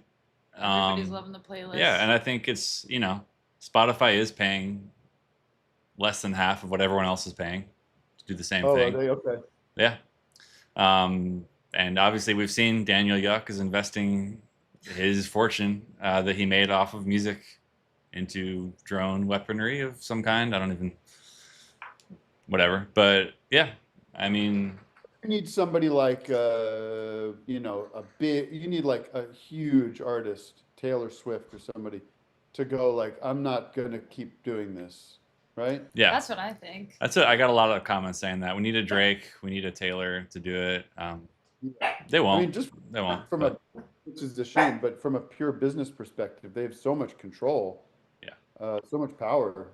Everybody's loving the playlist. Yeah, and I think it's Spotify is paying less than half of what everyone else is paying to do the same Oh, are thing. they? Okay. Yeah. And obviously we've seen Daniel Yuck is investing his fortune that he made off of music into drone weaponry of some kind. I don't even, whatever. But yeah, I mean, You need somebody like, you need like a huge artist, Taylor Swift or somebody, to go like, I'm not gonna keep doing this, right? yeah, That's what I think. that's it. I got a lot of comments saying that we need a Drake, we need a Taylor to do it. They I won't. mean, just They won't. from but- which is a shame, but from a pure business perspective, they have so much control. Yeah. So much power.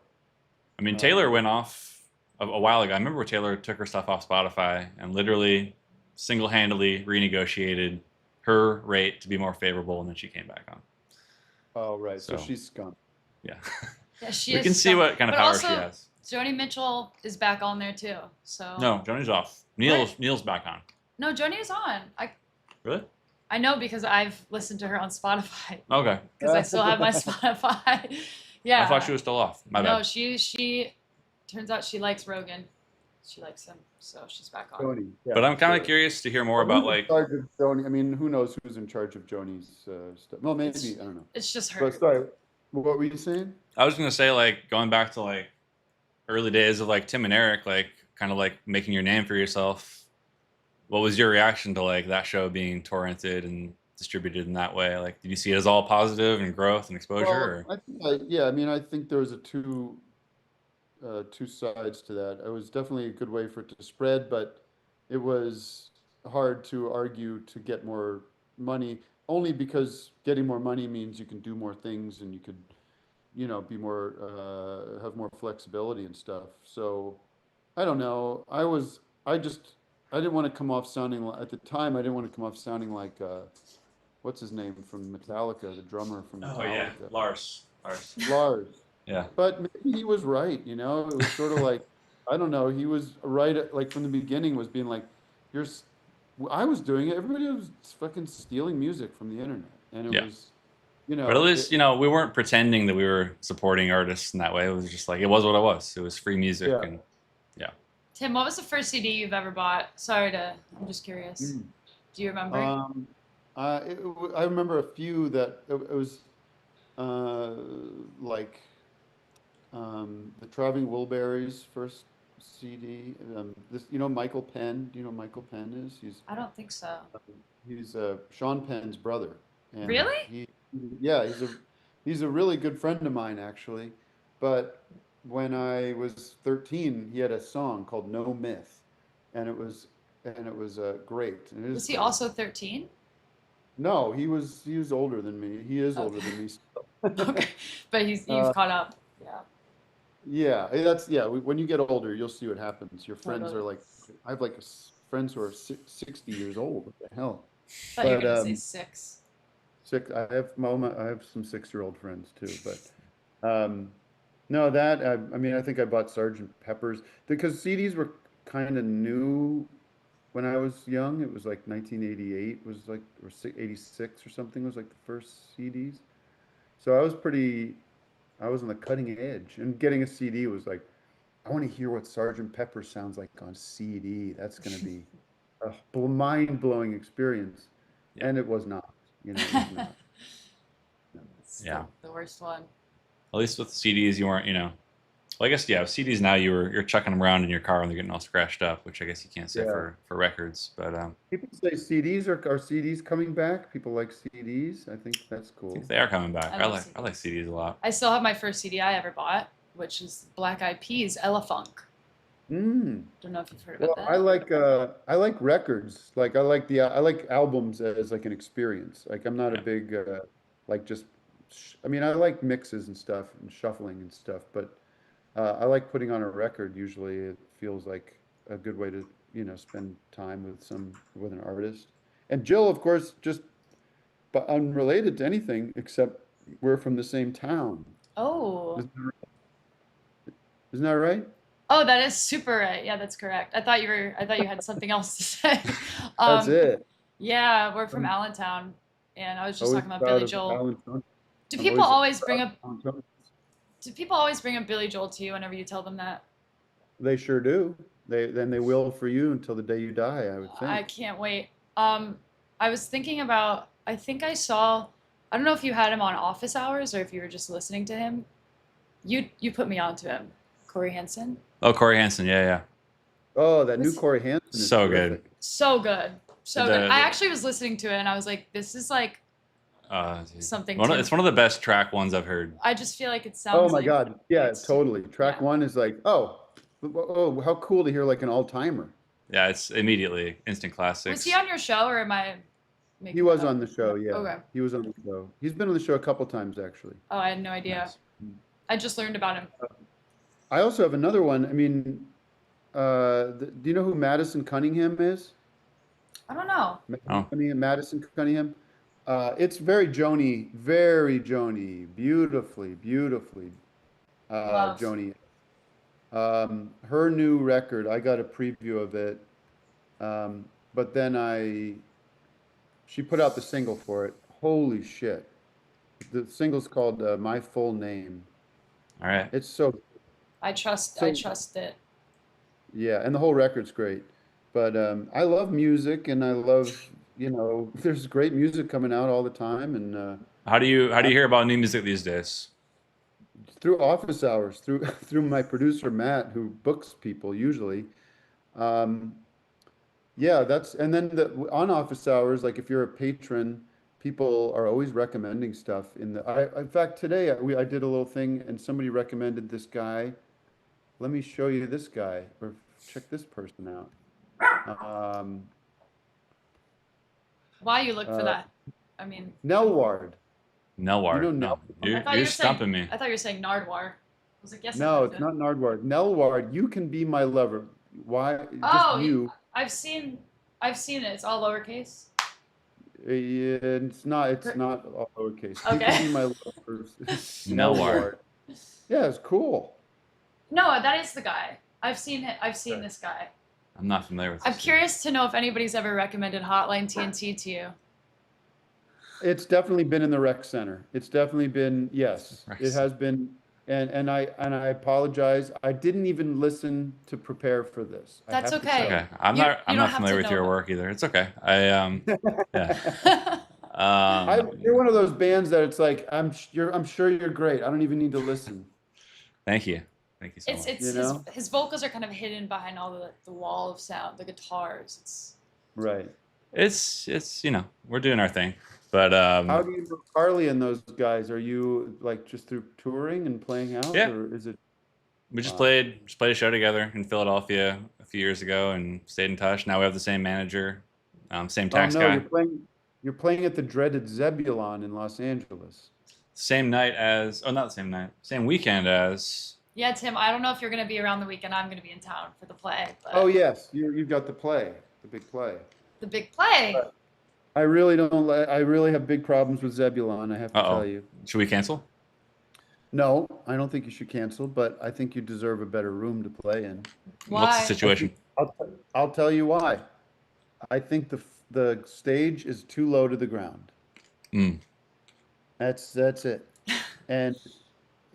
I mean, Taylor went off a while ago. I remember Taylor took her stuff off Spotify and literally single-handedly renegotiated her rate to be more favorable, and then she came back on. Oh, right. So So- she's scum. Yeah. Yeah, she We is can see some- what kind of but power also, she has. Joni Mitchell is back on there too. So No, Johnny's off. Neil's back on. No, Joni is on. Really? I know because I've listened to her on Spotify Okay. because I still have my Spotify. Yeah. I thought she was still off. My No, bad. she turns out she likes Rogan. She likes him, so she's back on. Joni. Yeah, But I'm kind of sure. curious to hear more Who's about in like. charge of Joni? I mean, who knows who's in charge of Joni's stuff? Well, maybe It's- I don't know. It's just her. But sorry, what were you saying? I was gonna say like going back to like early days of like Tim and Eric, like kind of like making your name for yourself. what was your reaction to like that show being torrented and distributed in that way? Like, did you see it as all positive and growth and exposure? Well, yeah, I mean, I think there was two sides to that. It was definitely a good way for it to spread, but it was hard to argue to get more money, only because getting more money means you can do more things and you could, be more, have more flexibility and stuff. So I don't know. I didn't want to come off sounding like, at the time, I didn't want to come off sounding like, what's his name from Metallica, the drummer from Oh yeah, Metallica. Lars. Lars. Yeah. But maybe he was right, It was sort of like, I don't know, he was right, like from the beginning was being like, I was doing it, everybody was fucking stealing music from the internet. And it Yeah. was, But at least, we weren't pretending that we were supporting artists in that way. It was just like, it was what it was. It was free music. Yeah. And yeah. Tim, what was the first CD you've ever bought? I'm just curious. Do you remember? I remember a few that it was like the Traveling Wilburys first CD. Michael Penn. Do you know who Michael Penn is? I don't think so. He's Sean Penn's brother. And Really? Yeah, he's a really good friend of mine actually. But when I was 13, he had a song called No Myth, and it was great. And it Was is he great. also 13? No, he was older than me. He is older than me. Okay, but you've caught up. Yeah. Yeah. When you get older, you'll see what happens. Your friends Totally. are like, I have like friends who are 60 years old. What the hell? I thought you were But, gonna say 6. I have some 6-year-old friends too, but no, I mean, I think I bought Sergeant Pepper's because CDs were kind of new when I was young. It was like 1988 was like, or 86 or something was like the first CDs. So I was on the cutting edge, and getting a CD was like, I want to hear what Sergeant Pepper sounds like on CD. That's going to be a mind-blowing experience. Yeah. And it was not, it was not. It's Yeah. the worst one. At least with CDs, you weren't, well, I guess, yeah, with CDs now you're chucking them around in your car and they're getting all scratched up, which I guess you can't say Yeah. for records. But People say CDs are CDs coming back. People like CDs. I think that's I cool. think they are coming back. I I love like CDs a lot. I still have my first CD I ever bought, which is Black Eyed Peas, Ella Funk. Mm. Don't know if you've heard Well, about that. I like records. Like I like albums as like an experience. Like I'm not a Yeah. big like just. I mean, I like mixes and stuff and shuffling and stuff, but I like putting on a record. Usually, it feels like a good way to spend time with an artist. And Jill, of course, just but unrelated to anything except we're from the same town. Oh. Isn't that right? Oh, that is super right. Yeah, that's correct. I thought you had something else to say. That's it. Yeah, we're from Allentown, and I was just Always talking about proud Billy of Joel. Allentown. Do I'm people always proud bring of up Allentown. Billy Joel to you whenever you tell them that? They sure do. They will for you until the day you die, I would I think. can't wait. I was thinking about. I think I saw. I don't know if you had him on Office Hours or if you were just listening to him. You put me onto him, Corey Hansen. Oh, Corey Hansen. Yeah. Oh, that new Corey Hansen is So good. terrific. So good. So good. I actually was listening to it and I was like, this is like Dude. something. It's one of the best track ones I've heard. I just feel like it sounds. Oh my like God. Yeah, it's- totally. Track yeah. one is like, oh, how cool to hear like an all-timer. Yeah, it's immediately instant classics. Was he on your show or am I? Making He was that up? on the show, yeah. Okay. He was on the show. He's been on the show a couple times actually. Oh, I had no idea. Nice. I just learned about him. I also have another one. I mean, do you know who Madison Cunningham is? I don't know. Oh. Madison Cunningham. It's very Joni, beautifully Love. Joni. Her new record, I got a preview of it, but then she put out the single for it. Holy shit! The single's called "My Full Name." All right. It's so I trust So- it. yeah, and the whole record's great. But I love music, and I love there's great music coming out all the time, and How do you hear about new music these days? through office hours, through my producer Matt, who books people usually. Yeah, and then on office hours, like if you're a patron, people are always recommending stuff in fact, today I did a little thing and somebody recommended this guy. Let me show you this guy, or check this person out. Why you look for Uh, that? I mean, Nelward. You know Nelwar. No, I thought you're you were saying, stumping me. I thought you were saying Nardwar. I was like, yes, I No, looked it's it. not Nardward. Nelward, you can be my lover. Why? Just Oh, you. I've seen it. It's all lowercase. Yeah, it's not all lowercase. You Okay. can be my lover. Nelwar. Yeah, it's cool. No, that is the guy. I've seen it. I've seen this guy. I'm not familiar with I'm this. curious to know if anybody's ever recommended Hotline TNT to you. It's definitely been in the rec center. It's definitely been, yes, Rec it has been. And I apologize. I didn't even listen to prepare for this. I That's have to okay. tell you. Okay, I'm You not don't have to familiar with know your them. work either. It's okay. Yeah. You're one of those bands that it's like I'm sure you're great. I don't even need to listen. Thank you so much. It's You know? his vocals are kind of hidden behind all the wall of sound, the guitars. It's Right. It's we're doing our thing, but How do you know Carly and those guys? Are you like just through touring and playing out, Yeah. or is it? we just Wow. played a show together in Philadelphia a few years ago and stayed in touch. Now we have the same manager, same tax Oh no, guy. you're playing at the dreaded Zebulon in Los Angeles. Same night as not the same night, same weekend as. yeah, Tim. I don't know if you're gonna be around the weekend. I'm gonna be in town for the play. But Oh yes, you've got the big play. the big play. I really I really have big problems with Zebulon, I have to Uh-oh. tell you. Should we cancel? No, I don't think you should cancel, but I think you deserve a better room to play in. Why? What's the situation? I'll tell you why. I think the stage is too low to the ground. Mm. That's it. And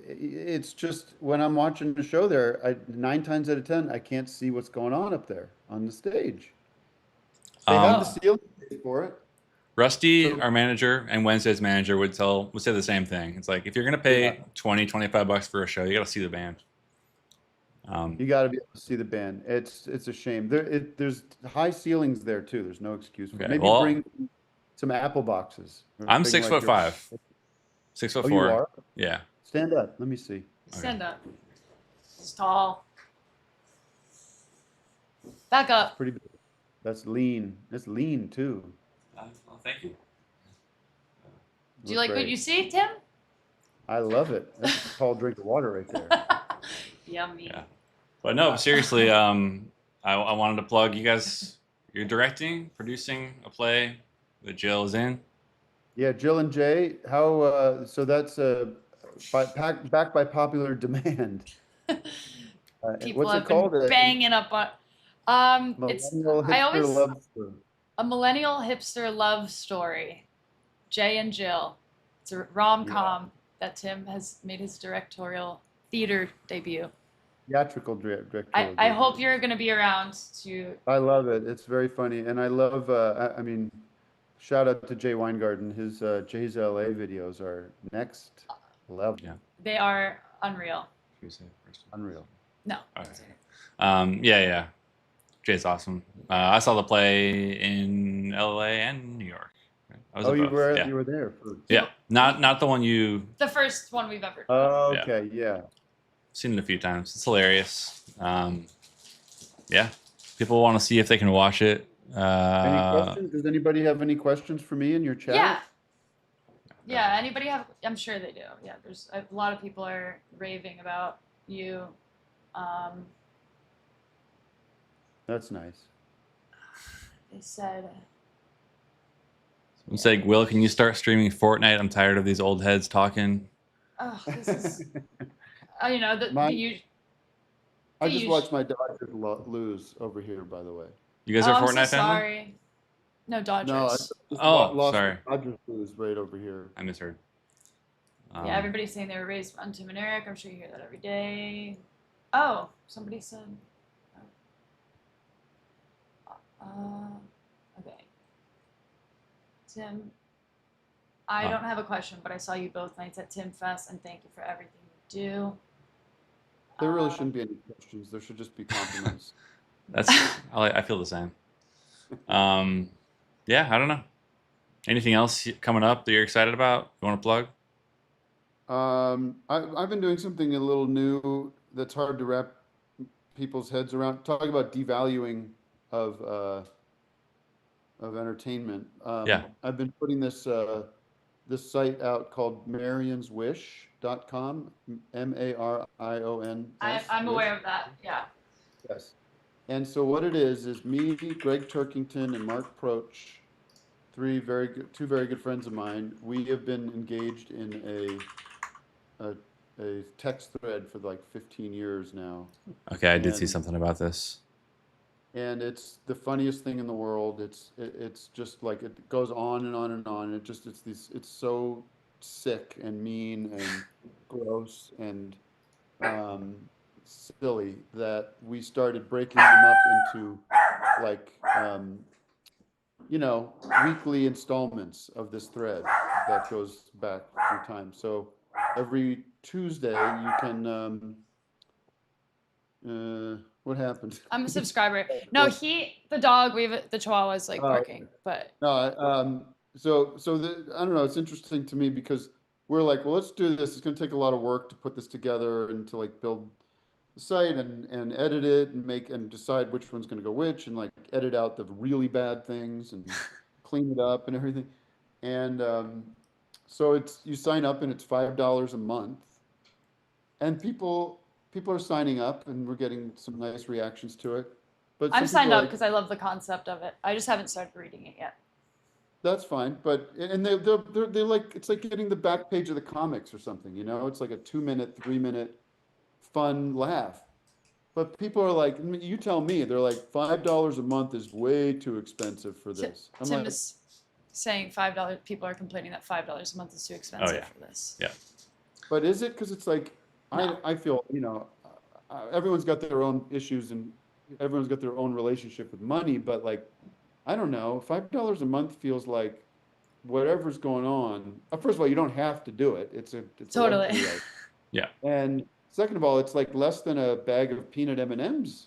it's just when I'm watching the show there, 9 times out of 10, I can't see what's going on up there on the stage. They have the ceiling for it. Rusty, So- our manager, and Wednesday's manager would say the same thing. It's like, if you're gonna pay $20-$25 for a show, you got to see the band. You got to be able to see the band. It's a shame. There's high ceilings there too. There's no excuse for it. Okay, Maybe well- bring some Apple boxes. or I'm something 6'5". like yours. 6'4". Oh, you are? Yeah. Stand up. Let me see. Stand up. It's tall. Back up. Pretty big. That's lean. That's lean too. Well, thank you. Do you like what you see, Tim? I love it. That's a tall drink of water right there. Yummy. Yeah. But no, seriously, I wanted to plug you guys. You're directing, producing a play that Jill is in. Yeah, Jill and Jay. How? So that's backed by popular demand. People What's have it called? been banging up on. It's Millennial I hipster always love story. a millennial hipster love story. Jay and Jill. It's a rom-com that Tim has made his directorial theater debut. Theatrical director. I hope you're going to be around to. I love it. It's very funny, and I love. I mean, shout out to Jay Weingarten. His Jay's LA videos are next level. Yeah. They are unreal. Should we say it first? Unreal. No. Okay. Yeah. Jay's awesome. I saw the play in LA and New York. I was Oh, at you both. were Yeah. you were there. Yeah. Not the one you The first one we've ever done. Oh, okay. Yeah. seen it a few times. It's hilarious. Yeah. People want to see if they can watch it. Any questions? Does anybody have any questions for me in your chat? Yeah. Yeah, anybody have? I'm sure they do. Yeah, there's a lot of people are raving about you. That's nice. They said, It's like, Will, can you start streaming Fortnite? I'm tired of these old heads talking. "Oh, this is, you know, the Mine- you." I just Huge. watched my Dodgers lose over here, by the way. You guys Oh, are I'm Fortnite so family? sorry. No, Dodgers. No, I just Oh, lost sorry. the Dodgers lose right over here. I misheard. Yeah, everybody's saying they were raised on Tim and Eric. I'm sure you hear that every day. Oh, somebody said. Okay. Tim, I Oh. don't have a question, but I saw you both nights at Tim Fest, and thank you for everything you do. There really shouldn't be any questions. There should just be compliments. That's I feel the same. Yeah, I don't know. Anything else coming up that you're excited about? You want to plug? I've been doing something a little new that's hard to wrap people's heads around. Talking about devaluing of entertainment. Yeah. I've been putting this site out called marionswish.com, MARIONS. I'm Wish. aware of that. Yeah. Yes. And so what it is me, Greg Turkington, and Mark Proch, two very good friends of mine. We have been engaged in a text thread for like 15 years now. Okay, I did see And- something about this. And it's the funniest thing in the world. It's just like it goes on and on and on. It's so sick and mean and gross and silly that we started breaking them up into like weekly installments of this thread that goes back through time. So every Tuesday you can what happened? I'm a subscriber. No, the dog, the Chihuahua's like Oh, barking, but No, I don't know. It's interesting to me because we're like, well, let's do this. It's going to take a lot of work to put this together and to like build the site and edit it and make and decide which one's going to go which and like edit out the really bad things and clean it up and everything. And so you sign up and it's $5 a month, and people are signing up and we're getting some nice reactions to it. But I'm some signed people up are like, because I love the concept of it. I just haven't started reading it yet. that's fine, but and they're like it's like getting the back page of the comics or something, It's like a 2-minute, 3-minute fun laugh. But people are like, you tell me, they're like $5 a month is way too expensive for this. I'm Tim like, is saying $5. People are complaining that $5 a month is too expensive for this. Yeah. but is it? Because it's like No. I feel everyone's got their own issues and everyone's got their own relationship with money, but like I don't know, $5 a month feels like whatever's going on. First of all, you don't have to do it. It's a Totally. luxury item. Yeah. And second of all, it's like less than a bag of peanut M&Ms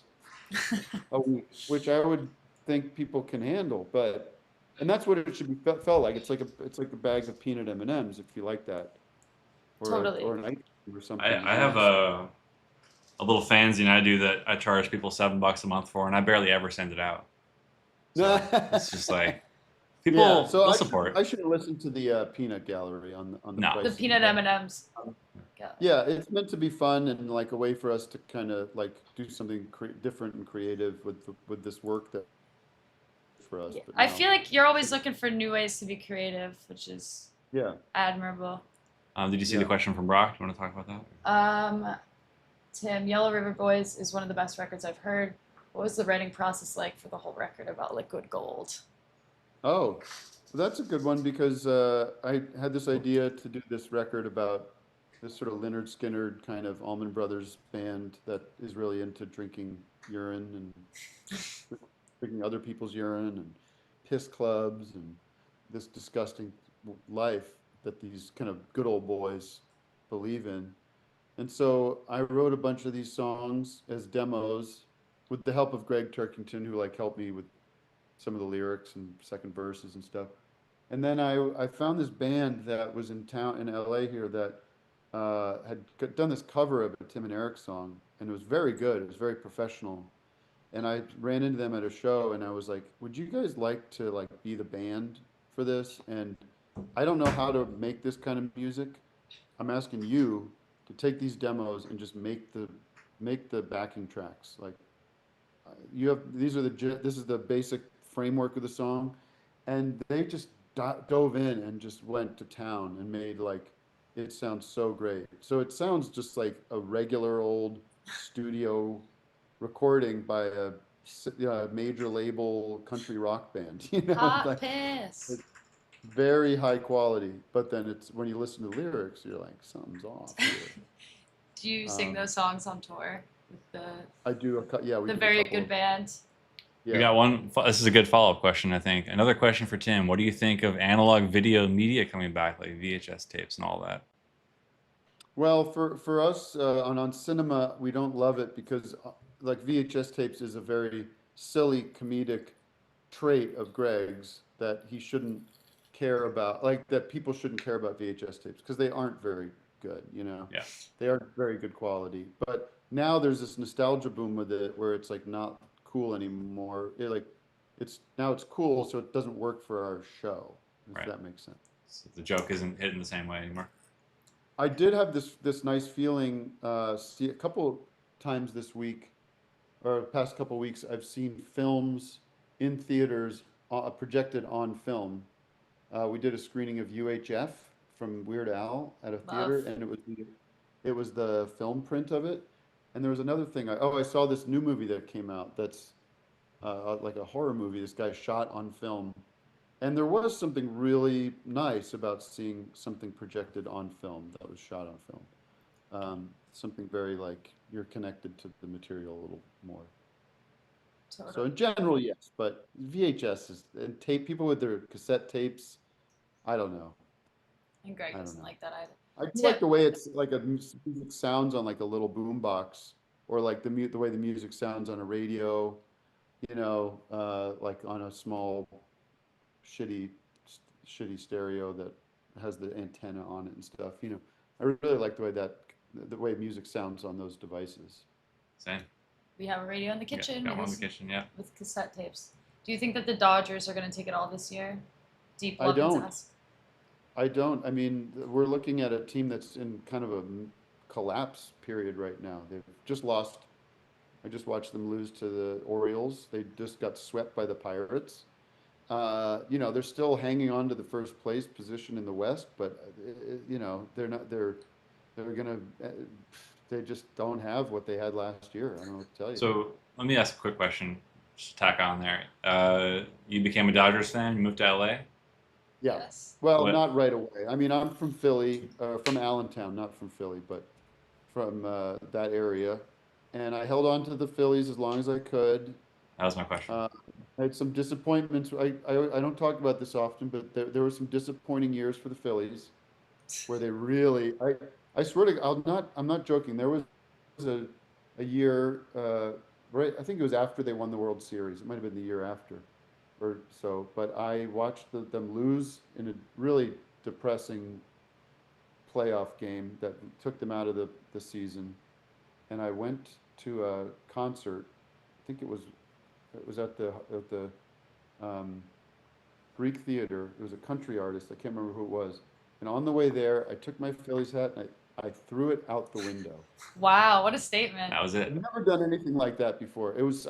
a week, which I would think people can handle. And that's what it should be felt like. It's like a bag of peanut M&Ms if you like that, Totally. or an ice cream or something. I have a little fanzine I do that I charge people $7 a month for, and I barely ever send it out. So it's just like people Yeah, so will support. I should listen to the peanut gallery on the No. price. The peanut M&Ms. Yeah, it's meant to be fun and like a way for us to kind of like do something different and creative with this work that for us. Yeah. But I now- feel like you're always looking for new ways to be creative, which is yeah. admirable. Did you see Yeah. the question from Brock? Do you want to talk about that? Tim, Yellow River Boys is one of the best records I've heard. What was the writing process like for the whole record about liquid gold? Oh, well, that's a good one because I had this idea to do this record about this sort of Lynyrd Skynyrd kind of Allman Brothers band that is really into drinking urine and drinking other people's urine and piss clubs and this disgusting life that these kind of good old boys believe in. And so I wrote a bunch of these songs as demos with the help of Greg Turkington, who like helped me with some of the lyrics and second verses and stuff. And then I found this band that was in town in LA here that had done this cover of a Tim and Eric song, and it was very good. It was very professional. And I ran into them at a show, and I was like, "Would you guys like to like be the band for this?" And I don't know how to make this kind of music. I'm asking you to take these demos and just make the backing tracks. Like this is the basic framework of the song, and they just dove in and just went to town and made like it sounds so great. So it sounds just like a regular old studio recording by a major label country rock band. Hot like, piss. it's very high quality. But then it's when you listen to the lyrics, you're like, something's off here. Do you sing those songs on tour with the I do. We the do a very couple good of- band? Yeah. We got one. This is a good follow-up question, I think. Another question for Tim. What do you think of analog video media coming back, like VHS tapes and all that? Well, for us on cinema, we don't love it because like VHS tapes is a very silly comedic trait of Greg's that he shouldn't care about, like that people shouldn't care about VHS tapes because they aren't very good, you know? Yeah. They aren't very good quality. But now there's this nostalgia boom with it where it's like not cool anymore. Now it's cool, so it doesn't work for our show, if Right. that makes sense. So the joke isn't hitting the same way anymore. I did have this nice feeling, see a couple times this week, or past couple weeks, I've seen films in theaters projected on film. We did a screening of UHF from Weird Al at a theater, Love. and it was the film print of it. And there was another thing. I saw this new movie that came out that's like a horror movie. This guy shot on film, and there was something really nice about seeing something projected on film that was shot on film. Something very like you're connected to the material a little more. So in general, yes, but VHS is and tape people with their cassette tapes. I don't know. And Greg I don't doesn't know. like that either. I do Tim. like the way it's like music sounds on like a little boom box, or like the way the music sounds on a radio, you know, like on a small, shitty stereo that has the antenna on it and stuff. You know, I really like the way music sounds on those devices. Same. We have a radio in the kitchen. Got one in with the kitchen. Yeah. with cassette tapes. Do you think that the Dodgers are going to take it all this year? Deep I love to don't. ask. I don't. I mean, we're looking at a team that's in kind of a collapse period right now. They've just lost. I just watched them lose to the Orioles. They just got swept by the Pirates. You know, they're still hanging on to the first place position in the West, but you know, they're not. They're gonna. They just don't have what they had last year. I don't know what to tell you. So let me ask a quick question. Just tack on there. You became a Dodgers fan. You moved to LA. Yeah. Yes. Well, What? not right away. I mean, I'm from Philly, from Allentown, not from Philly, but from that area. And I held on to the Phillies as long as I could. That was my question. I had some disappointments. I don't talk about this often, but there were some disappointing years for the Phillies where they really, I swear to, I'm not joking. There was a year, right, I think it was after they won the World Series. It might have been the year after or so, but I watched them lose in a really depressing playoff game that took them out of the season. And I went to a concert. I think it was at the Greek Theater. It was a country artist. I can't remember who it was. And on the way there, I took my Phillies hat and I threw it out the window. Wow, what a statement. That was it. I've never done anything like that before. I was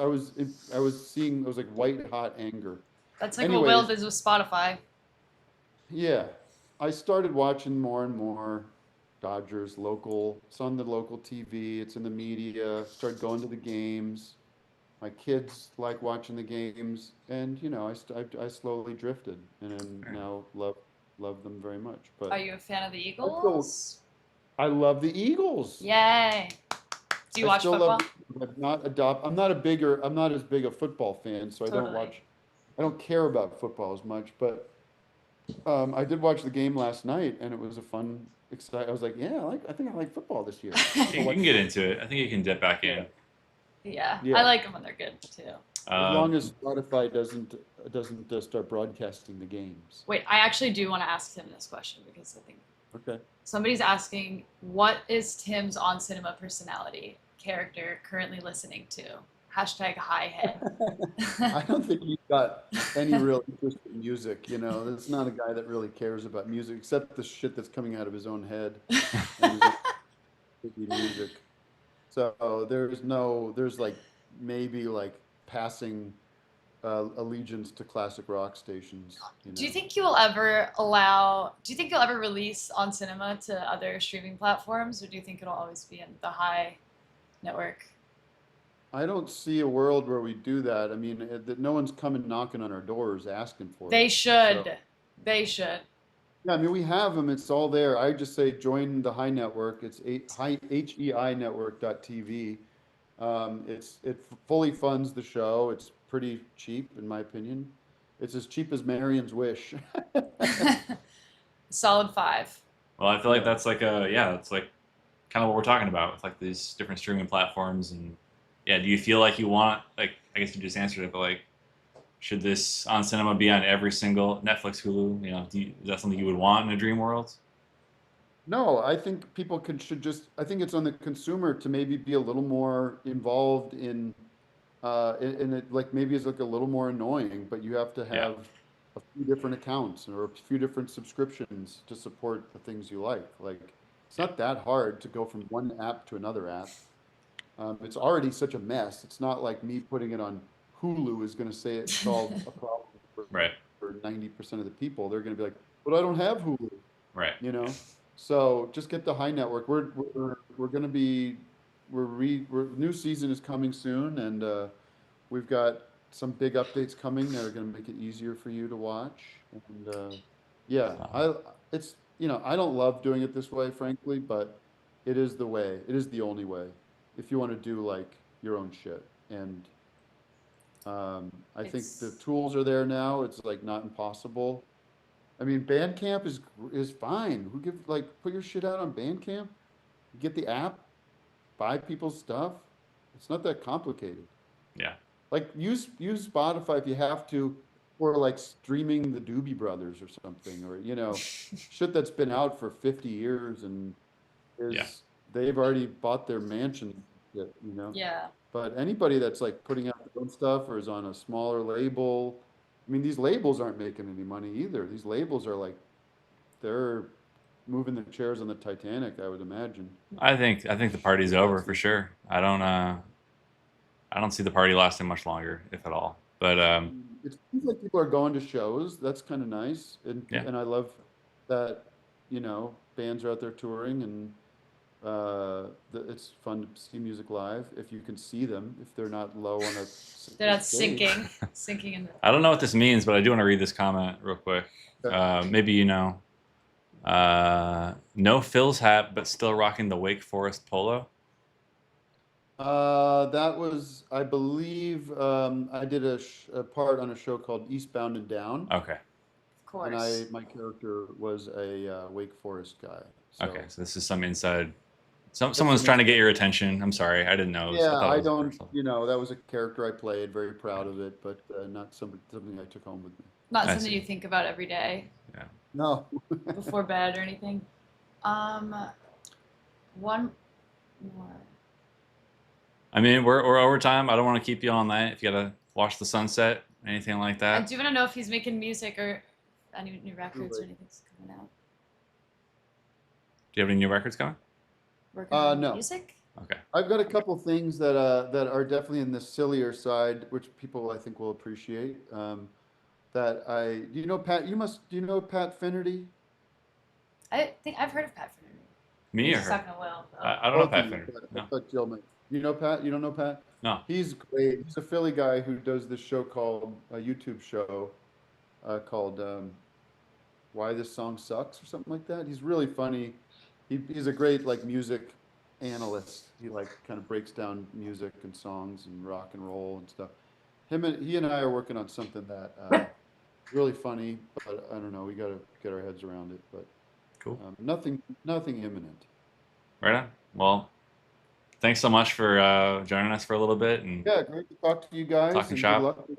like white hot anger. That's like what Will Anyways. does with Spotify. Yeah, I started watching more and more Dodgers local. It's on the local TV. It's in the media. Started going to the games. My kids like watching the games, and you know, I slowly drifted, and now love them very much. But Are you a fan of the Eagles? I love the Eagles. Yay. Do you watch football? I'm not as big a football fan, so Totally. I don't care about football as much, but I did watch the game last night, and it was a fun, exciting. I was like, yeah, I think I like football this year. You can get into it. I think you can dip back in. Yeah, Yeah. I like them when they're good too. As long as Spotify doesn't start broadcasting the games. Wait, I actually do want to ask Tim this question because I think Okay. somebody's asking, what is Tim's on cinema personality character currently listening to? Hashtag high head. I don't think he's got any real interest in music. You know, that's not a guy that really cares about music, except the shit that's coming out of his own head. And his own music. So there's like maybe like passing allegiance to classic rock stations. You know? Do you think you'll ever release on cinema to other streaming platforms, or do you think it'll always be in the high network? I don't see a world where we do that. I mean, that no one's coming knocking on our doors asking for it. They should. So- They should. Yeah, I mean, we have them. It's all there. I just say join the High Network. It's HEINetwork.tv. It fully funds the show. It's pretty cheap, in my opinion. It's as cheap as Marion's Wish. Solid 5. Well, I feel like that's like it's like kind of what we're talking about with like these different streaming platforms. And yeah, do you feel like you want, like, I guess you just answered it, but like, should this on cinema be on every single Netflix, Hulu? You know, is that something you would want in a dream world? No, I think people should just, I think it's on the consumer to maybe be a little more involved in it, like maybe it's like a little more annoying, but you have to Yeah. have a few different accounts or a few different subscriptions to support the things you like. Like, it's not that hard to go from one app to another app. It's already such a mess. It's not like me putting it on Hulu is going to say it solved a problem Right. for 90% of the people. They're going to be like, but I don't have Hulu, Right. you know? So just get the high network. We're going to be, new season is coming soon, and we've got some big updates coming that are going to make it easier for you to watch. And yeah, it's, I don't love doing it this way, frankly, but it is the way. It is the only way if you want to do like your own shit. And I think the tools are there now. It's like not impossible. I mean, Bandcamp is fine. Who give like put your shit out on Bandcamp? Get the app, buy people's stuff. It's not that complicated. Yeah. Like use Spotify if you have to, or like streaming the Doobie Brothers or something, or shit that's been out for 50 years and they've already bought their mansion, Yeah. But anybody that's like putting out their own stuff or is on a smaller label, I mean, these labels aren't making any money either. These labels are like, they're moving the chairs on the Titanic, I would imagine. I think the party's over for sure. I don't see the party lasting much longer, if at all. But it seems like people are going to shows. That's kind of nice, and I love that. Bands are out there touring, and it's fun to see music live if you can see them. If they're not low on a They're not stage. sinking in the. I don't know what this means, but I do want to read this comment real quick. Maybe no Phil's hat, but still rocking the Wake Forest polo. That was, I believe, I did a part on a show called Eastbound and Down. Okay. Of course. And my character was a Wake Forest guy. So. Okay, so this is some inside. Someone's trying to get your attention. I'm sorry, I didn't know. Yeah, I I don't. That was a character I played. Very proud of it, but not something I took home with me. Not something you think about every day. Yeah. No. Before bed or anything. One more. I mean, we're over time. I don't want to keep you all night. If you gotta watch the sunset, anything like that. I do want to know if he's making music or any new records or anything's coming out. Do you have any new records coming? Working on no. music? Okay. I've got a couple things that are definitely in the sillier side, which people I think will appreciate. Do you know Pat? Do you know Pat Finnerty? I think I've heard of Pat Finnerty. Me or He's her? talking to Will. I don't know Pat Finnerty. No. You know Pat? You don't know Pat? No. He's great. He's a Philly guy who does this show called a YouTube show called Why This Song Sucks or something like that. He's really funny. He's a great like music analyst. He like kind of breaks down music and songs and rock and roll and stuff. He and I are working on something that really funny, but I don't know. We got to get our heads around it. But cool. Nothing imminent. Right on. Well, thanks so much for joining us for a little bit. And yeah, great to talk to you guys. Talking and shop. Good luck with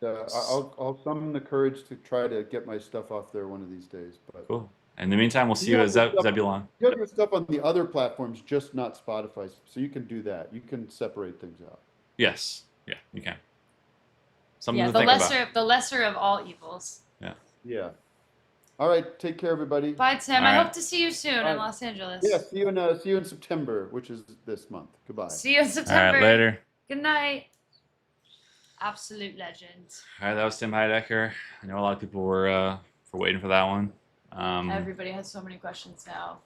everything. I'll summon the courage to try to get my stuff off there one of these days. But cool. In the meantime, we'll see you at Zebulon. You have your stuff on the other platforms, just not Spotify, so you can do that. You can separate things out. Yes. Yeah, you can. Something to the think lesser the lesser of all evils. Yeah. Yeah. All right. Take care, everybody. Bye, Tim. All I right. hope to see you soon in Los Angeles. Yeah. See you in September, which is this month. Goodbye. See you in September. All right, later. Good night. Absolute legend. All right, that was Tim Heidecker. I know a lot of people were waiting for that one. Everybody has so many questions now.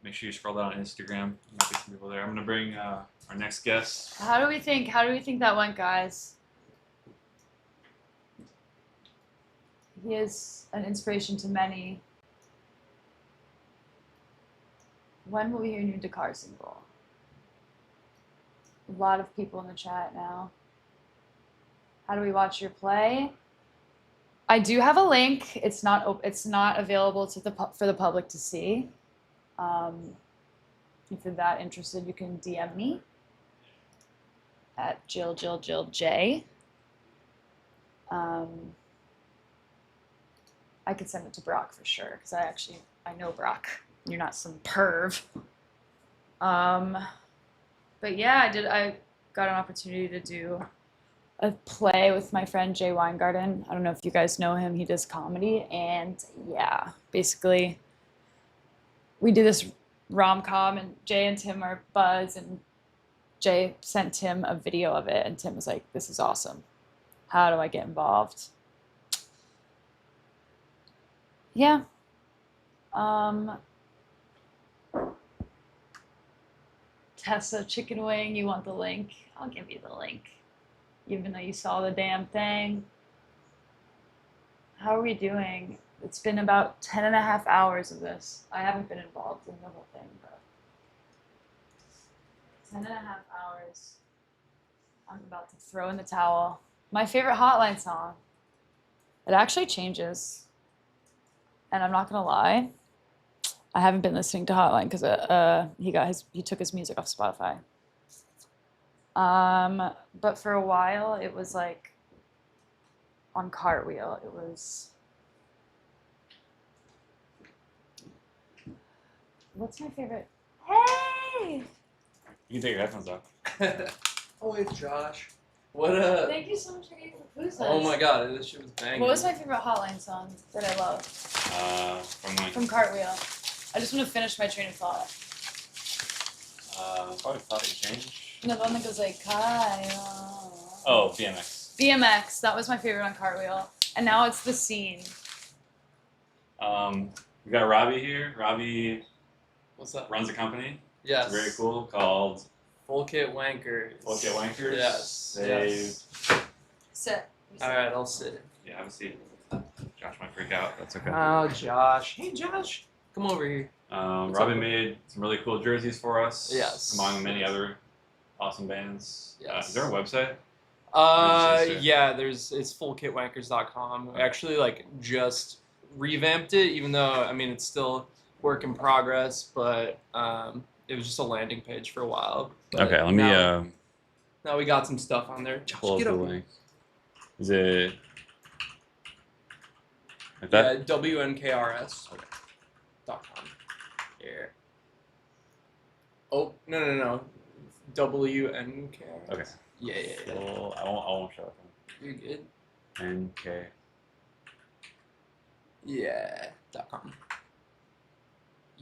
Make sure you scroll down on Instagram. Might be some people there. I'm gonna bring our next guest. How do we think that went, guys? He is an inspiration to many. When will we hear a new Dakar single? A lot of people in the chat now. How do we watch your play? I do have a link. It's not available for the public to see. If you're that interested, you can DM me at Jill J. I could send it to Brock for sure because I know Brock. You're not some perv. But yeah, I got an opportunity to do a play with my friend Jay Weingarten. I don't know if you guys know him. He does comedy, and yeah, basically we do this rom-com, and Jay and Tim are buds, and Jay sent Tim a video of it, and Tim was like, "This is awesome. How do I get involved?" Yeah. Tessa Chicken Wing, you want the link? I'll give you the link, even though you saw the damn thing. How are we doing? It's been about 10 and a half hours of this. I haven't been involved in the whole thing, but 10 and a half hours. I'm about to throw in the towel. My favorite Hotline song. It actually changes. And I'm not gonna lie, I haven't been listening to Hotline because he took his music off Spotify. But for a while it was like on Cartwheel. It was, what's my favorite? Hey! You can take your headphones off. Oh, it's Josh. What Thank you so much for getting the poos. Oh my god, this shit was banging. What was my favorite Hotline song that I love? From Cartwheel. I just want to finish my train of thought. Probably Thought Exchange. No, the one that goes like, Kyle. Oh, BMX. BMX, that was my favorite on Cartwheel. And now it's The Scene. We got Robbie here. Robbie What's up? runs a company. Yes. It's very cool, called Full Kit Wankers. Full Kit Wankers. Yes. They, Yes. Sit. Alright, I'll sit. Yeah, have a seat. Josh might freak out. That's okay. Oh, Josh. Hey, Josh. Come over here. Robbie made some really cool jerseys for us. Yes. Among many other awesome bands. Yes. Is there a website? Yeah, it's fullkitwankers.com. We actually just revamped it, even though I mean it's still work in progress, but it was just a landing page for a while. But Okay, let me now we got some stuff on there. Josh, pull up get the over. link. Is it like Yeah, that? WNKRS.com. Here. Oh, no. WNKRS. Okay. Yeah. Well, I won't show it. You're good. NK. Yeah. .com.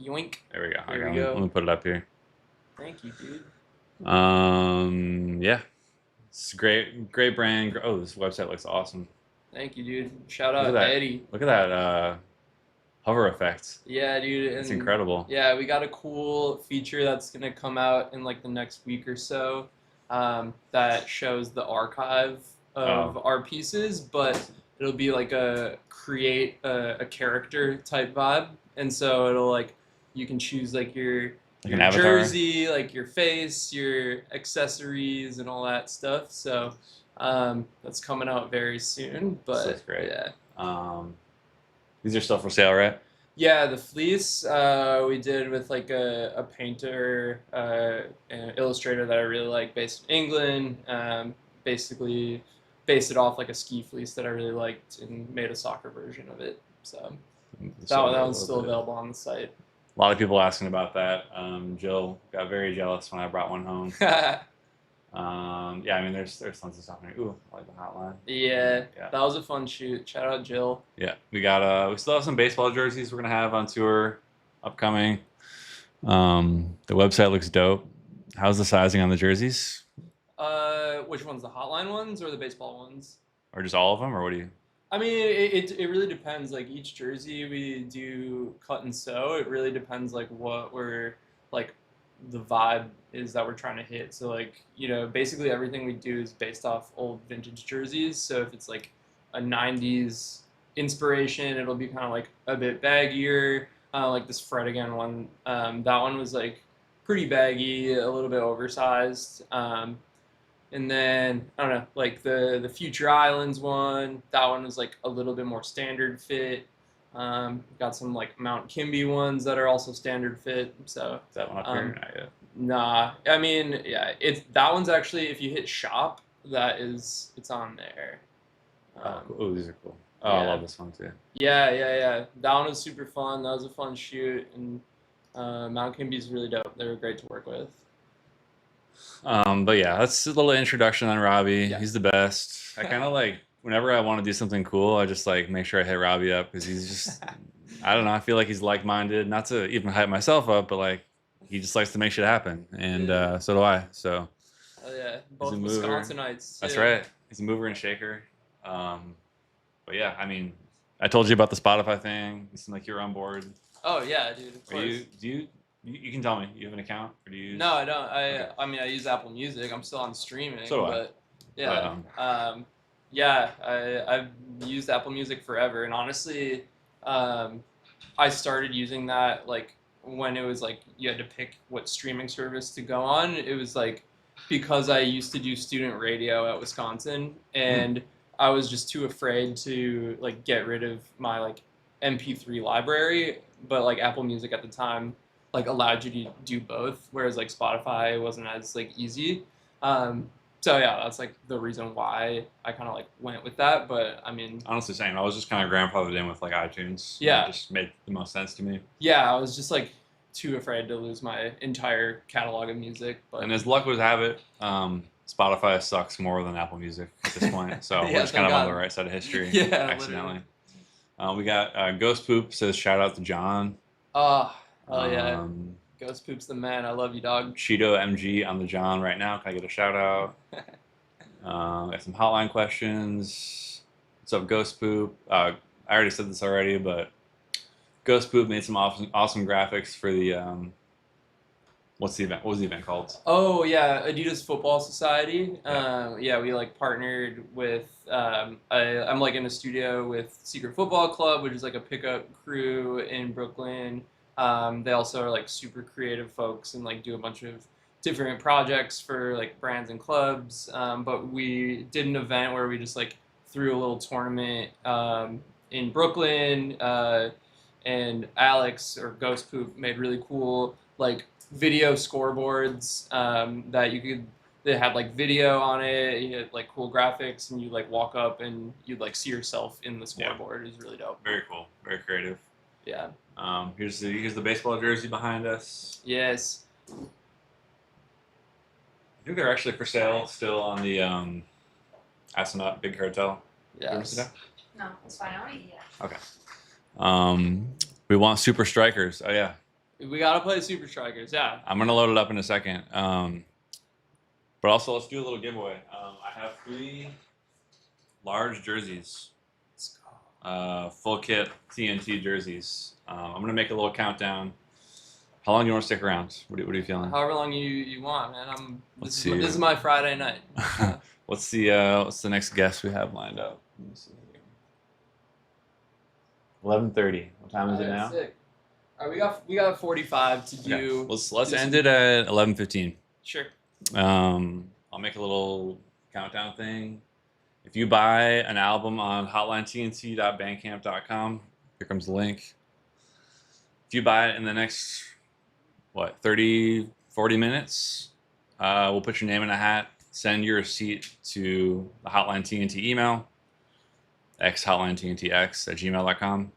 Yoink. There we go. There Okay, we go. Let me put it up here. Thank you, dude. Yeah, it's a great brand. Oh, this website looks awesome. Thank you, dude. Shout Look out at that. Eddie. Look at that hover effect. Yeah, dude. It's and incredible. Yeah, we got a cool feature that's gonna come out in the next week or so. That shows the archive of our pieces, but it'll be like a create a character type vibe, and so it'll you can choose your an avatar? jersey, your face, your accessories, and all that stuff. So that's coming out very soon. But That's great. Yeah. These are still for sale, right? Yeah, the fleece we did with a painter, an illustrator that I really like, based in England. Basically, based it off a ski fleece that I really liked and made a soccer version of it. So that one's still available on the site. A lot of people asking about that. Jill got very jealous when I brought one home. Yeah, I mean, there's tons of stuff in here. Ooh, I like the hotline. Yeah, Yeah. that was a fun shoot. Shout out Jill. Yeah, we still have some baseball jerseys we're gonna have on tour upcoming. The website looks dope. How's the sizing on the jerseys? Which ones, the hotline ones or the baseball ones? Or just all of them, or what do you? I mean, it really depends. Each jersey we do cut and sew. It really depends what we're the vibe is that we're trying to hit. So basically everything we do is based off old vintage jerseys. So if it's a 90s inspiration, it'll be kind of a bit baggier. This Fred Again one. That one was pretty baggy, a little bit oversized. And then I don't know, the Future Islands one. That one was a little bit more standard fit. Got some Mount Kimby ones that are also standard fit. So Is that one up here? Not yet. nah, I mean, yeah, that one's actually, if you hit shop, it's on there. Oh, these are cool. Oh, I yeah. love this one too. Yeah. That one was super fun. That was a fun shoot, and Mount Kimby's really dope. They were great to work with. But yeah, that's a little introduction on Robbie. Yeah. He's the best. I kind of like whenever I want to do something cool, I just like make sure I hit Robbie up because he's just I don't know. I feel like he's like-minded. Not to even hype myself up, but like he just likes to make shit happen, and so do I. So Oh yeah, he's both a mover. Wisconsinites. That's too. right. He's a mover and shaker. But yeah, I mean, I told you about the Spotify thing. You seem like you're on board. Oh yeah, dude. Of Are course. you can tell me. You have an account or do you use? No, I don't. Okay. I mean, I use Apple Music. I'm still on streaming. So do I. But yeah. Yeah, I've used Apple Music forever, and honestly, I started using that like when it was like you had to pick what streaming service to go on. It was like because I used to do student radio at Wisconsin, and I was just too afraid to like get rid of my like MP3 library, but like Apple Music at the time like allowed you to do both, whereas like Spotify wasn't as like easy. So yeah, that's like the reason why I kind of like went with that. But I mean, Honestly, same. I was just kind of grandfathered in with like iTunes. Yeah. It just made the most sense to me. yeah, I was just like too afraid to lose my entire catalog of music. But And as luck would have it, Spotify sucks more than Apple Music at this point. So Yeah, we're just kind of thank on the God. right side of history. Yeah, accidentally. We got Ghost Poop says shout out to John. oh yeah, Um, Ghost Poop's the man. I love you, dog. Cheeto MG on the John right now. Can I get a shout out? Got some hotline questions. What's up, Ghost Poop? I already said this already, but Ghost Poop made some awesome graphics for the what's the event? What was the event called? Oh yeah, Adidas Football Society. Yeah. Yeah, we like partnered with. I'm like in a studio with Secret Football Club, which is like a pickup crew in Brooklyn. They also are like super creative folks and like do a bunch of different projects for like brands and clubs. But we did an event where we just like threw a little tournament in Brooklyn, and Alex or Ghost Poop made really cool like video scoreboards that you could. They had like video on it. You had like cool graphics, and you like walk up and you'd like see yourself in the scoreboard. It was really dope. Very cool. Very creative. Yeah. Here's the baseball jersey behind us. Yes. I think they're actually for sale still on the Astronaut Big Cartel. You ever see Yes. that? No, it's fine. I don't eat yet. Okay. We want Super Strikers. Oh yeah. We gotta play Super Strikers. Yeah. I'm gonna load it up in a second. But also let's do a little giveaway. I have 3 large jerseys. Let's go. Full kit TNT jerseys. I'm gonna make a little countdown. How long do you want to stick around? What are you feeling? However long you want, man. Let's This see. is my Friday night. What's the next guest we have lined up? Let me see here. 11:30. What time is it now? Sick. All right, we got 45 to Okay. do. Let's end it at 11:15. Sure. I'll make a little countdown thing. If you buy an album on hotlinetnt.bandcamp.com, here comes the link. If you buy it in the next 30, 40 minutes, we'll put your name in a hat, send your receipt to the Hotline TNT email, xhotlinetntx@gmail.com,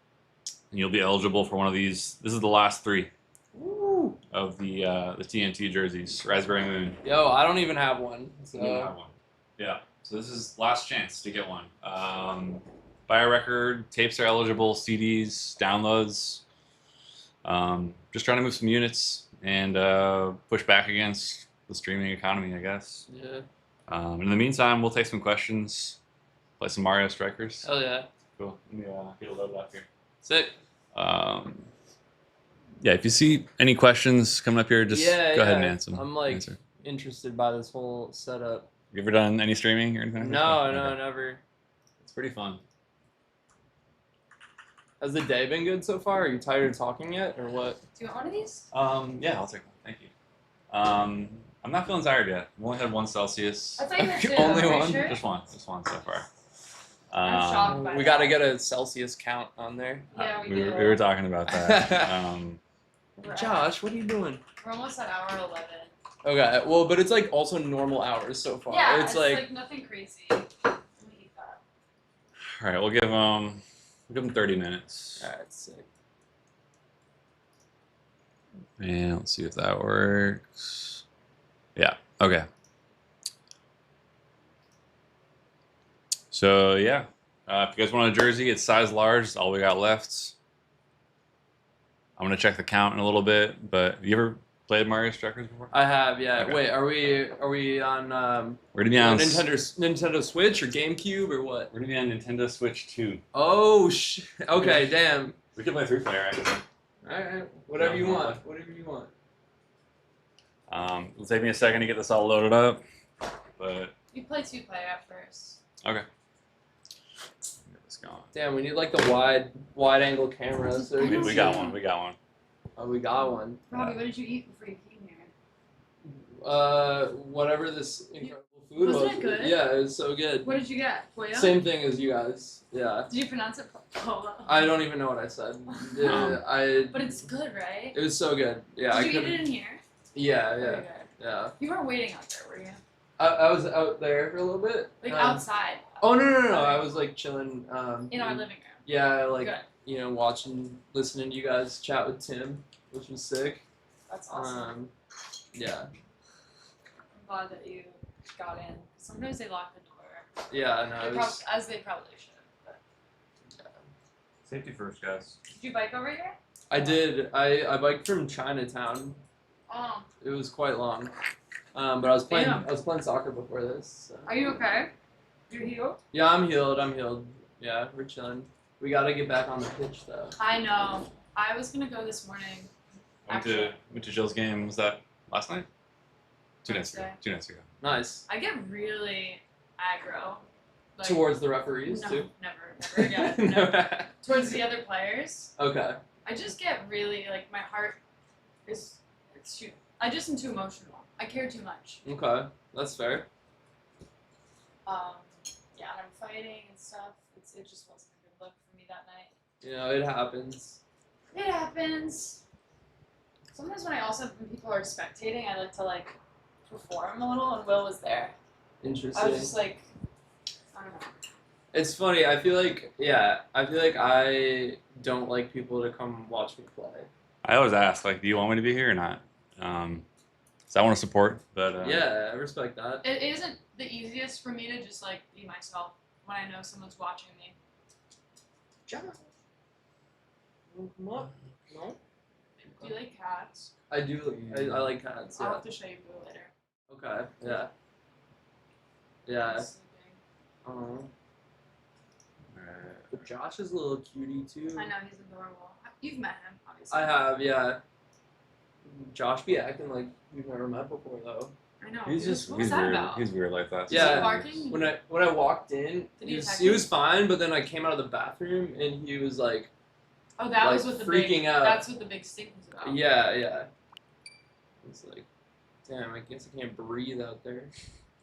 and you'll be eligible for one of these. This is the last 3 Woo. of the TNT jerseys, Raspberry Moon. Yo, I don't even have one. So. You have one. Yeah. So this is last chance to get one. Buy a record. Tapes are eligible. CDs, downloads. Just trying to move some units and push back against the streaming economy, I guess. Yeah. In the meantime, we'll take some questions. Play some Mario Strikers. Hell yeah. Cool. Let me get a load up here. Sick. Yeah, if you see any questions coming up here, just go ahead and answer them. I'm like interested by this whole setup. You ever done any streaming or anything? No, Okay. never. It's pretty fun. Has the day been good so far? Are you tired of talking yet, or what? Do you want one of these? Yeah, I'll take one. Thank you. I'm not feeling tired yet. I've only had 1 Celsius. I thought you had 2. Only Are you one? Sure? Just one so far. I'm shocked by We that. got to get a Celsius count on there. Yeah, we we do. were talking about that. Josh, what are you doing? We're almost at hour 11. Okay, well, but it's like also normal hours so far. Yeah, it's like nothing crazy. Let me eat that. All right, we'll give them 30 minutes. All right, sick. And let's see if that works. Yeah. Okay. So yeah, if you guys want a jersey, it's size large. It's all we got left. I'm gonna check the count in a little bit. But you ever played Mario Strikers before? I have, yeah. Okay. Wait, are we on We're gonna be on Nintendo Switch or GameCube or what? We're gonna be on Nintendo Switch 2. Oh okay, damn. We can play 3-player actually. All right, whatever you Yeah, want. Whatever you want. It'll take me a second to get this all loaded up, but You play 2-player at first. okay. Get this going. Damn, we need like the wide angle camera. So We got one. We got one. Oh, we got one. Robbie, what did you eat before you came here? Whatever this incredible food was. Wasn't it good? Yeah, it was so good. What did you get? Pollo? Same thing as you guys. Yeah. Did you pronounce it polo? I don't even know what I said. But it's good, right? It was so good. Yeah, I Did you could. eat it in here? Yeah, Very yeah, good. yeah. You weren't waiting out there, were you? I was out there for a little bit. Like outside? Oh no! I was like chilling. In our living room. Yeah, like Good. watching, listening to you guys chat with Tim, which was sick. That's awesome. Yeah. I'm glad that you got in. Sometimes they lock the door. Yeah, no. As they probably should. But. Safety first, guys. Did you bike over here? I did. I biked from Chinatown. Oh. It was quite long. But I was playing. Damn. I was playing soccer before this. So. Are you okay? You healed? Yeah, I'm healed. Yeah, we're chilling. We gotta get back on the pitch though. I know. I was gonna go this morning. Went to Jill's game. Was that last night? 2 nights ago. Wednesday. 2 nights ago. Nice. I get really aggro. Like, Towards the referees no, too. never again. No. Towards the other players. Okay. I just get really like my heart is shoot. I just am too emotional. I care too much. Okay, that's fair. Yeah, and I'm fighting and stuff. It just wasn't a good look for me that night. You know, it happens. It happens. Sometimes when people are spectating, I like to like perform a little, and Will was there. Interesting. I was just like, I don't know. It's funny. I feel like I don't like people to come watch me play. I always ask, like, do you want me to be here or not? So I want to support, but Yeah, I respect that. It isn't the easiest for me to just like be myself when I know someone's watching me. Come up. No. Do you like cats? I do. I like cats. I'll Yeah. have to show you Boo later. Okay. Yeah. Yeah. He's sleeping. But Josh is a little cutie too. I know, he's adorable. You've met him, obviously. I have. Yeah. Josh be acting like we've never met before though. I know. he's What was he's that weird. about? He's weird like that. Was Yeah. he barking? When I walked in, Did he attack he you? was fine, but then I came out of the bathroom and he was like, Oh, that like, was what the freaking big. out. That's what the big stink was about. yeah. It's like, damn, I guess I can't breathe out there.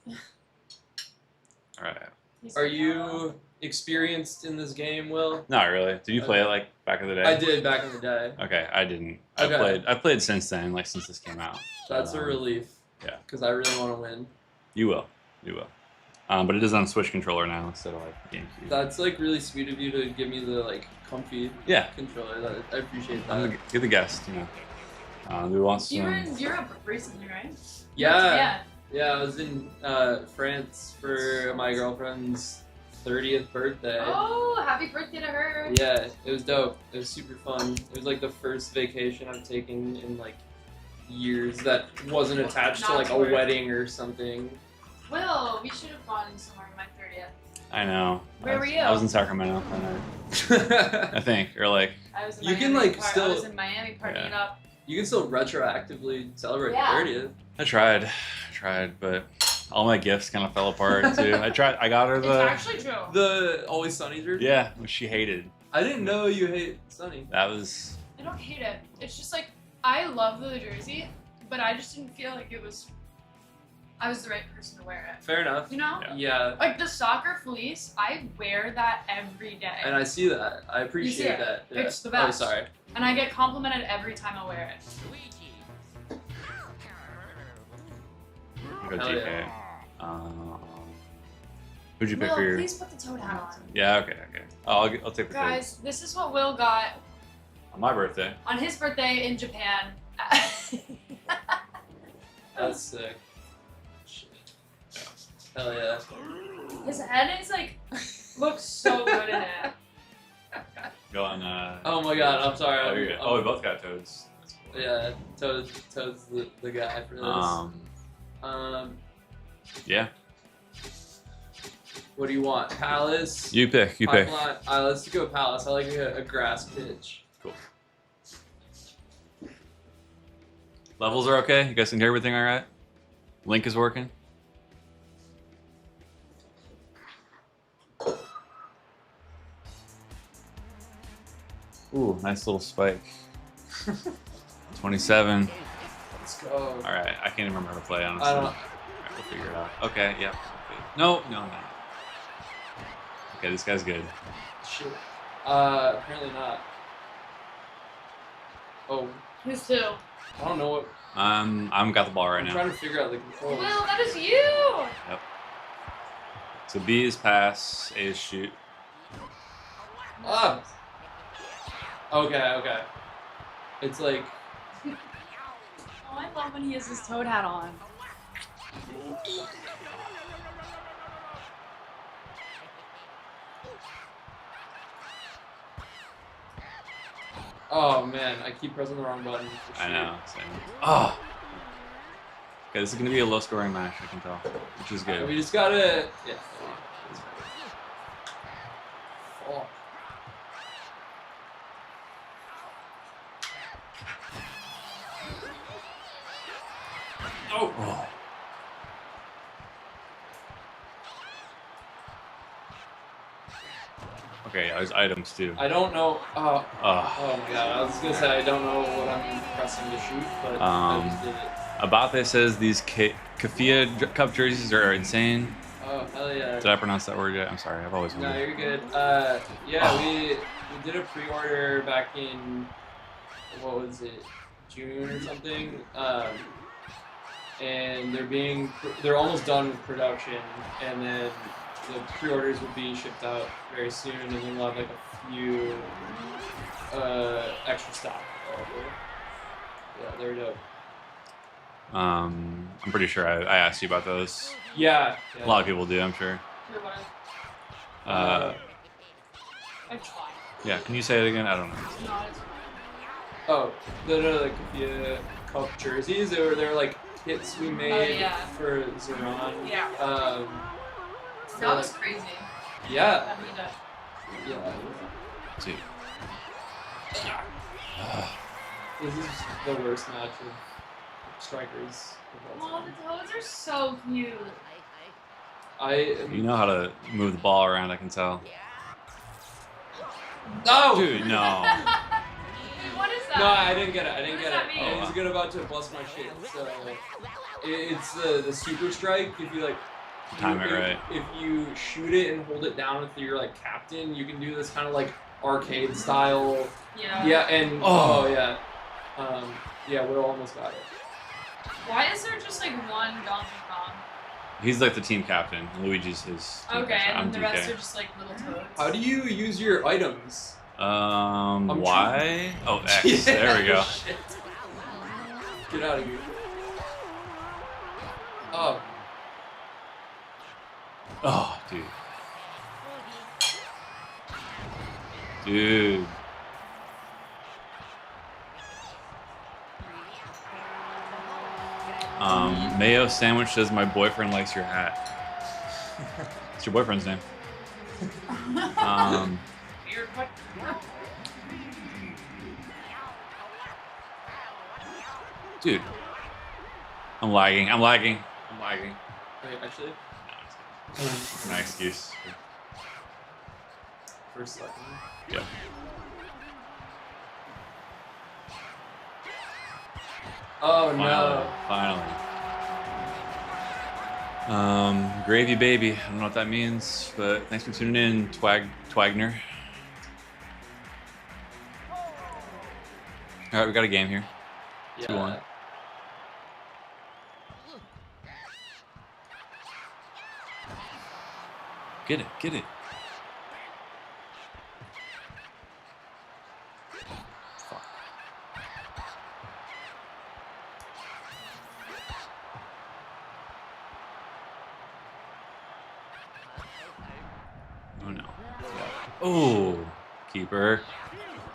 All right. He's Are like, you experienced in this game, Will? Not really. Did you play it like back in the day? I did back in the day. Okay, I didn't. Okay. I played since then, like since this came out. That's a relief. Yeah. Because I really want to win. You will. But it is on Switch controller now instead of like GameCube. That's like really sweet of you to give me the like comfy Yeah. controller. I appreciate I'm that. you're the guest, you know. We want some. You were in Europe recently, right? Yeah. Yeah, I was in France for my girlfriend's 30th birthday. Oh, happy birthday to her. Yeah, it was dope. It was super fun. It was like the first vacation I've taken in like years that wasn't attached to Not like a work. wedding or something. Will, we should have gone somewhere on my 30th. I know. Where were you? I was in Sacramento that night, I think, or like. I was in You can, Miami like, still- I was in Miami partying Yeah. up. You can still retroactively celebrate Yeah. 30th. I tried, but all my gifts kind of fell apart too. I got her It's the. actually true. The Always Sunny jersey? Yeah, which she hated. I didn't know you hate Sunny. That was. I don't hate it. It's just like I love the jersey, but I just didn't feel like I was the right person to wear it. Fair enough. You know? Yeah. Like the soccer fleece, I wear that every day. And I see that. I appreciate it. that. Yeah. It's the best. Oh, sorry. And I get complimented every time I wear it. Go Hell DK. yeah. Who'd you pick Will, for your? please put the toad hat on. Yeah. Okay. Okay. Oh, I'll take the Guys, this is what Will got on my birthday. on his birthday in Japan. That's sick. Shit. Hell yeah. His head is like looks so good in it. Go on. Oh my god, I'm sorry. Oh, you're good. Oh, we both got toads. That's cool. Yeah, Toad's the guy for this. Yeah. What do you want? Palace? You pick. You pick. Pipeline? Let's go Palace. I like a grass pitch. Cool. Levels are okay. You guys can hear everything all right? Link is working. Ooh, nice little spike. 27. Let's go. All right, I can't even remember how to play, honestly. I don't. All right, we'll figure it out. Okay, yeah. Okay. No. Okay, this guy's good. Shit. Apparently not. Oh, Who's two? I don't know what. I'm got the ball right I'm now. trying to figure out the controls. Will, that is you! Yep. So B is pass, A is shoot. Ah. Okay. It's like. Oh, I love when he has his toad hat on. Oh man, I keep pressing the wrong button. For I shoot. know. Same. Oh. Okay, this is gonna be a low-scoring match. I can tell, which is good. We just gotta. Yeah. Fuck. Oh. Okay, there's items too. I don't know. Oh Oh. my god, I was gonna say I don't know what I'm pressing to shoot, but I just did it. Abate says these Kafia Cup jerseys are insane. Oh hell yeah. Did I pronounce that word yet? I'm sorry, I've always No, wondered. you're good. Yeah, we did a pre-order back in what was it, June or something. And they're almost done with production, and then the pre-orders will be shipped out very soon, and then we'll have like a few extra stock available. Yeah, they're dope. I'm pretty sure I asked you about those. Yeah. A lot of people do, I'm sure. Here, what? Uh, I tried. yeah, can you say it again? I don't know. No, it's Oh, the Kafia Cup jerseys. They're like kits we made yeah. for Zeron. Yeah. For That was crazy. yeah. I mean, Yeah. Dude. This is the worst match of strikers of all oh, time. the toads are so cute. You know how to move the ball around, I can tell. No! Dude, no. What is that? No, I didn't get it. I didn't What get does it. that mean? I was good about to bust my shit. So it's the super strike. If you like Time it right. If you shoot it and hold it down with your like captain, you can do this kind of like arcade style. Yeah. Yeah, and yeah. Yeah, Will almost got it. Why is there just like one Donkey Kong? He's like the team captain. Luigi's his team Okay, captain. I'm and then the rest DK. are just like little toads. How do you use your items? Y? Oh, X. Yeah, There we go. Shit. Get out of here. Oh. Oh, dude. Dude. Mayo Sandwich says my boyfriend likes your hat. What's your boyfriend's name? Weird what? Dude. I'm lagging. Wait, actually? My excuse. For a second. Yeah. Oh no. Finally. Gravy baby. I don't know what that means, but thanks for tuning in, Twagner. All right, we got a game here. Yeah. 2-1. Get it, get it. Fuck. Oh no. Oh, keeper.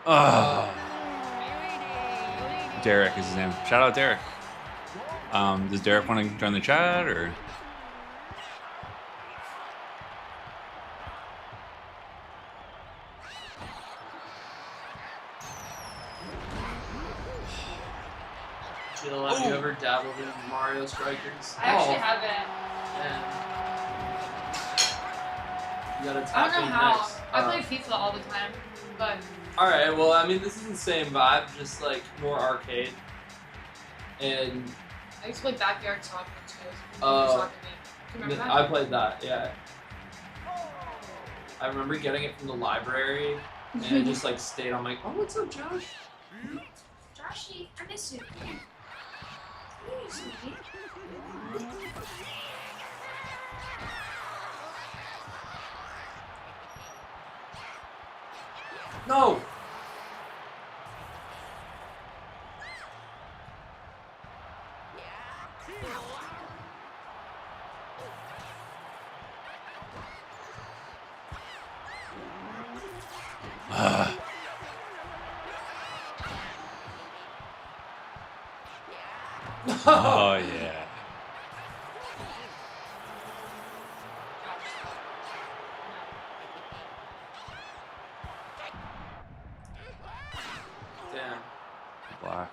Oh. Derek is his name. Shout out Derek. Does Derek want to join the chat or? Jill, have you ever dabbled in Mario Strikers? I actually haven't. Man. You gotta I tap don't know in how. next. I play FIFA all the time, but Alright, well, I mean, this is the same vibe, just like more arcade. And I used to play backyard soccer too. Oh. Soccer game. Do you remember I that? played that, yeah. I remember getting it from the library, and it just like stayed on my. Oh, what's up, Josh? Joshy, I miss you. Come here. Come here, sweetie. No! Oh yeah. Damn. Black.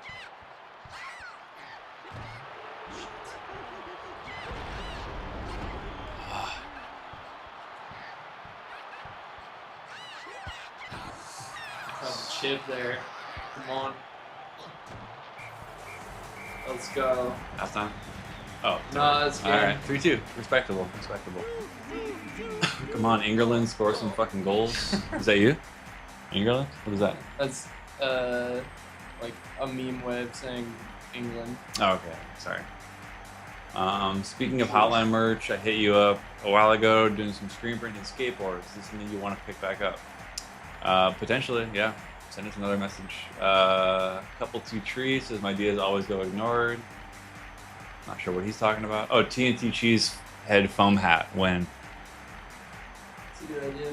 Got the chip there. Come on. Let's go. Half time. Oh. No, it's good. All right. 3-2. Respectable. Respectable. Come on, Ingerland, score some fucking goals. Is that you? Ingerland? What is that? That's like a meme way of saying England. Oh, okay. Sorry. Speaking of Hotline merch, I hit you up a while ago doing some screen printing skateboards. Is this something you want to pick back up? Potentially, yeah. Send us another message. Couple two trees says my ideas always go ignored. Not sure what he's talking about. Oh, TNT cheese head foam hat. When? It's a good idea.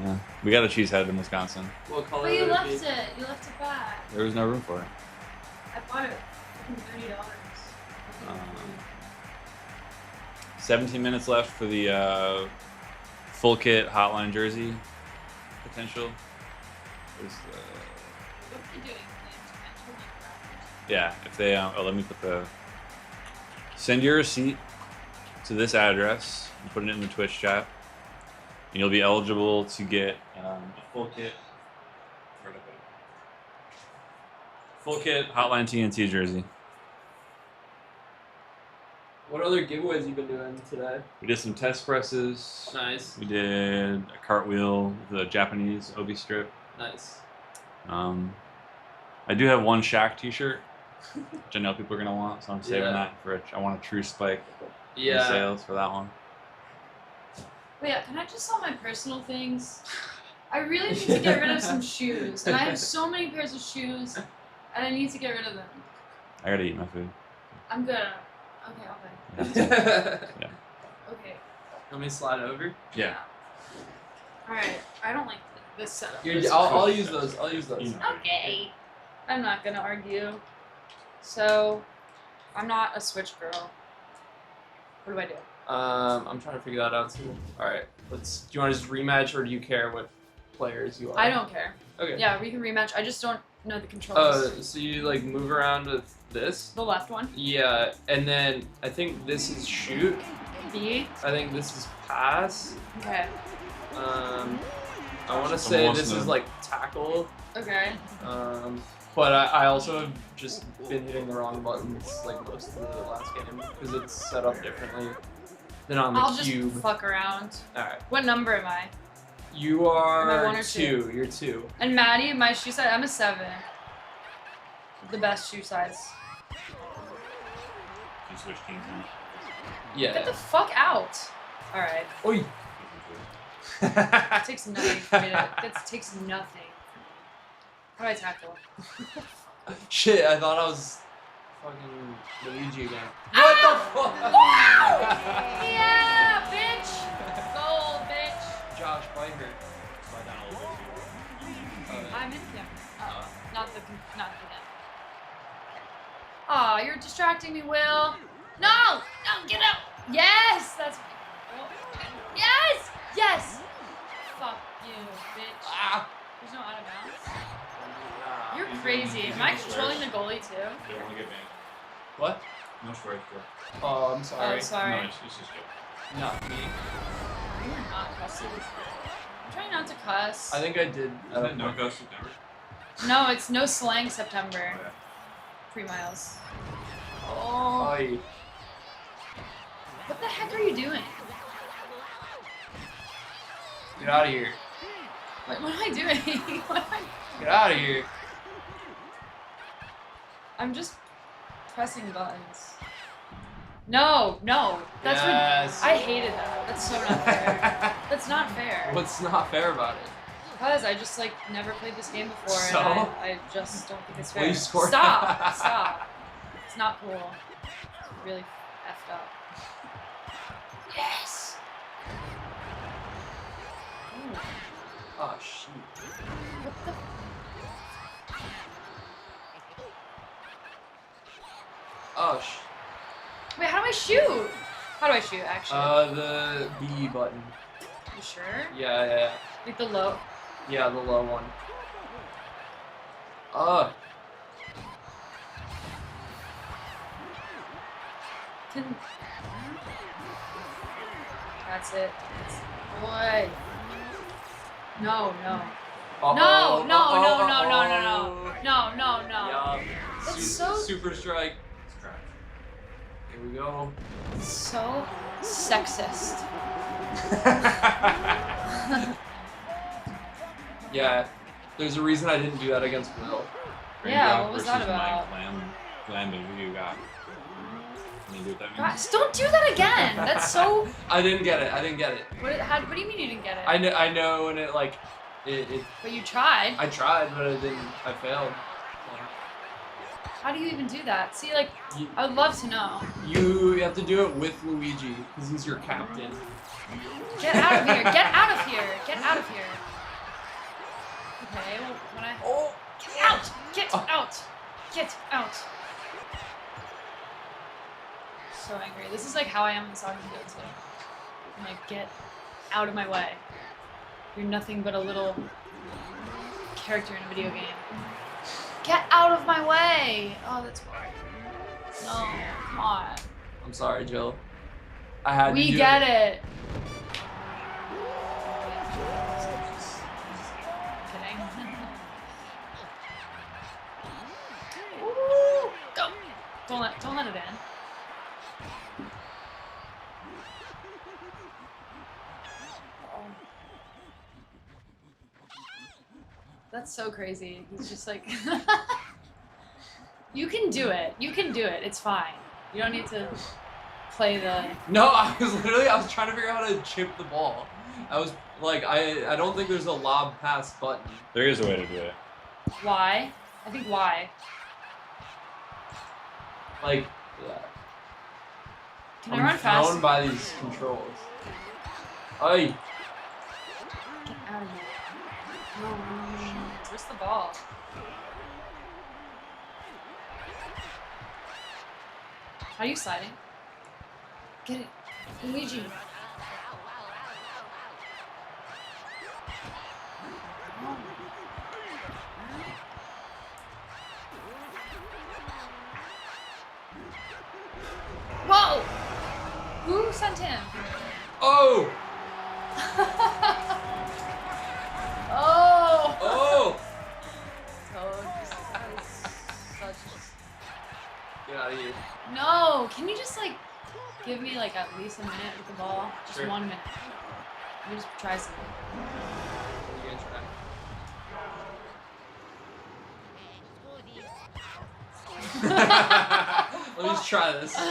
Yeah, we got a cheese head in Wisconsin. What color But you would it left be? it. You left it back. There was no room for it. I bought it for $30. 17 minutes left for the full kit Hotline jersey potential. There's, What are you doing? yeah, if they let me put the send your receipt to this address and put it in the Twitch chat, and you'll be eligible to get a full kit. Where'd I put it? Full kit Hotline TNT jersey. What other giveaways you been doing today? We did some test presses. Nice. We did a cartwheel, the Japanese obi strip. Nice. I do have one Shaq t-shirt, which I know people are gonna want, so I'm saving Yeah. that for I want a true spike in Yeah. sales for that one. Wait, can I just sell my personal things? I really need to get rid of some shoes, and I have so many pairs of shoes, and I need to get rid of them. I gotta eat my food. I'm good. Okay. Yeah. Okay. Let me slide over. Yeah. All right. I don't like this setup. I'll use those. I'll use those. Okay. I'm not gonna argue. So, I'm not a Switch girl. What do I do? I'm trying to figure that out too. All right. Do you want to just rematch, or do you care what players you are? I don't care. Okay. Yeah, we can rematch. I just don't know the controls. So you like move around with this? The left one. Yeah, and then I think this is shoot. B. I think this is pass. Okay. I want to say wants this to- is like tackle. Okay. But I also have just been hitting the wrong buttons like most of the last game because it's set up differently than on the I'll cube. just fuck around. All right. What number am I? You Am I are one or two? You're 2. And Maddie, my shoe size, I'm a 7. The best shoe size. You switch teams now. Get Yeah. the fuck out. Alright. Oi. It takes nothing for me to. That takes nothing. How do I tackle? Shit, I thought I was fucking Luigi again. What the fuck? Yeah, bitch. Gold, bitch. Josh, bite her. Slide down a little bit. I'm in him. Oh, not the him. Aw, you're distracting me, Will. No, get out. Yes, that's. Oh. Yes, yes. Fuck you, bitch. Ah. There's no out of bounds. You're crazy. Am I controlling the goalie too? They don't want to get banned. What? No storage door. Oh, I'm sorry. Oh, sorry. No, it's just good. Not me. You're not cussing. I'm trying not to cuss. I think I did. Isn't it no ghost September? No, it's no slang September. Oh, yeah. 3 miles. Oh. What the heck are you doing? Get out of here. What am I doing? What am I... Get out of here. I'm just pressing buttons. No. That's Yes. I hated that. That's so not fair. That's not fair. What's not fair about it? Because I just like never played this game before, So? and I just don't think it's fair. Well, you scored. Stop. It's not cool. It's really effed up. Yes. Ooh. Oh shit. What the? Oh Wait, how do I shoot? How do I shoot, actually? the B button. You sure? Yeah. Like the low. Yeah, the low one. That's it. Boy. No. Uh-oh, No. Yeah. That's so- Super strike. Here we go. So sexist. Yeah. There's a reason I didn't do that against Will. Yeah, what was that versus about? Glam you got. Can you do what that means? Guys, don't do that again. That's so. I didn't get it. What do you mean you didn't get it? I know, and it like, it. But you tried. I tried, but I didn't. I failed. How do you even do that? See, like, You, I would love to know. you have to do it with Luigi because he's your captain. Get out of here. Get out of here. Get out of here. Okay, well, when I. Oh. Get out! Get out! Get out! So angry. This is like how I am in the soccer field too. I'm like, get out of my way. You're nothing but a little character in a video game. Get out of my way! Oh, that's hard. No, come on. I'm sorry, Jill. I had to We do get it. it. Kidding. Ooh, go! Don't let it in. That's so crazy. He's just like, you can do it. You can do it. It's fine. You don't need to play the. No, I was trying to figure out how to chip the ball. I was like, I don't think there's a lob pass button. There is a way to do it. Why? I think why. Like, yeah. Can I run fast? I'm thrown by these controls. Ay. Get out of here. Where's the ball? How are you sliding? Get it. Luigi. Whoa! Who sent him? Oh! Oh! Oh! Toad, that is such. Get out of here. No! Can you just like give me like at least a minute with the ball? Just Sure. 1 minute. Let me just try something. What are you gonna try? Let me just try this. Let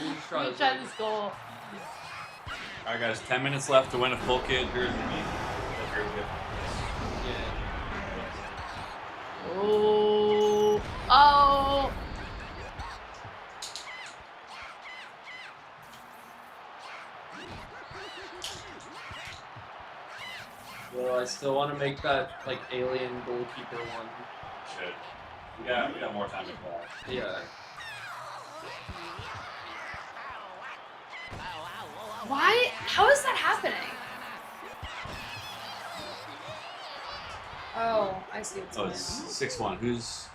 me just try Let me this. try this goal. All right, guys. 10 minutes left to win a full kit jersey. Oh. Oh. Well, I still want to make that like alien goalkeeper one. Should. We got more time to play. Yeah. Why? How is that happening? Oh, I see what's Oh, going it's 6-1. Who's?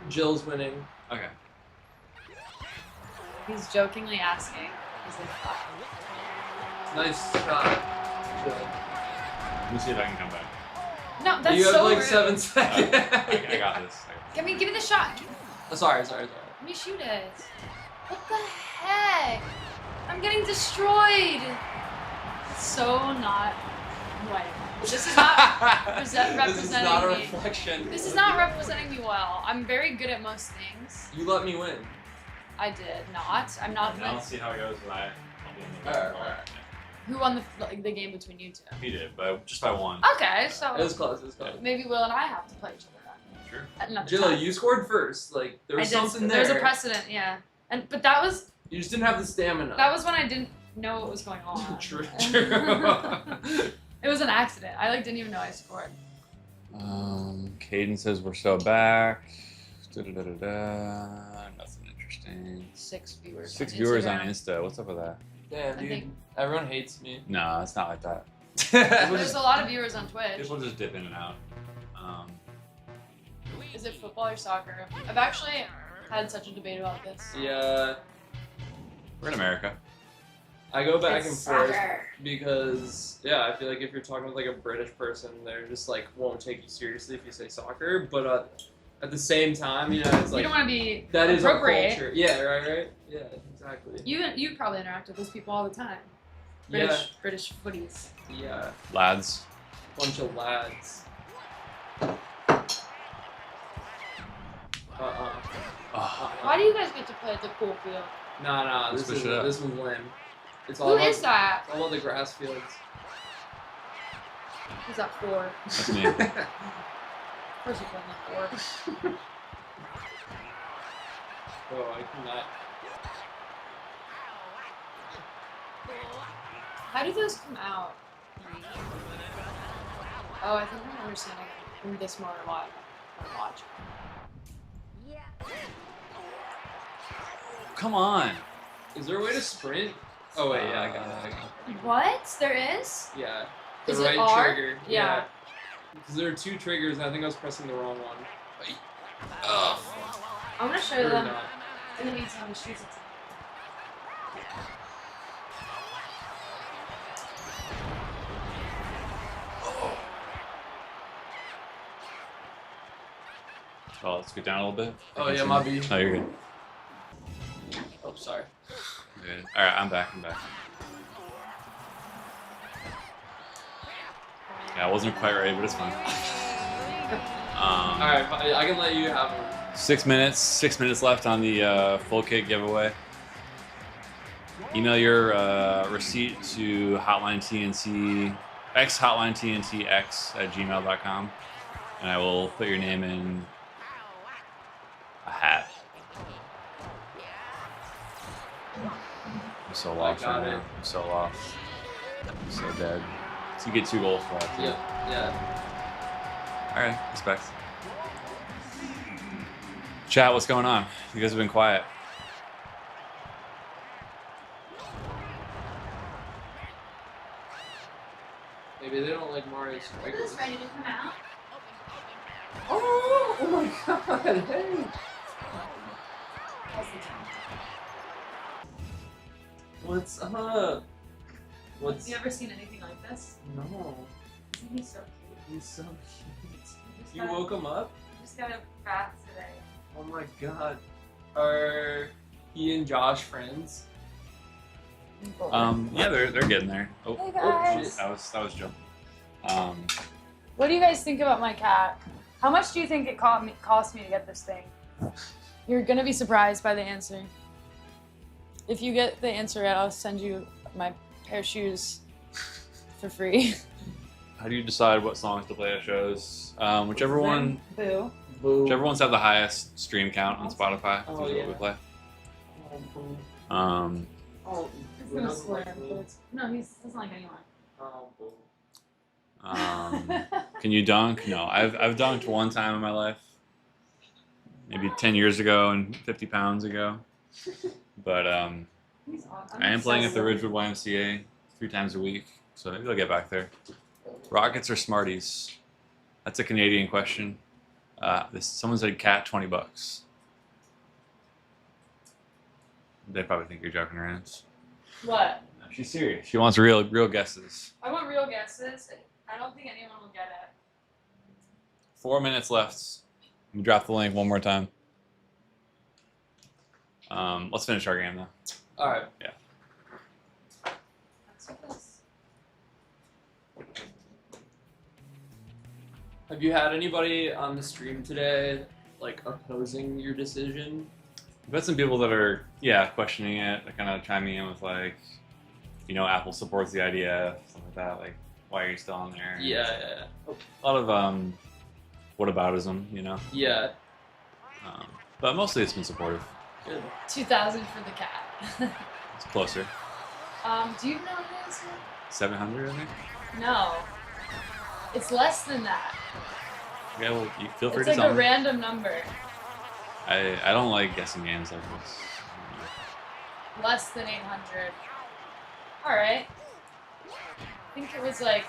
Jill's winning. Okay. He's jokingly asking. He's like, Nice shot, Jill. Let me see if I can come back. no, that's You have so like rude. 7 seconds. I got this. Give me the shot. Oh, sorry. Let me shoot it. What the heck? I'm getting destroyed. It's so not white. This is not representing This is not a me. reflection. This is not representing me well. I'm very good at most things. You let me win. I did not. I'm not. And I'll see how it goes when I'll be in the Alright. Who won the game between you two? He did, but just by one. Okay, so It was close. It was close. maybe Will and I have to play each other then. Sure. At another Jill, time. you scored first. Like there was something there. There's a precedent, yeah. But that was You just didn't have the stamina. when I didn't know what was going on. True. It was an accident. I didn't even know I scored. Caden says we're so back. Da-da-da-da-da. Nothing interesting. 6 viewers. 6 on viewers Instagram. on Insta. What's up with that? Damn, I dude. think- Everyone hates me. No, it's not like that. There's a lot of viewers on Twitch. People just dip in and out. Is it football or soccer? I've actually had such a debate about this. Yeah, We're in America. I go back It's and forth soccer. because I feel like if you're talking with like a British person, they're just like won't take you seriously if you say soccer. But at the same time, it's You like don't want to be that is our appropriate. culture. Yeah, right. Yeah, exactly. You probably interact with those people all the time. Yeah, British footies. yeah, Lads. bunch of lads. Oh, Why do you guys get to play at the pool field? Nah, Let's this switch it up. one's lame. It's all Who about, is that? It's all about the grass fields. Who's that for? that's me. Of course you're playing that for. Oh, I cannot. How do those come out? Oh, I think I'm understanding this more live. Watch. Come on. Is there a way to sprint? Oh wait, yeah, I got it. What? There is? Yeah. The Is it right R? trigger. Yeah. Because there are 2 triggers, and I think I was pressing the wrong one. I'm gonna show Or you them not. in the meantime. Shoot it. Oh, let's get down a little bit. Oh yeah, my B. No, you're good. Oh, sorry. You're good. All right, I'm back. Yeah, I wasn't quite ready, but it's fine. All right, I can let you have one. 6 minutes. 6 minutes left on the full kit giveaway. Email your receipt to hotlinetntx@gmail.com, and I will put your name in a hat. I'm so lost got right it. now. I'm so lost. I'm so dead. So you get 2 goals for that too. Yeah. All right, respect. Chat, what's going on? You guys have been quiet. Maybe they don't like Mario Is Strikers. this ready to come out? Oh my god, hey! What's up? What's... Have you ever seen anything like this? No. Isn't he so cute? He's so cute. Just You got- woke him up? Just got a bath today. Oh my god. Are he and Josh friends? Yeah, they're getting there. Oh, Hey Oh, guys. shit. that was Joe. What do you guys think about my cat? How much do you think it cost me to get this thing? You're gonna be surprised by the answer. If you get the answer right, I'll send you my pair of shoes for free. How do you decide what songs to play at shows? Whichever one, Boo. Boo. whichever ones have the highest stream count on Spotify. Oh, is yeah. what we play. Oh, boo. Um, He's gonna swear. No, he doesn't like anyone. Oh, boo. can you dunk? No, I've dunked one time in my life, maybe 10 years ago and 50 pounds ago. But He's awesome. I am playing at the Ridgewood YMCA 3 times a week, so maybe I'll get back there. Rockets or Smarties? That's a Canadian question. Someone said cat, $20. They probably think you're joking around. What? No, she's serious. She wants real guesses. I want real guesses. I don't think anyone will get it. 4 minutes left. Let me drop the link one more time. Let's finish our game though. All right. Yeah. That's what this. Have you had anybody on the stream today like opposing your decision? I've had some people that are, questioning it, kind of chiming in with like, Apple supports the idea, stuff like that. Like, why are you still on there? Yeah. A lot of whataboutism, Yeah. But mostly it's been supportive. Good. 2,000 for the cat. It's closer. Do you know what it is? 700, I think. No. It's less than that. Yeah, well, you feel free It's to like tell a me. random number. I don't like guessing games like this. Less than 800. Alright. I think it was like.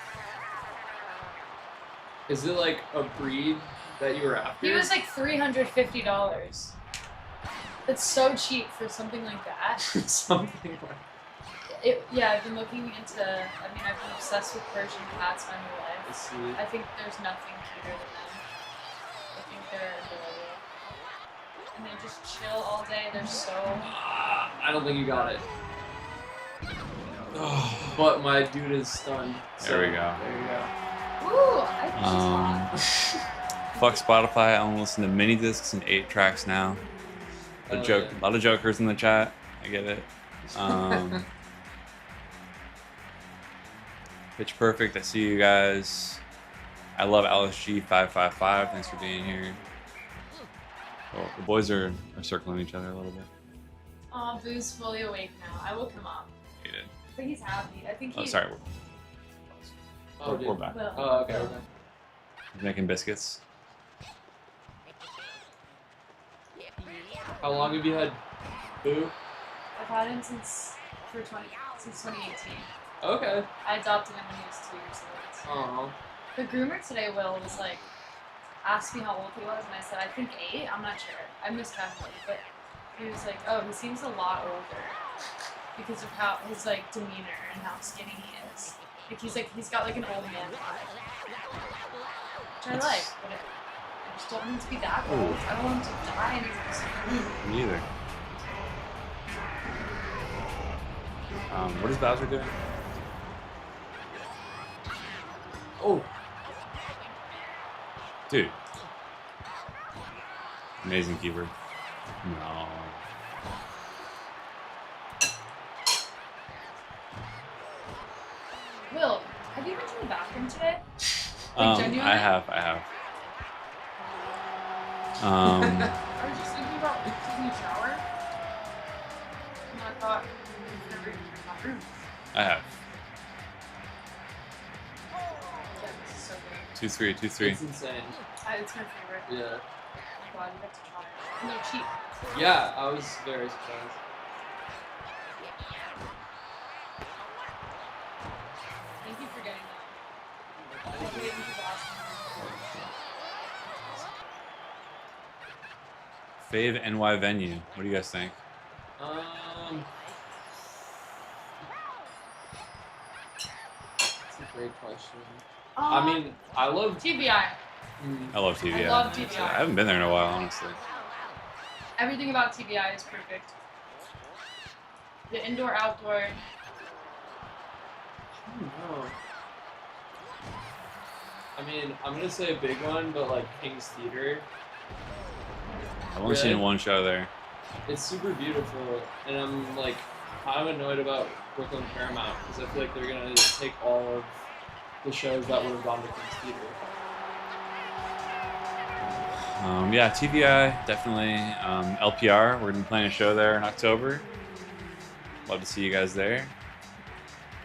Is it like a breed that you were after? He was like $350. That's so cheap for something like that. Something like I've been looking into. I've been obsessed with Persian cats my whole life. I see. I think there's nothing cuter than them. I think they're adorable. And they just chill all day. They're so. I don't think you got it. But my dude is stunned. There we go. There you go. Ooh, I think Fuck Spotify. I only listen to mini discs and 8 tracks now. A Hell lot of jokers in the chat. I get it. Pitch Perfect. I see you guys. I love LSG555. Thanks for being here. Well, the boys are circling each other a little bit. Boo's fully awake now. I woke him up. He did. But he's happy. I think Oh, he's. sorry. Oh, We're back. Well, Oh, okay. Okay. He's making biscuits. How long have you had Boo? I've had him since 2018. Okay. I adopted him when he was 2 years old. Oh. The groomer today, Will, was like, asked me how old he was, and I said, I think 8. I'm not sure. I miscalculated, but he was like, oh, he seems a lot older because of how his like demeanor and how skinny he is. Like he's got like an old man vibe, which I like, but I just don't want him to be that old. I don't want him to die in his Me either. What is Bowser doing? Oh. Dude. Amazing keeper. No. Will, have you been to the bathroom today? I genuinely? have. I was just thinking about taking a shower, and I thought, I've never been to the bathroom. I have. Yeah, this is so good. 2-3. It's insane. It's my favorite. Yeah. I'm glad you got to try it. And they're cheap. Yeah, I was very surprised. Thank you for getting that. I think it was awesome. Fave NY venue. What do you guys think? That's a great question. I mean, I love. TBI. I love TVI. I love TVI. I haven't been there in a while, honestly. Everything about TBI is perfect. The indoor, outdoor. I don't know. I mean, I'm gonna say a big one, but like King's Theater. I've only seen one show there. It's super beautiful, and I'm like I'm annoyed about Brooklyn Paramount because I feel like they're gonna take all of the shows that would have gone to King's Theater. Yeah, TVI, definitely. LPR, we're going to be playing a show there in October. Love to see you guys there.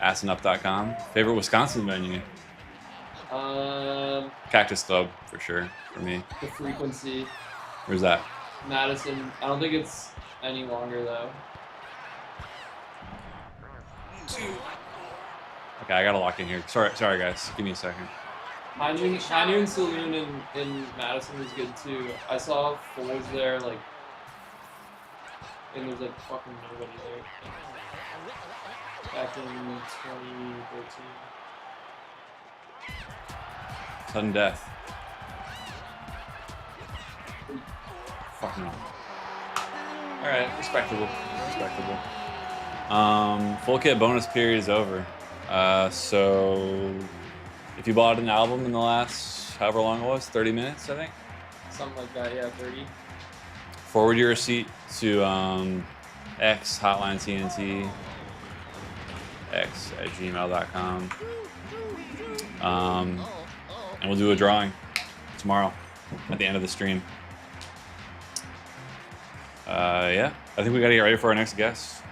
assandup.com. Favorite Wisconsin venue? Cactus Club, for sure, for me. The Frequency. Where's that? Madison. I don't think it's any longer, though. Okay, I got to lock in here. Sorry, guys. Give me a second. High Noon Saloon in Madison was good, too. I saw Fools there, like, and there's, like, fucking nobody there. Back in 2013. Sudden death. Fucking hell. Alright, respectable. Full kit bonus period is over. So if you bought an album in the last however long it was, 30 minutes, I think. Something like that, yeah, 30. Forward your receipt to X hotline TNT x@gmail.com. And we'll do a drawing tomorrow at the end of the stream. Yeah, I think we gotta get ready for our next guest.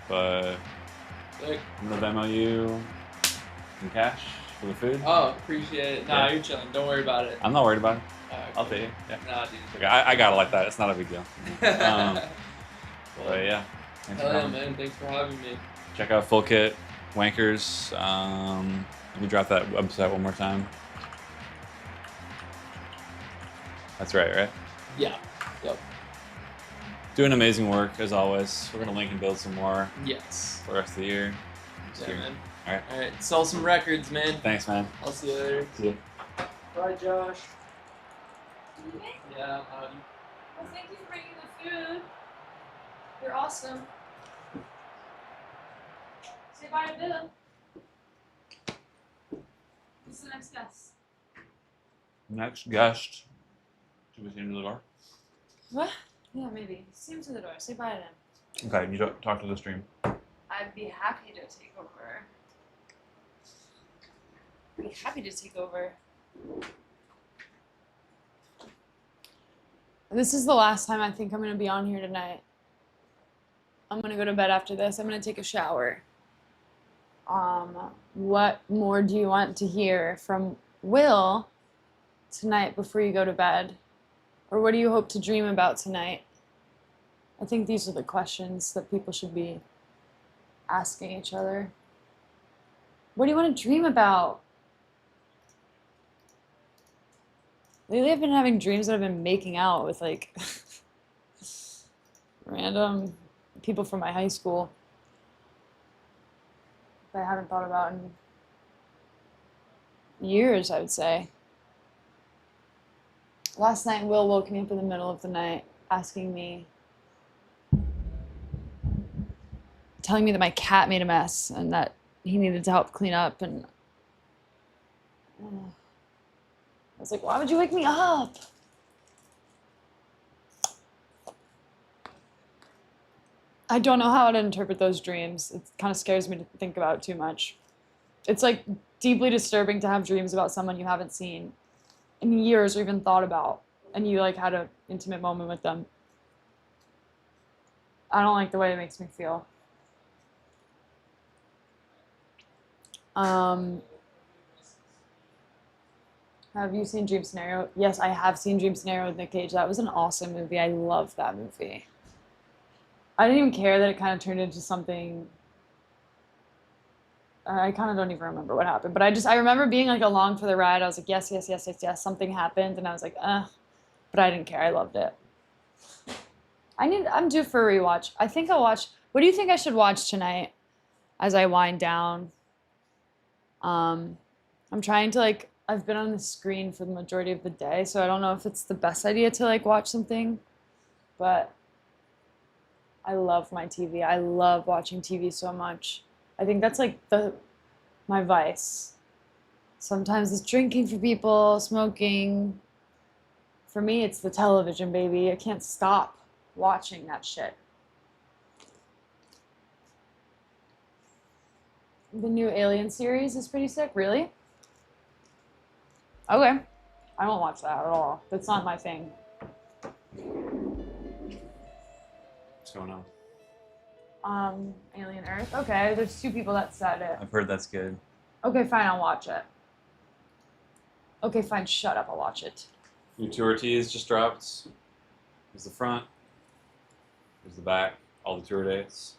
But Sick. I'm gonna Venmo you some cash for the food. Oh, appreciate it. Nah, Yeah. you're chilling. Don't worry about it. I'm not worried about it. Alright, I'll cool. pay you. Yeah. Nah, dude. Okay, I got it like that. It's not a big deal. But yeah, thanks for Hell yeah, coming. man. Thanks for having me. Check out Full Kit Wankers. Let me drop that website one more time. That's right? Yeah. Yep. Doing amazing work as always. We're gonna link and build some more Yes. for the rest of the year. Yeah, man. Alright. Alright. Sell some records, man. Thanks, man. I'll see you later. See you. Bye, Josh. Yeah, Well, thank you for bringing the food. You're awesome. Say bye to Bill. Who's the next guest? Next guest. Should we see him to the door? What? Yeah, maybe. See him to the door. Say bye to him. Okay, you talk to the stream. I'd be happy to take over. I'd be happy to take over. This is the last time I think I'm going to be on here tonight. I'm going to go to bed after this. I'm going to take a shower. What more do you want to hear from Will tonight before you go to bed? Or what do you hope to dream about tonight? I think these are the questions that people should be asking each other. What do you want to dream about? Lately I've been having dreams that I've been making out with like random people from my high school that I haven't thought about in years, I would say. Last night Will woke me up in the middle of the night asking me, telling me that my cat made a mess and that he needed to help clean up, and I was like, why would you wake me up? I don't know how to interpret those dreams. It kind of scares me to think about it too much. It's like deeply disturbing to have dreams about someone you haven't seen in years or even thought about, and you like had an intimate moment with them. I don't like the way it makes me feel. Have you seen Dream Scenario? Yes, I have seen Dream Scenario with Nick Cage. That was an awesome movie. I loved that movie. I didn't even care that it kind of turned into something. I kind of don't even remember what happened, but I remember being like along for the ride. I was like, yes, yes, yes, yes, yes. Something happened, and I was like, but I didn't care. I loved it. I'm due for a rewatch. I think I'll watch. What do you think I should watch tonight as I wind down? I'm trying to like. I've been on the screen for the majority of the day, so I don't know if it's the best idea to like watch something, but I love my TV. I love watching TV so much. I think that's like my vice. Sometimes it's drinking for people, smoking. For me, it's the television, baby. I can't stop watching that shit. The new Alien series is pretty sick. Really? Okay. I won't watch that at all. That's not my thing. What's going on? Alien Earth. Okay, there's 2 people that said it. I've heard that's good. Okay, fine, I'll watch it. Okay, fine, shut up, I'll watch it. New tour tees just dropped. Here's the front. Here's the back. All the tour dates.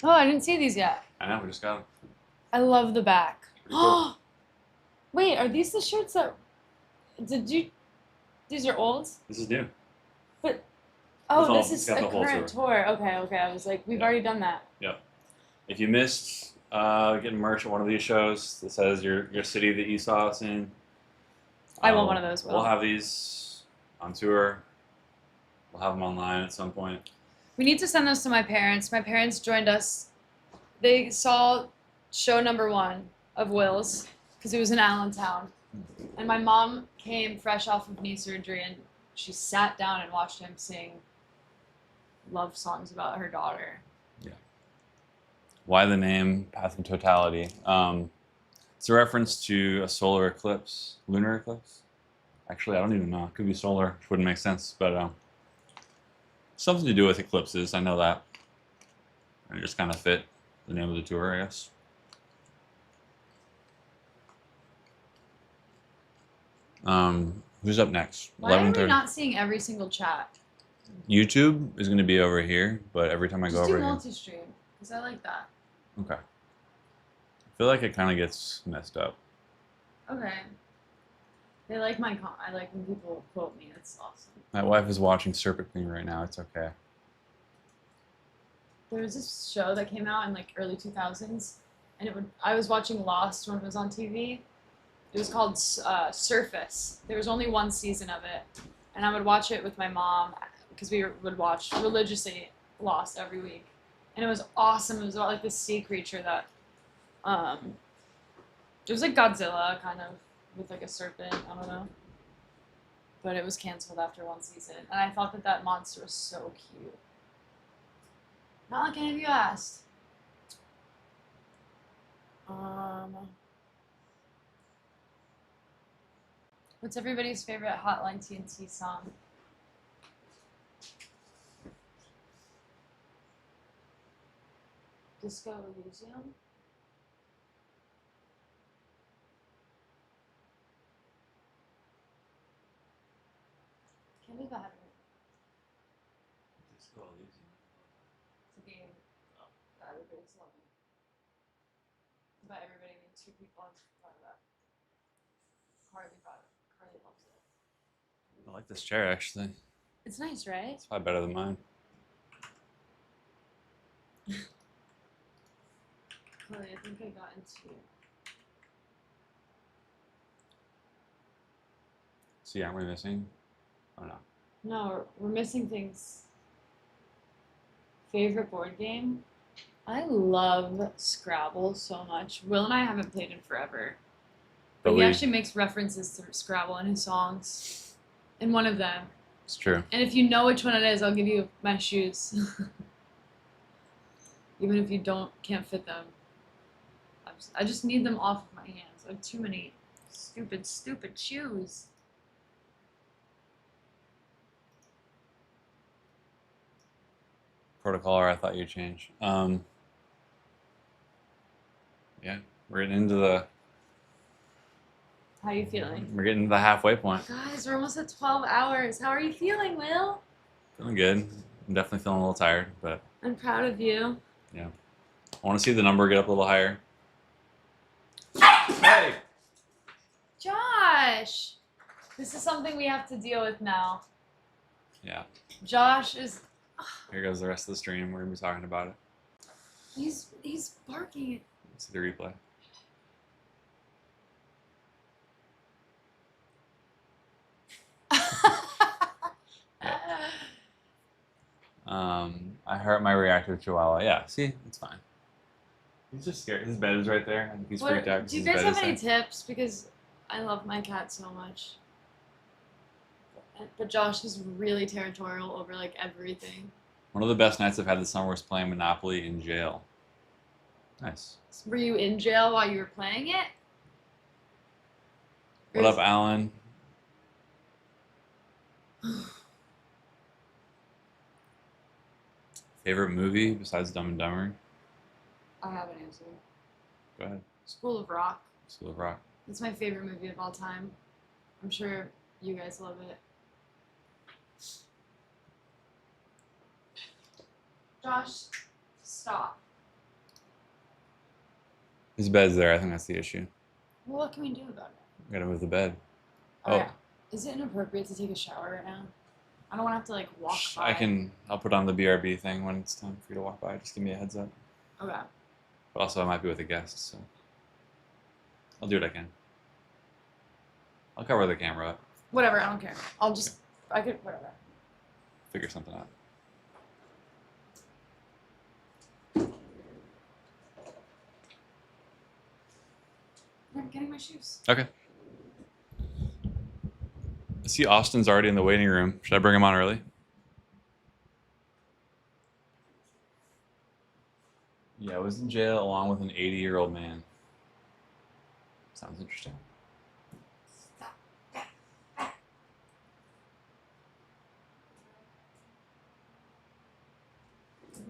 Oh, I didn't see these yet. I know, we just got them. I love the back. Pretty cool. Wait, are these the shirts that... These are old? This is new. But... Oh, It's this it's is got a the whole current tour. Okay, I was like, we've Yeah. already done that. Yep. If you missed getting merch at one of these shows that says your city that you saw us in, I want one of those, We'll Will. have these on tour. We'll have them online at some point. We need to send those to my parents. My parents joined us. They saw show number 1 of Will's because it was in Allentown. And my mom came fresh off of knee surgery and she sat down and watched him sing love songs about her daughter. Why the name Path of Totality? It's a reference to a solar eclipse, lunar eclipse. Actually, I don't even know. It could be solar, which wouldn't make sense, but something to do with eclipses. I know that. And it just kind of fit the name of the tour, I guess. Who's up next? Why are we 11:30. not seeing every single chat? YouTube is going to be over here, but every time I go Just do over here, multi-stream because I like that. okay. I feel like it kind of gets messed up. Okay. They like my I like when people quote me. It's awesome. My wife is watching Serpent Queen right now. It's okay. There was this show that came out in like early 2000s, and I was watching Lost when it was on TV. It was called Surface. There was only 1 season of it, and I would watch it with my mom because we would watch religiously Lost every week, and it was awesome. It was about like this sea creature that, it was like Godzilla kind of with like a serpent. I don't know, but it was canceled after 1 season, and I thought that monster was so cute. Not like any of you asked. What's everybody's favorite Hotline TNT song? Disco Elysium? Can't believe I haven't. It's a game that everybody's loving. By everybody, I mean 2 people have thought of that. Carly loves it. I like this chair, actually. It's nice, right? It's probably better than mine. Carly, I think I got into. See, aren't we missing? Oh, no. No, we're missing things. Favorite board game? I love Scrabble so much. Will and I haven't played in forever. But he actually makes references to Scrabble in his songs. In one of them. It's true. And if you know which one it is, I'll give you my shoes. Even if you can't fit them. I just need them off of my hands. I have too many stupid shoes. Protocoler, I thought you'd change. Yeah, we're getting into the. How are you feeling? We're getting to the halfway point. Guys, we're almost at 12 hours. How are you feeling, Will? Feeling good. I'm definitely feeling a little tired, but I'm proud of you. yeah. I want to see the number get up a little higher. Hey! Josh! This is something we have to deal with now. Yeah. Josh is... Here goes the rest of the stream. We're going to be talking about it. He's barking. See the replay. I hurt my reactive chihuahua. Yeah, see? It's fine. He's just scared. His bed is right there. I think he's freaked out. Do you guys have any tips? Because I love my cat so much. But Josh is really territorial over like everything. One of the best nights I've had this summer was playing Monopoly in jail. Nice. Were you in jail while you were playing it? Or What is- up, Alan? Favorite movie besides Dumb and Dumber? I have an answer. Go ahead. School of Rock. School of Rock. It's my favorite movie of all time. I'm sure you guys love it. Josh, stop. His bed's there. I think that's the issue. Well, what can we do about it? We gotta move the bed. Oh, Oh. yeah. Is it inappropriate to take a shower right now? I don't want to have to like walk by. I'll put on the BRB thing when it's time for you to walk by. Just give me a heads up. Okay. But also, I might be with a guest, so I'll do what I can. I'll cover the camera up. Whatever, I don't care. I could, whatever. Figure something out. I'm getting my shoes. Okay. I see Austin's already in the waiting room. Should I bring him on early? Yeah, I was in jail along with an 80-year-old man. Sounds interesting.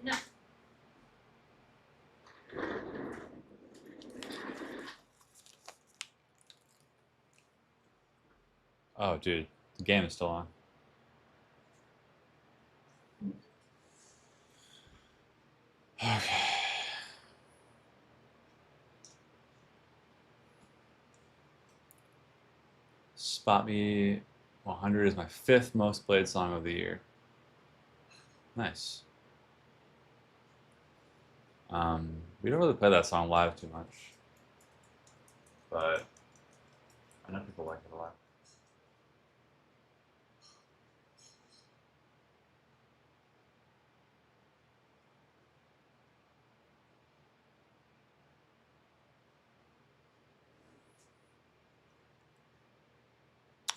No. Oh, dude, the game is still on. Okay. Spot Me 100 is my 5th most played song of the year. Nice. We don't really play that song live too much, but I know people like it a lot.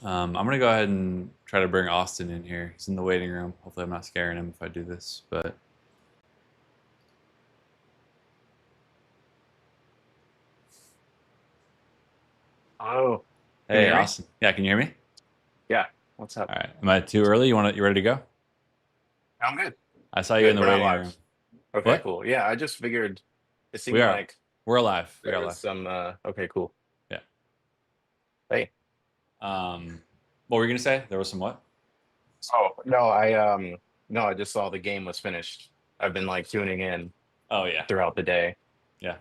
I'm gonna go ahead and try to bring Austin in here. He's in the waiting room. Hopefully I'm not scaring him if I do this, but Oh, can you hey, hear me? Austin. Yeah, can you hear me? Yeah. What's up? All right. Am I too early? You ready to go? I'm good. I saw you in the We're not waiting live. room. Okay, What? cool. Yeah, I just figured it seemed We are. like We're alive. We there are was alive. some okay, cool. Yeah. Hey. What were you gonna say? There was some what? Oh, no, I just saw the game was finished. I've been like tuning in Oh yeah. throughout the day. Yeah.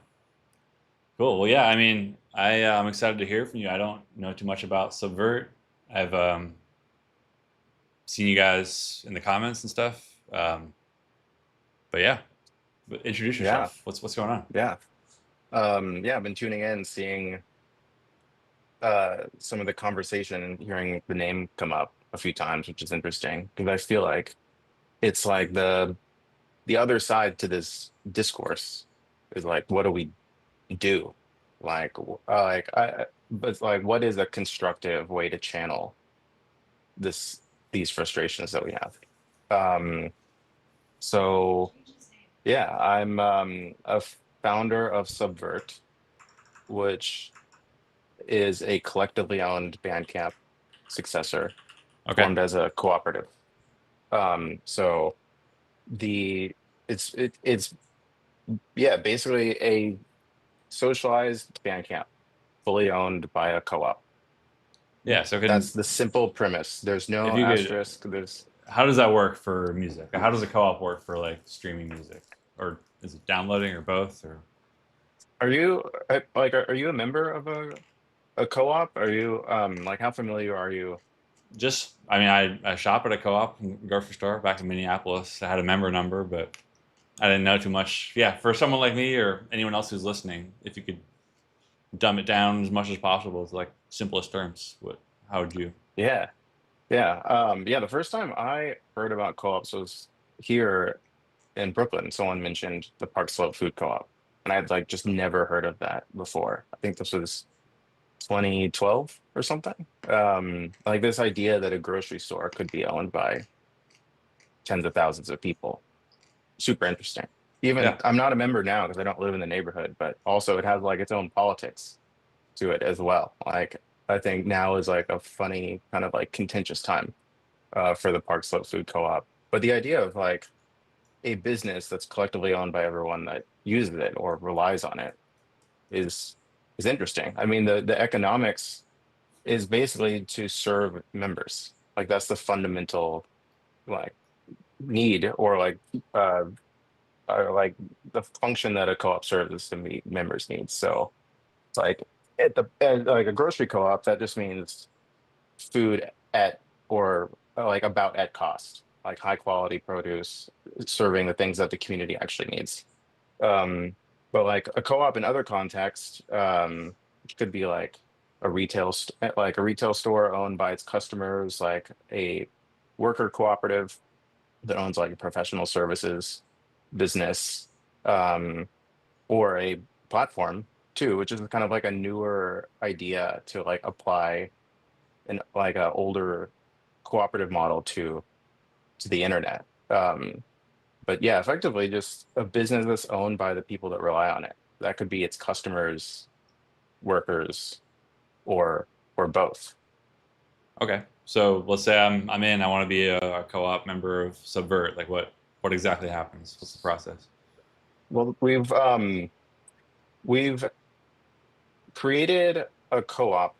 Cool. Well, yeah. I mean, I'm excited to hear from you. I don't know too much about Subvert. I've seen you guys in the comments and stuff. But yeah, introduce Yeah. yourself. What's going on? Yeah. Yeah, I've been tuning in, seeing some of the conversation and hearing the name come up a few times, which is interesting because I feel like it's like the other side to this discourse is like, what do we do? But it's like, what is a constructive way to channel these frustrations that we have? So yeah, I'm a founder of Subvert, which is a collectively owned Bandcamp successor Okay. formed as a cooperative. So it's basically a socialized Bandcamp, fully owned by a co-op. Yeah. So That's the simple premise. There's no If you could- asterisk. There's how does that work for music? How does a co-op work for like streaming music, or is it downloading, or both? Or Are you are you a member of a co-op? Are you like, how familiar are you? just, I mean, I shop at a co-op and grocery store back in Minneapolis. I had a member number, but I didn't know too much. Yeah, for someone like me or anyone else who's listening, if you could dumb it down as much as possible to like simplest terms, how would you? Yeah. The first time I heard about co-ops was here in Brooklyn. Someone mentioned the Park Slope Food Co-op, and I had like just never heard of that before. I think this was 2012 or something. Like this idea that a grocery store could be owned by tens of thousands of people. super interesting. Even Yeah. I'm not a member now because I don't live in the neighborhood, but also it has like its own politics to it as well. Like I think now is like a funny kind of like contentious time for the Park Slope Food Co-op. But the idea of like a business that's collectively owned by everyone that uses it or relies on it is interesting. I mean, the economics is basically to serve members. Like that's the fundamental like need uh or like the function that a co-op serves is to meet members' needs. So it's like at like a grocery co-op, that just means food at or like about at cost, like high quality produce, serving the things that the community actually needs. Um, but like a co-op in other contexts, it could be like a retail store owned by its customers, like a worker cooperative that owns like a professional services business, um, or a platform too, which is kind of like a newer idea to like apply an like a older cooperative model to the internet. But yeah, effectively just a business that's owned by the people that rely on it. That could be its customers, workers, or both. Okay. So let's say I'm in. I want to be a co-op member of Subvert. Like what exactly happens? What's the process? Well, we've created a co-op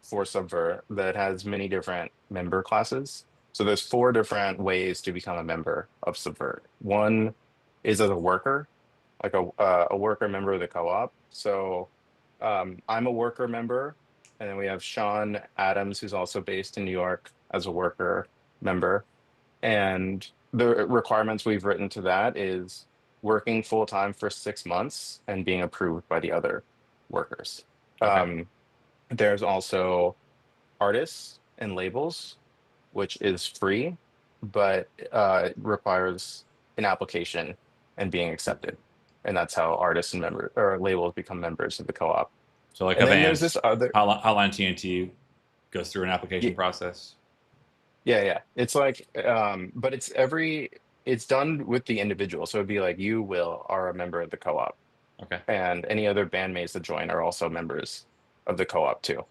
for Subvert that has many different member classes. So there's 4 different ways to become a member of Subvert. One is as a worker, like a worker member of the co-op. So I'm a worker member, and then we have Sean Adams, who's also based in New York, as a worker member. And the requirements we've written to that is working full time for 6 months and being approved by the other workers. Okay. There's also artists and labels, which is free, but it requires an application and being accepted. And that's how artists and members or labels become members of the co-op. So like And a then there's band, this other, Hotline TNT goes through an application yeah, process. yeah. It's like, but it's done with the individual. So it'd be like you, Will, are a member of the co-op, Okay. and any other bandmates that join are also members of the co-op too.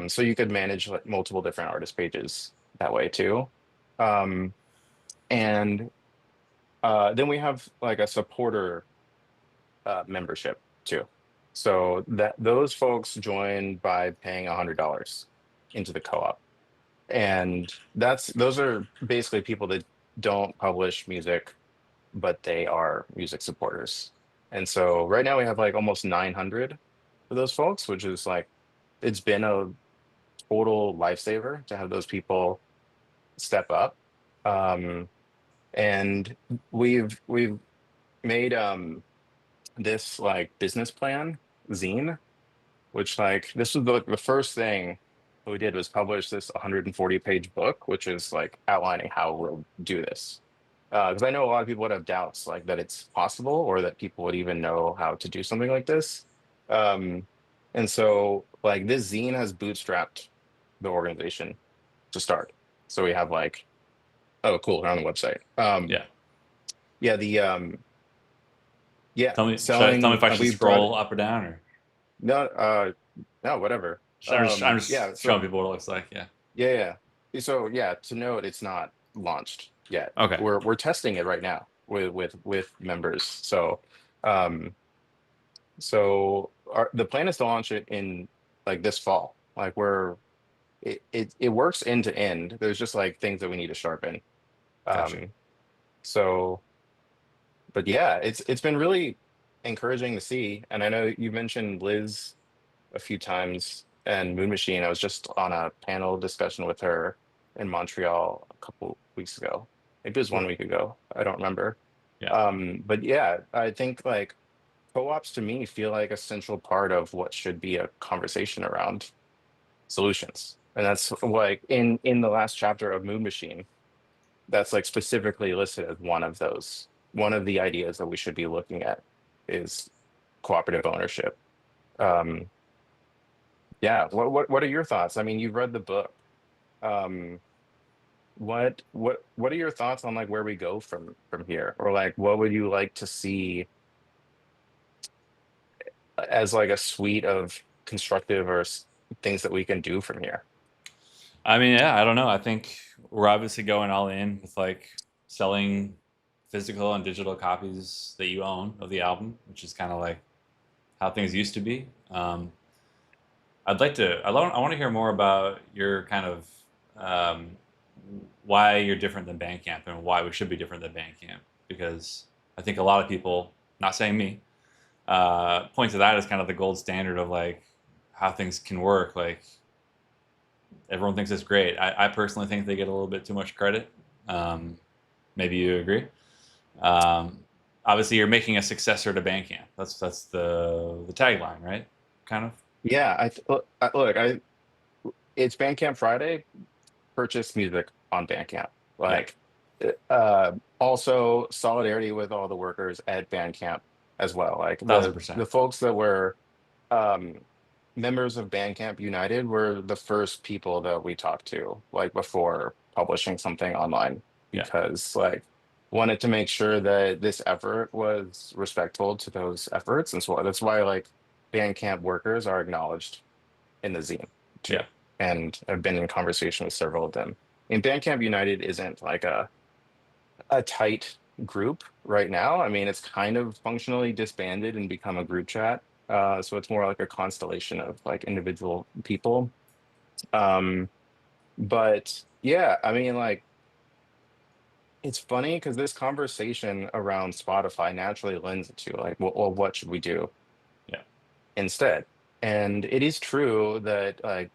So you could manage like multiple different artist pages that way too. Um, and then we have like a supporter membership too. So that those folks join by paying $100 into the co-op. And those are basically people that don't publish music, but they are music supporters. And so right now we have like almost 900 of those folks, which is like it's been a total lifesaver to have those people step up. Um, and we've made this like business plan zine, which like this was the first thing we did was publish this 140-page book, which is like outlining how we'll do this. Because I know a lot of people would have doubts like that it's possible or that people would even know how to do something like this. Um, and so like this zine has bootstrapped the organization to start. So we have like, oh cool, we're on the website. Yeah. Yeah, the yeah, Tell me selling if I should we brought scroll up or down or no no whatever. I'm Yeah, just showing so people what it looks like. Yeah. so yeah, to note it's not launched yet. Okay. We're testing it right now with members. Um the plan is to launch it in like this fall. Like it works end to end. There's just like things that we need to sharpen. Gotcha. So but yeah, it's been really encouraging to see. And I know you mentioned Liz a few times and Moon Machine. I was just on a panel discussion with her in Montreal a couple weeks ago. Maybe it was 1 week ago. I don't remember. Yeah. But yeah, I think like co-ops to me feel like a central part of what should be a conversation around solutions. And that's like in the last chapter of Moon Machine, that's like specifically listed as one of those. One of the ideas that we should be looking at is cooperative ownership. Um, yeah, what are your thoughts? I mean, you've read the book. Um, what are your thoughts on like where we go from here, or like what would you like to see as like a suite of constructive or things that we can do from here? I mean, yeah, I don't know. I think we're obviously going all in with like selling physical and digital copies that you own of the album, which is kind of like how things used to be. I want to hear more about your kind of why you're different than Bandcamp and why we should be different than Bandcamp, because I think a lot of people, not saying me, point to that as kind of the gold standard of like how things can work. Like everyone thinks it's great. I personally think they get a little bit too much credit. Maybe you agree. Obviously, you're making a successor to Bandcamp. That's the tagline, right? Kind of. Yeah, it's Bandcamp Friday. Purchase music on Bandcamp. Like, also solidarity with all the workers at Bandcamp as well. Like the 1000%. folks that were members of Bandcamp United were the first people that we talked to, like before publishing something online, because like wanted to make sure that this effort was respectful to those efforts, and so that's why like Bandcamp workers are acknowledged in the zine too. Yeah. And I've been in conversation with several of them. And Bandcamp United isn't like a tight group right now. I mean, it's kind of functionally disbanded and become a group chat. So it's more like a constellation of like individual people. But yeah, I mean, like, it's funny because this conversation around Spotify naturally lends it to like, well, what should we do instead? And it is true that like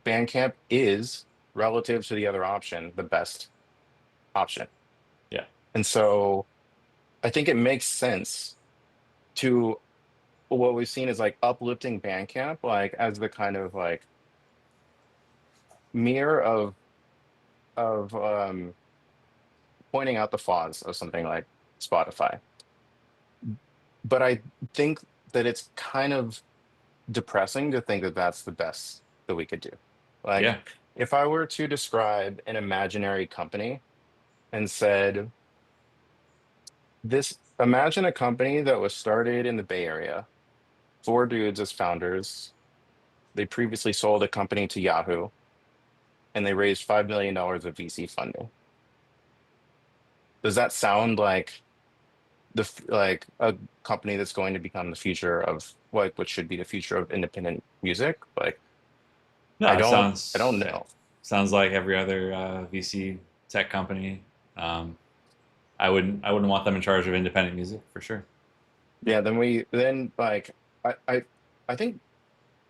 Bandcamp is, relative to the other option, the best option. Yeah. And so I think it makes sense to what we've seen is like uplifting Bandcamp like as the kind of like mirror of pointing out the flaws of something like Spotify. But I think that it's kind of depressing to think that that's the best that we could do. Like, if I were to describe an imaginary company and said, imagine a company that was started in the Bay Area, 4 dudes as founders. They previously sold a company to Yahoo, and they raised $5 million of VC funding. Does that sound like like a company that's going to become the future of like what should be the future of independent music? Like, no, I don't know. Sounds like every other VC tech company. I wouldn't want them in charge of independent music for sure. Yeah, then like I think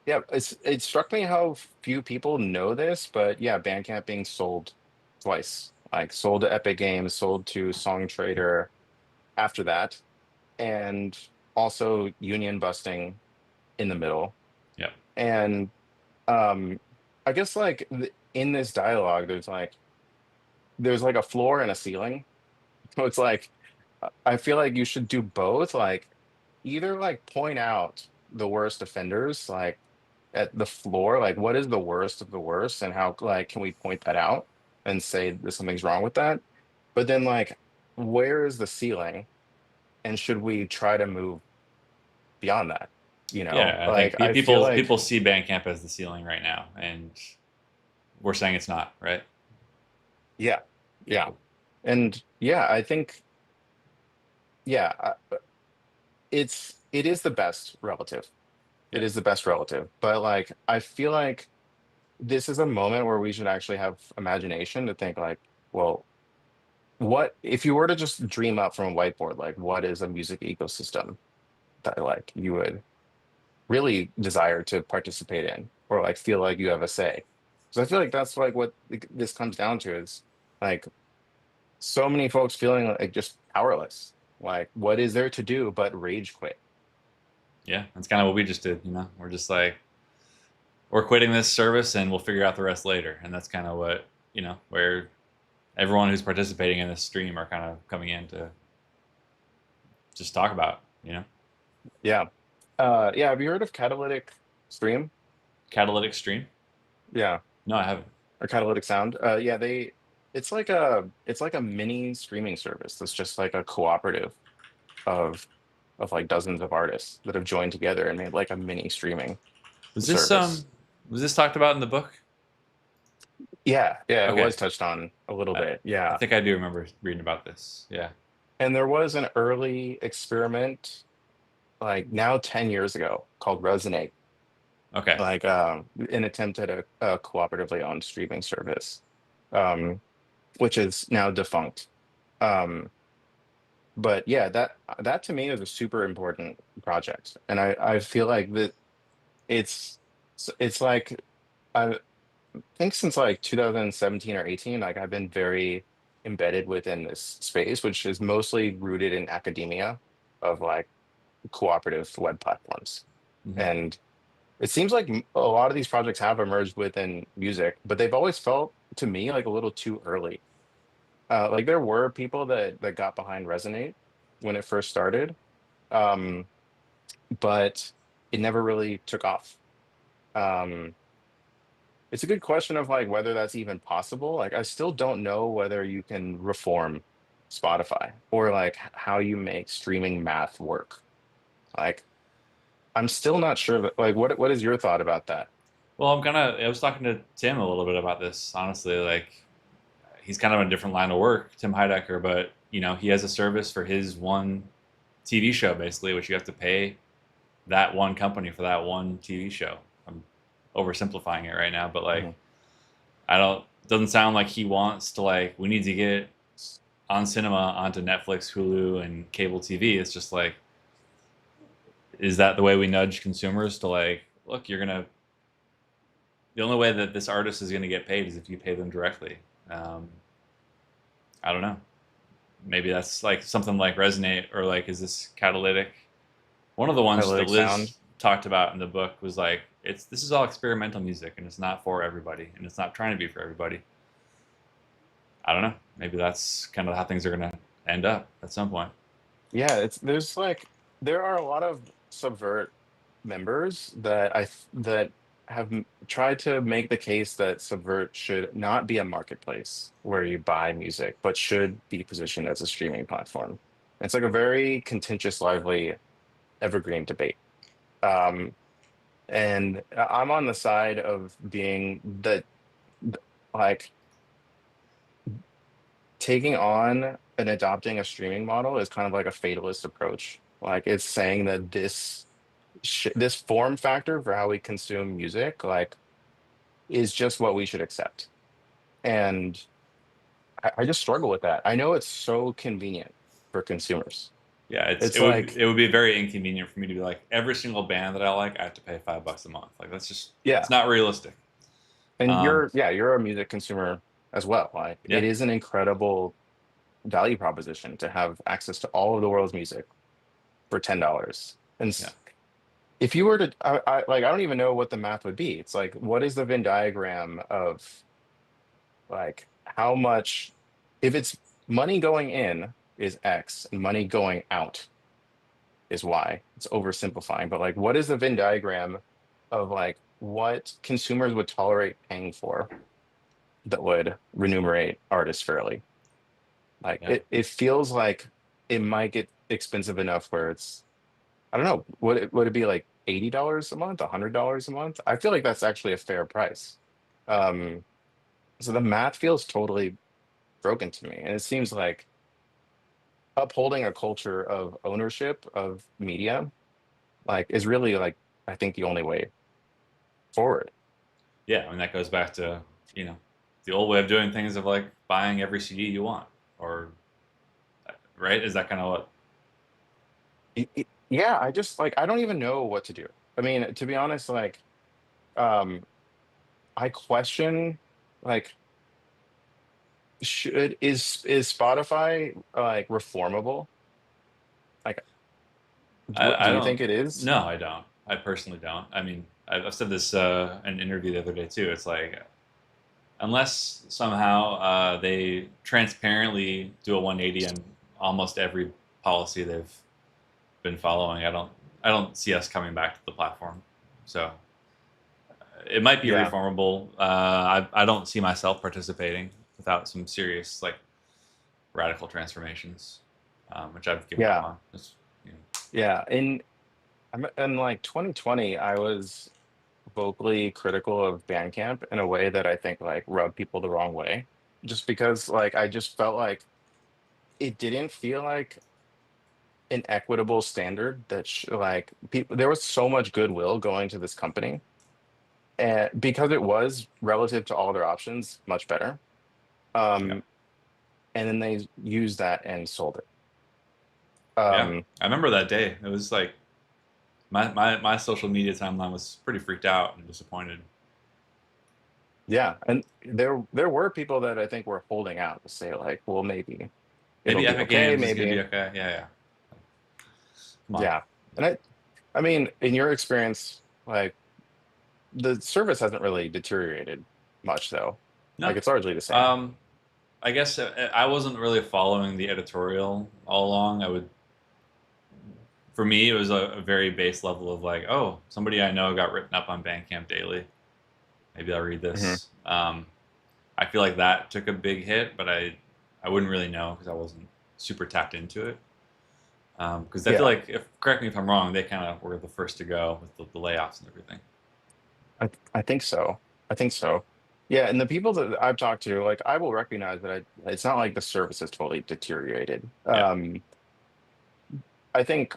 it struck me how few people know this, but yeah, Bandcamp being sold twice, like sold to Epic Games, sold to Songtradr after that, and also union busting in the middle. Yeah. And I guess like in this dialogue, there's like a floor and a ceiling. So it's like I feel like you should do both. Like either like point out the worst offenders, like at the floor, like what is the worst of the worst, and how like can we point that out and say that something's wrong with that? But then like where is the ceiling, and should we try to move beyond that? You know, yeah, like I think feel like people see Bandcamp as the ceiling right now, and we're saying it's not, right? Yeah, and yeah, I think it is the best relative. It is the best relative, but like I feel like this is a moment where we should actually have imagination to think like, well, what if you were to just dream up from a whiteboard, like what is a music ecosystem that like you would really desire to participate in, or like feel like you have a say? So I feel like that's like what this comes down to, is like so many folks feeling like just powerless. Like what is there to do but rage quit? Yeah, that's kind of what we just did. We're just like, we're quitting this service and we'll figure out the rest later. And that's kind of what, where everyone who's participating in this stream are kind of coming in to just talk about, Yeah. Yeah. Have you heard of Catalytic Stream? Catalytic Stream? Yeah. No, I haven't. Or Catalytic Sound? Yeah, it's like a mini streaming service that's just like a cooperative of like dozens of artists that have joined together and made like a mini streaming Was this service. was this talked about in the book? Yeah, yeah, it Okay. was touched on a little bit. I Yeah. think I do remember reading about this. Yeah. And there was an early experiment like now 10 years ago called Resonate, Okay. like an attempt at a cooperatively owned streaming service, um, which is now defunct. Um, but yeah, that to me is a super important project. And I feel like that it's it's like I think since like 2017 or 18, like I've been very embedded within this space, which is mostly rooted in academia of like cooperative web platforms. Mhm. And it seems like a lot of these projects have emerged within music, but they've always felt to me like a little too early. Like there were people that got behind Resonate when it first started, um, but it never really took off. Um, it's a good question of like whether that's even possible. Like I still don't know whether you can reform Spotify or like how you make streaming math work. Like I'm still not sure that like what is your thought about that? Well, I was talking to Tim a little bit about this, honestly. Like, he's kind of in a different line of work, Tim Heidecker, but, he has a service for his one TV show, basically, which you have to pay that one company for that one TV show. I'm oversimplifying it right now, but, like, Mhm. doesn't sound like he wants to, like, we need to get on cinema onto Netflix, Hulu, and cable TV. It's just like, is that the way we nudge consumers to, like, look, the only way that this artist is going to get paid is if you pay them directly. Um, I don't know. Maybe that's like something like Resonate, or like, is this catalytic? One of the ones that Catalytic Liz sound. talked about in the book was like, this is all experimental music and it's not for everybody and it's not trying to be for everybody. I don't know. Maybe that's kind of how things are going to end up at some point. Yeah, there's like there are a lot of Subvert members that have tried to make the case that Subvert should not be a marketplace where you buy music, but should be positioned as a streaming platform. It's like a very contentious, lively, evergreen debate. Um, and I'm on the side of being that like taking on and adopting a streaming model is kind of like a fatalist approach. Like it's saying that this form factor for how we consume music like is just what we should accept. And I just struggle with that. I know it's so convenient for consumers. Yeah, It's like, it would be very inconvenient for me to be like, every single band that I like, I have to pay $5 a month. Like, that's just, yeah. it's not realistic. And you're a music consumer as well. Like it Yeah. is an incredible value proposition to have access to all of the world's music for $10. And Yeah. if you were to, like, I don't even know what the math would be. It's like, what is the Venn diagram of like how much, if it's money going in is X and money going out is Y. It's oversimplifying, but like, what is the Venn diagram of like what consumers would tolerate paying for that would remunerate artists fairly? Like Yeah. it feels like it might get expensive enough where it's, I don't know, would it be like $80 a month, $100 a month? I feel like that's actually a fair price. So the math feels totally broken to me, and it seems like upholding a culture of ownership of media, like, is really like I think the only way forward. Yeah. I mean, that goes back to, the old way of doing things of like buying every CD you want, or, right? Is that kind of what? Yeah, I just like I don't even know what to do. I mean, to be honest, like, um, I question like is Spotify like reformable? Like, I do you don't, think it is? no, I don't. I personally don't. I mean, I've said this in an interview the other day too. It's like, unless somehow they transparently do a 180 on almost every policy they've been following, I don't see us coming back to the platform. So it might be Yeah. reformable. I don't see myself participating without some serious like radical transformations, which I've given up on. Just, you know. Yeah. In like 2020, I was vocally critical of Bandcamp in a way that I think like rubbed people the wrong way, just because like I just felt like it didn't feel like an equitable standard that like people, there was so much goodwill going to this company, and because it was relative to all their options much better, Yeah. and then they used that and sold it. Yeah, I remember that day. It was like my social media timeline was pretty freaked out and disappointed. Yeah, and there were people that I think were holding out to say like, well, maybe it'll Maybe be Epic okay, Games is gonna be maybe. okay. Yeah, yeah. Come on. Yeah. And I mean, in your experience, like the service hasn't really deteriorated much though. No. Like it's largely the same. I guess I wasn't really following the editorial all along. For me, it was a very base level of like, oh, somebody I know got written up on Bandcamp Daily. Maybe I'll read this. I feel like that took a big hit, but I wouldn't really know because I wasn't super tapped into it. Because I feel like, correct me if I'm wrong, they kind of were the first to go with the layoffs and everything. I think so. I think so. Yeah, and the people that I've talked to, like I will recognize that it's not like the service is totally deteriorated. Yeah. I think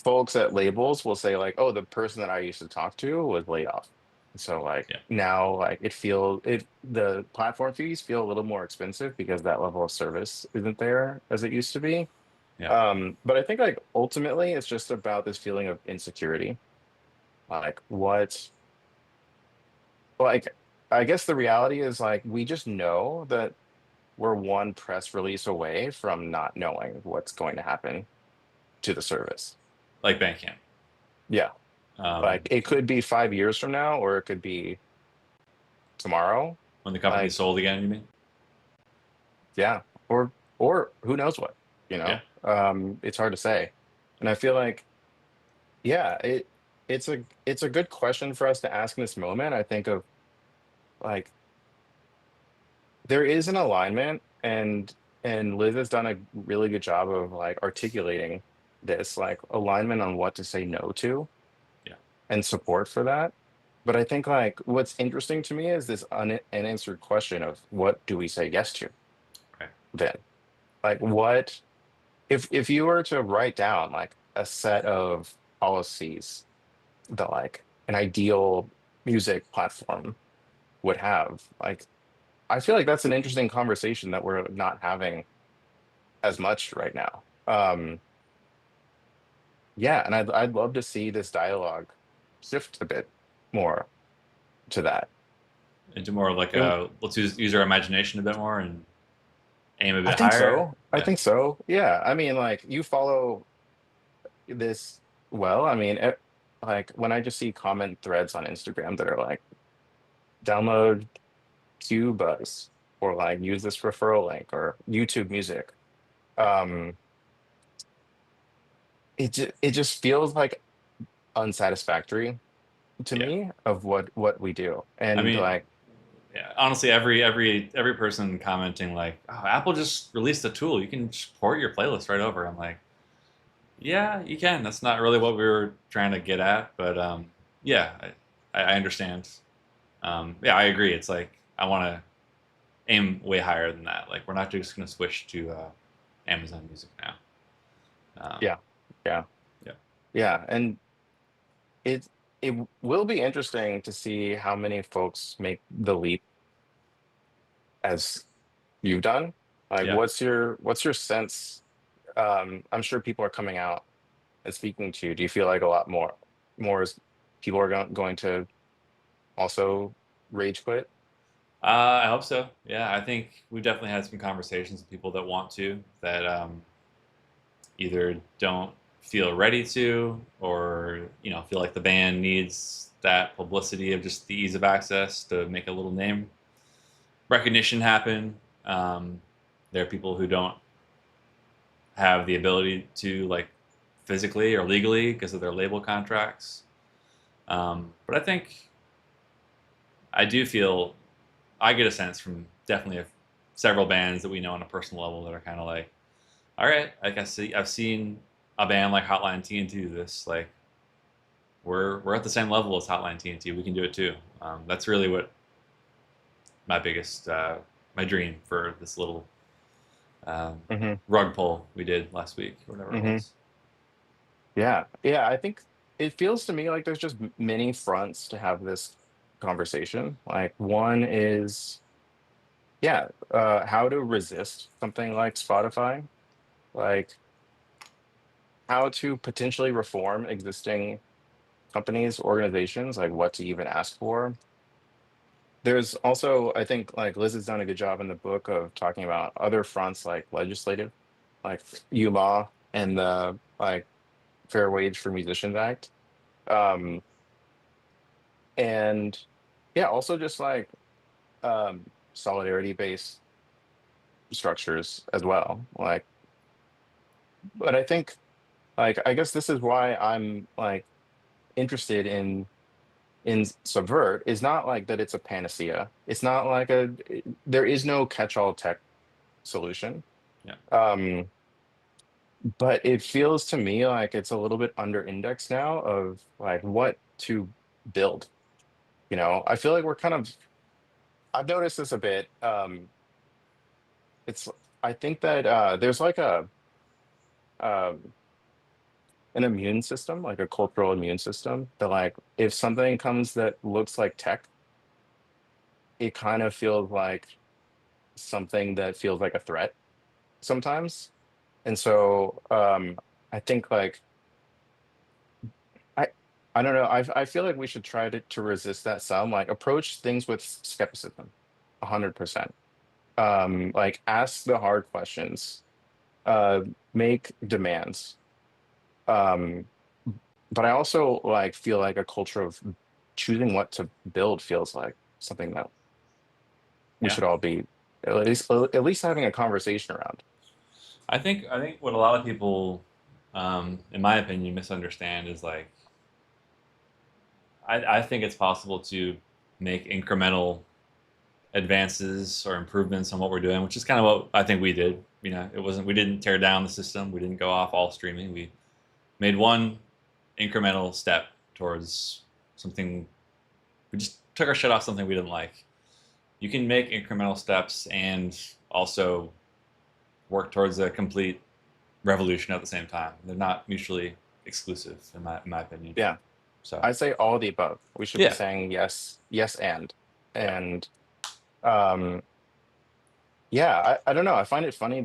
folks at labels will say like, oh, the person that I used to talk to was laid off. So like now like the platform fees feel a little more expensive because that level of service isn't there as it used to be. Yeah. But I think like ultimately it's just about this feeling of insecurity. Like I guess the reality is like we just know that we're one press release away from not knowing what's going to happen to the service. Like Bandcamp. Yeah. Like it could be 5 years from now, or it could be tomorrow. When the company's sold again, you mean? Yeah. Or who knows what, you know? Yeah. It's hard to say. And I feel like, yeah, it's a good question for us to ask in this moment. I think of like there is an alignment and Liz has done a really good job of like articulating this like alignment on what to say no to. Yeah. And support for that. But I think like what's interesting to me is this unanswered question of what do we say yes to? Right. Then like what if you were to write down like a set of policies that like an ideal music platform would have, like I feel like that's an interesting conversation that we're not having as much right now. Yeah, and I'd love to see this dialogue shift a bit more to that. Into more of like let's use our imagination a bit more and aim a bit I think higher. so. I think so. Yeah. I mean, like you follow this well. I mean, like when I just see comment threads on Instagram that are like, download Qbuzz or like use this referral link or YouTube Music. It just feels like unsatisfactory to me of what we do. And I mean, like, yeah, honestly, every person commenting like, "Oh, Apple just released a tool. You can just port your playlist right over." I'm like, "Yeah, you can. That's not really what we were trying to get at, but yeah, I understand. Yeah, I agree. It's like I want to aim way higher than that. Like we're not just going to switch to Amazon Music now." Yeah, and it will be interesting to see how many folks make the leap as you've done. Like what's your sense? I'm sure people are coming out and speaking to you. Do you feel like a lot more is people are going to also rage quit? I hope so. Yeah, I think we've definitely had some conversations with people that want to, that either don't feel ready to, or feel like the band needs that publicity of just the ease of access to make a little name recognition happen. There are people who don't have the ability to, like, physically or legally because of their label contracts. But I think I do feel, I get a sense from definitely several bands that we know on a personal level that are kind of like, all right, like I've seen a band like Hotline TNT do this. Like, we're at the same level as Hotline TNT. We can do it too. That's really what my biggest my dream for this little Hmm. rug pull we did last week or whatever it Hmm. was. Yeah, yeah. I think it feels to me like there's just many fronts to have this conversation. Like one is, yeah, how to resist something like Spotify, like how to potentially reform existing companies, organizations, like what to even ask for. There's also, I think, like Liz has done a good job in the book of talking about other fronts like legislative, like ULaw and the like Fair Wage for Musicians Act. Um, and yeah, also just like solidarity based structures as well. Like, but I think like I guess this is why I'm like interested in Subvert is not like that it's a panacea. It's not like there is no catch-all tech solution. Yeah. But it feels to me like it's a little bit under indexed now of like what to build. You know, I feel like we're kind of I've noticed this a bit. It's I think that there's like a um an immune system, like a cultural immune system that like if something comes that looks like tech, it kind of feels like something that feels like a threat sometimes. And so I think like I I don't know, I feel like we should try to resist that some, like approach things with skepticism, 100%. Like ask the hard questions, uh make demands. Um but I also like feel like a culture of choosing what to build feels like something that we Yeah. should all be at least having a conversation around. I think what a lot of people, in my opinion, misunderstand is like I think it's possible to make incremental advances or improvements on what we're doing, which is kind of what I think we did. You know, we didn't tear down the system. We didn't go off all streaming. We made one incremental step towards something. We just took our shit off something we didn't like. You can make incremental steps and also work towards a complete revolution at the same time. They're not mutually exclusive, in my opinion. Yeah. So I say all the above. We should be yeah, saying yes, yes, and yeah. and um yeah, I don't know. I find it funny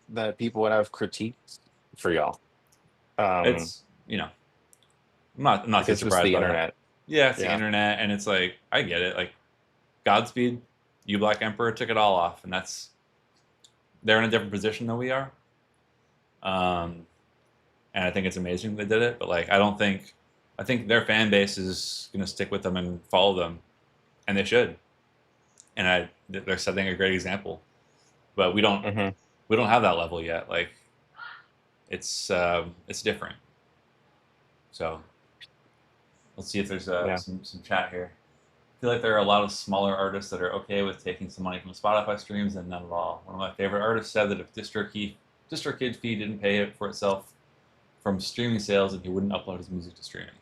that people would have critiques for y'all. It's I'm not Like too it's just surprised the by that. internet. Yeah, it's the Yeah. internet, and it's like I get it. Like Godspeed, you Black Emperor took it all off, and they're in a different position than we are. And I think it's amazing they did it. But like, I think their fan base is gonna stick with them and follow them, and they should. And they're setting a great example. But Hmm. we don't have that level yet. Like it's different. So let's see if there's Yeah. some chat here. I feel like there are a lot of smaller artists that are okay with taking some money from Spotify streams and none at all. One of my favorite artists said that if DistroKid fee didn't pay it for itself from streaming sales, then he wouldn't upload his music to streaming.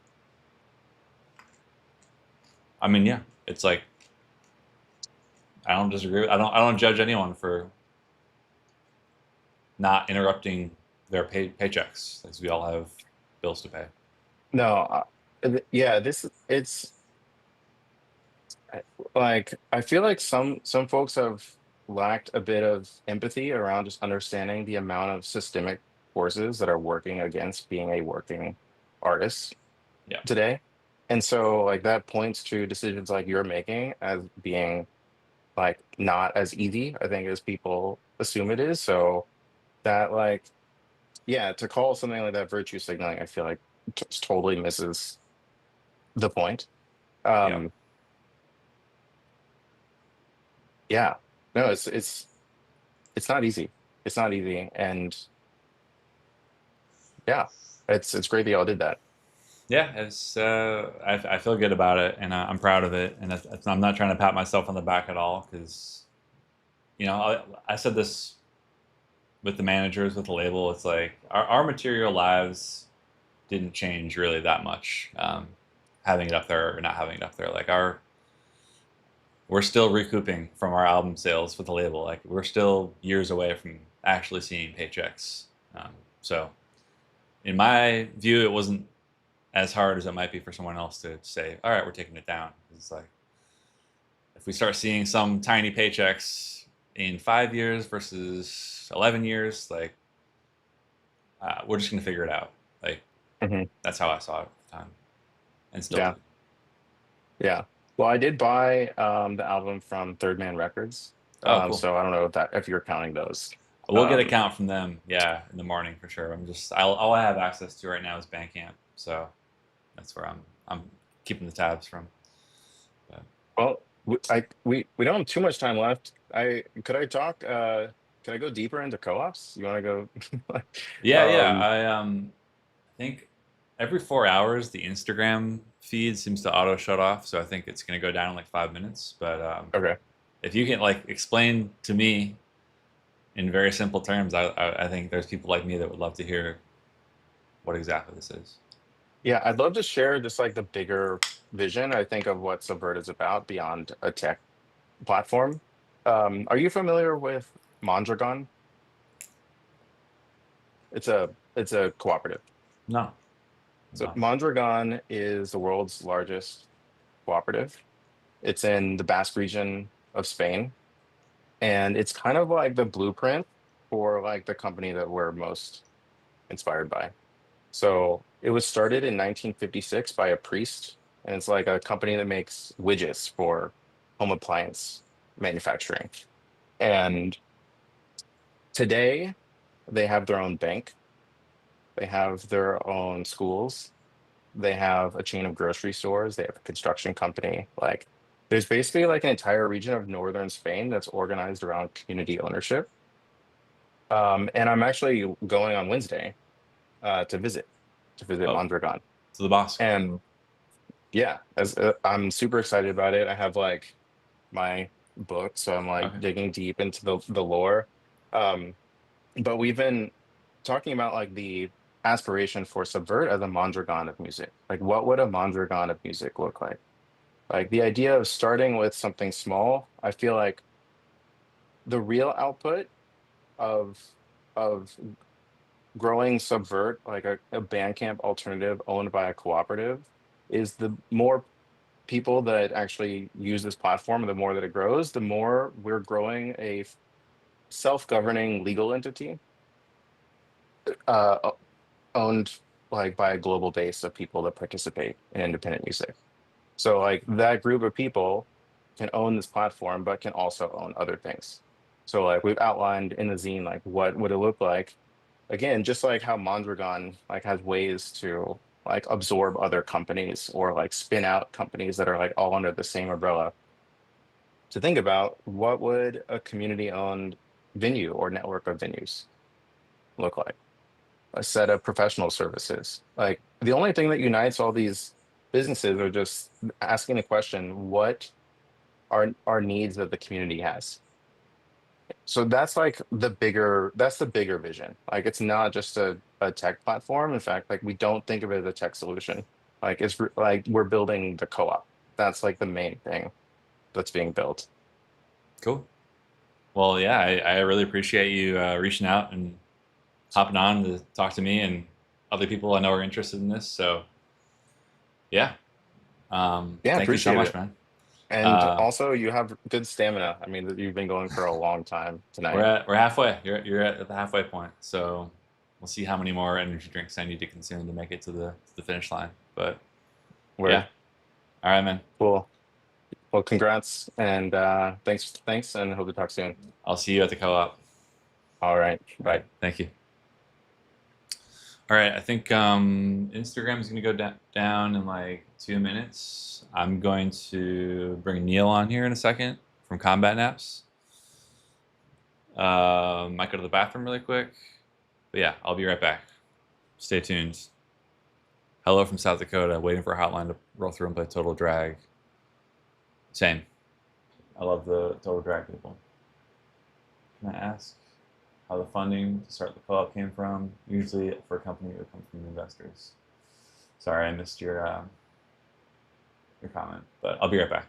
I mean, yeah, it's like I don't disagree. I don't judge anyone for not interrupting their paychecks, because we all have bills to pay. No, yeah, like I feel like some folks have lacked a bit of empathy around just understanding the amount of systemic forces that are working against being a working artist Yeah. today. And so like that points to decisions like you're making as being like not as easy, I think, as people assume it is. So that like yeah, to call something like that virtue signaling, I feel like totally misses the point. Yeah. Yeah, no, it's not easy. It's not easy, and yeah, it's great that y'all did that. Yeah, I feel good about it, and I'm proud of it, and I'm not trying to pat myself on the back at all, because you know, I said this with the managers, with the label. It's like our material lives didn't change really that much, having it up there or not having it up there. Like we're still recouping from our album sales with the label. Like we're still years away from actually seeing paychecks. So in my view, it wasn't as hard as it might be for someone else to say, all right, we're taking it down. It's like, if we start seeing some tiny paychecks in 5 years versus 11 years, like, we're just going to figure it out. Like, that's how I saw it at the time. And still do. Yeah. Well, I did buy the album from Third Man Records. Oh, cool. So I don't know if you're counting those. We'll get a count from them, yeah, in the morning for sure. All I have access to right now is Bandcamp, so that's where I'm keeping the tabs from. But. Well, we don't have too much time left. Could I go deeper into co-ops? You want to go? Yeah. I think every 4 hours the Instagram feed seems to auto shut off, so I think it's going to go down in like 5 minutes. But okay, if you can like explain to me in very simple terms, I think there's people like me that would love to hear what exactly this is. Yeah, I'd love to share just like the bigger vision, I think, of what Subvert is about beyond a tech platform. Are you familiar with Mondragon? It's a cooperative. No. So Mondragon is the world's largest cooperative. It's in the Basque region of Spain. And it's kind of like the blueprint for like the company that we're most inspired by. So it was started in 1956 by a priest, and it's like a company that makes widgets for home appliance manufacturing. And today they have their own bank, they have their own schools, they have a chain of grocery stores, they have a construction company. Like there's basically like an entire region of northern Spain that's organized around community ownership. And I'm actually going on Wednesday to visit Mondragon. To the boss. And yeah, I'm super excited about it. I have like my book, so I'm like digging deep into the lore. But we've been talking about like the aspiration for Subvert as a Mondragon of music. Like, what would a Mondragon of music look like? Like the idea of starting with something small. I feel like the real output of growing Subvert, like a Bandcamp alternative owned by a cooperative, is the more people that actually use this platform, the more that it grows, the more we're growing a self-governing legal entity owned like by a global base of people that participate in independent music. So like that group of people can own this platform, but can also own other things. So like we've outlined in the zine, like what would it look like? Again, just like how Mondragon like has ways to like absorb other companies or like spin out companies that are like all under the same umbrella. To think about, what would a community-owned venue or network of venues look like? A set of professional services. Like the only thing that unites all these businesses are just asking the question, what are needs that the community has? So that's like the bigger vision. Like it's not just a tech platform. In fact, like we don't think of it as a tech solution. Like it's like we're building the co-op. That's like the main thing that's being built. Cool. Well, yeah, I really appreciate you reaching out and hopping on to talk to me and other people I know are interested in this. So yeah. Thank you so much, man. And also, you have good stamina. I mean, you've been going for a long time tonight. We're halfway. You're at the halfway point. So we'll see how many more energy drinks I need to consume to make it to the finish line. But yeah. All right, man. Cool. Well, congrats and thanks, and hope to talk soon. I'll see you at the co-op. All right. Bye. Thank you. All right, I think Instagram is going to go down in like 2 minutes. I'm going to bring Neil on here in a second from Combat Naps. Might go to the bathroom really quick. But yeah, I'll be right back. Stay tuned. Hello from South Dakota, waiting for a hotline to roll through and play Total Drag. Same. I love the Total Drag people. Can I ask how the funding to start the co-op came from? Usually for a company, it would come from investors. Sorry, I missed your comment, but I'll be right back.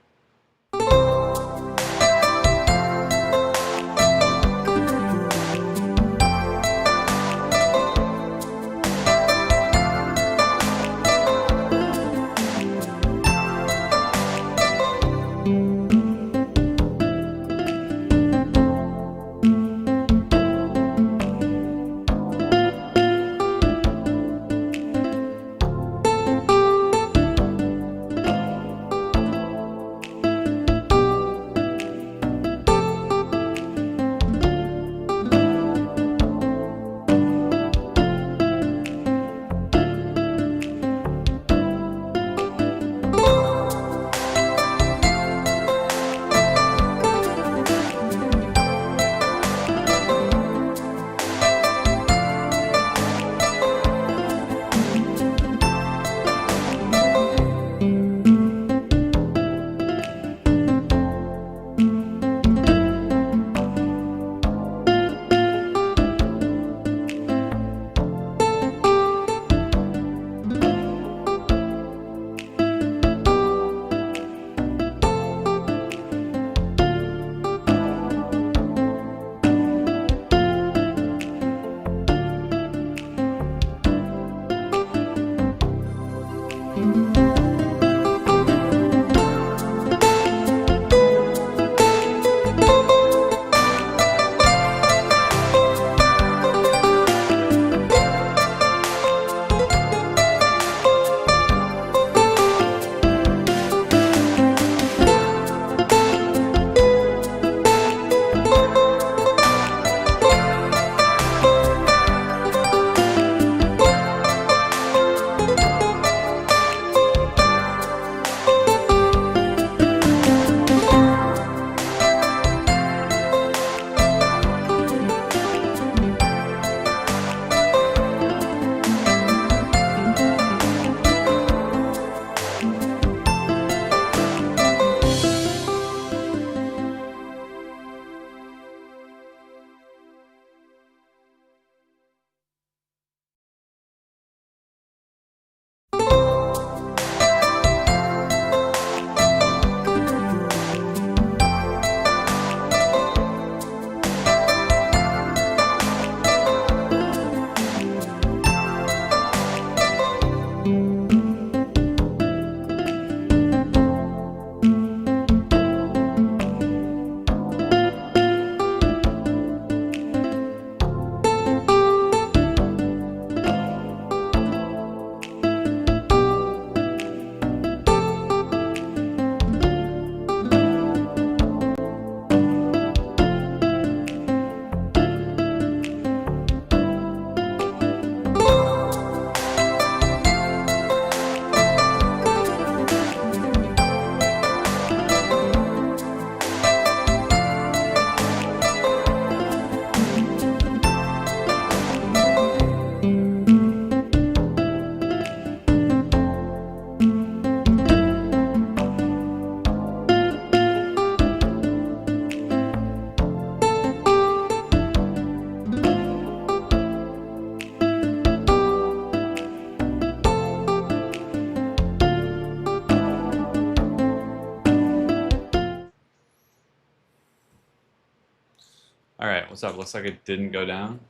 All right, what's up? Looks like it didn't go down.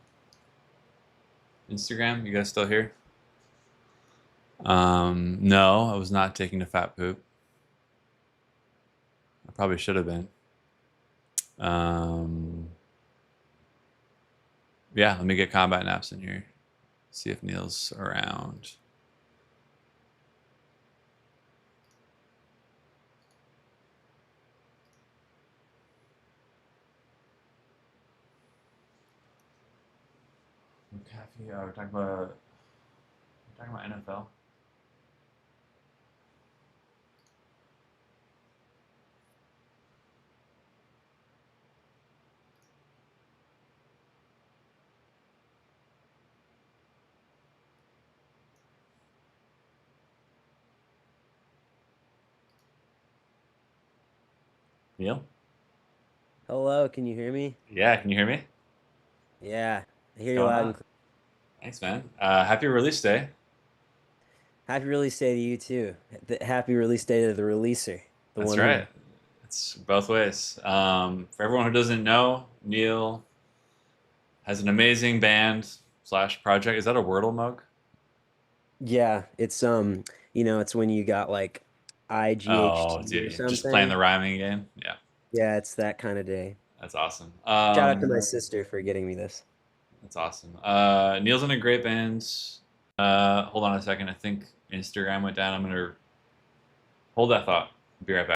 Instagram, you guys still here? No, I was not taking a fat poop. I probably should have been. Yeah, let me get combat naps in here. See if Neil's around. We're talking about NFL. Neil? Hello, can you hear me? Yeah, can you hear me? Yeah, I hear you Going loud on? and clear. Thanks, man. Happy release day. Happy release day to you too. Happy release day to the releaser, the That's one who. right. It's both ways. For everyone who doesn't know, Neil has an amazing band / project. Is that a Wordle mug? Yeah, it's it's when you got like Oh, IGHT or dude, just playing the something. rhyming game. Yeah, Yeah, it's that kind of day. that's awesome. Shout out to my sister for getting me this. That's awesome. Neil's in a great band. Hold on a second. I think Instagram went down. I'm gonna hold that thought. Be right back.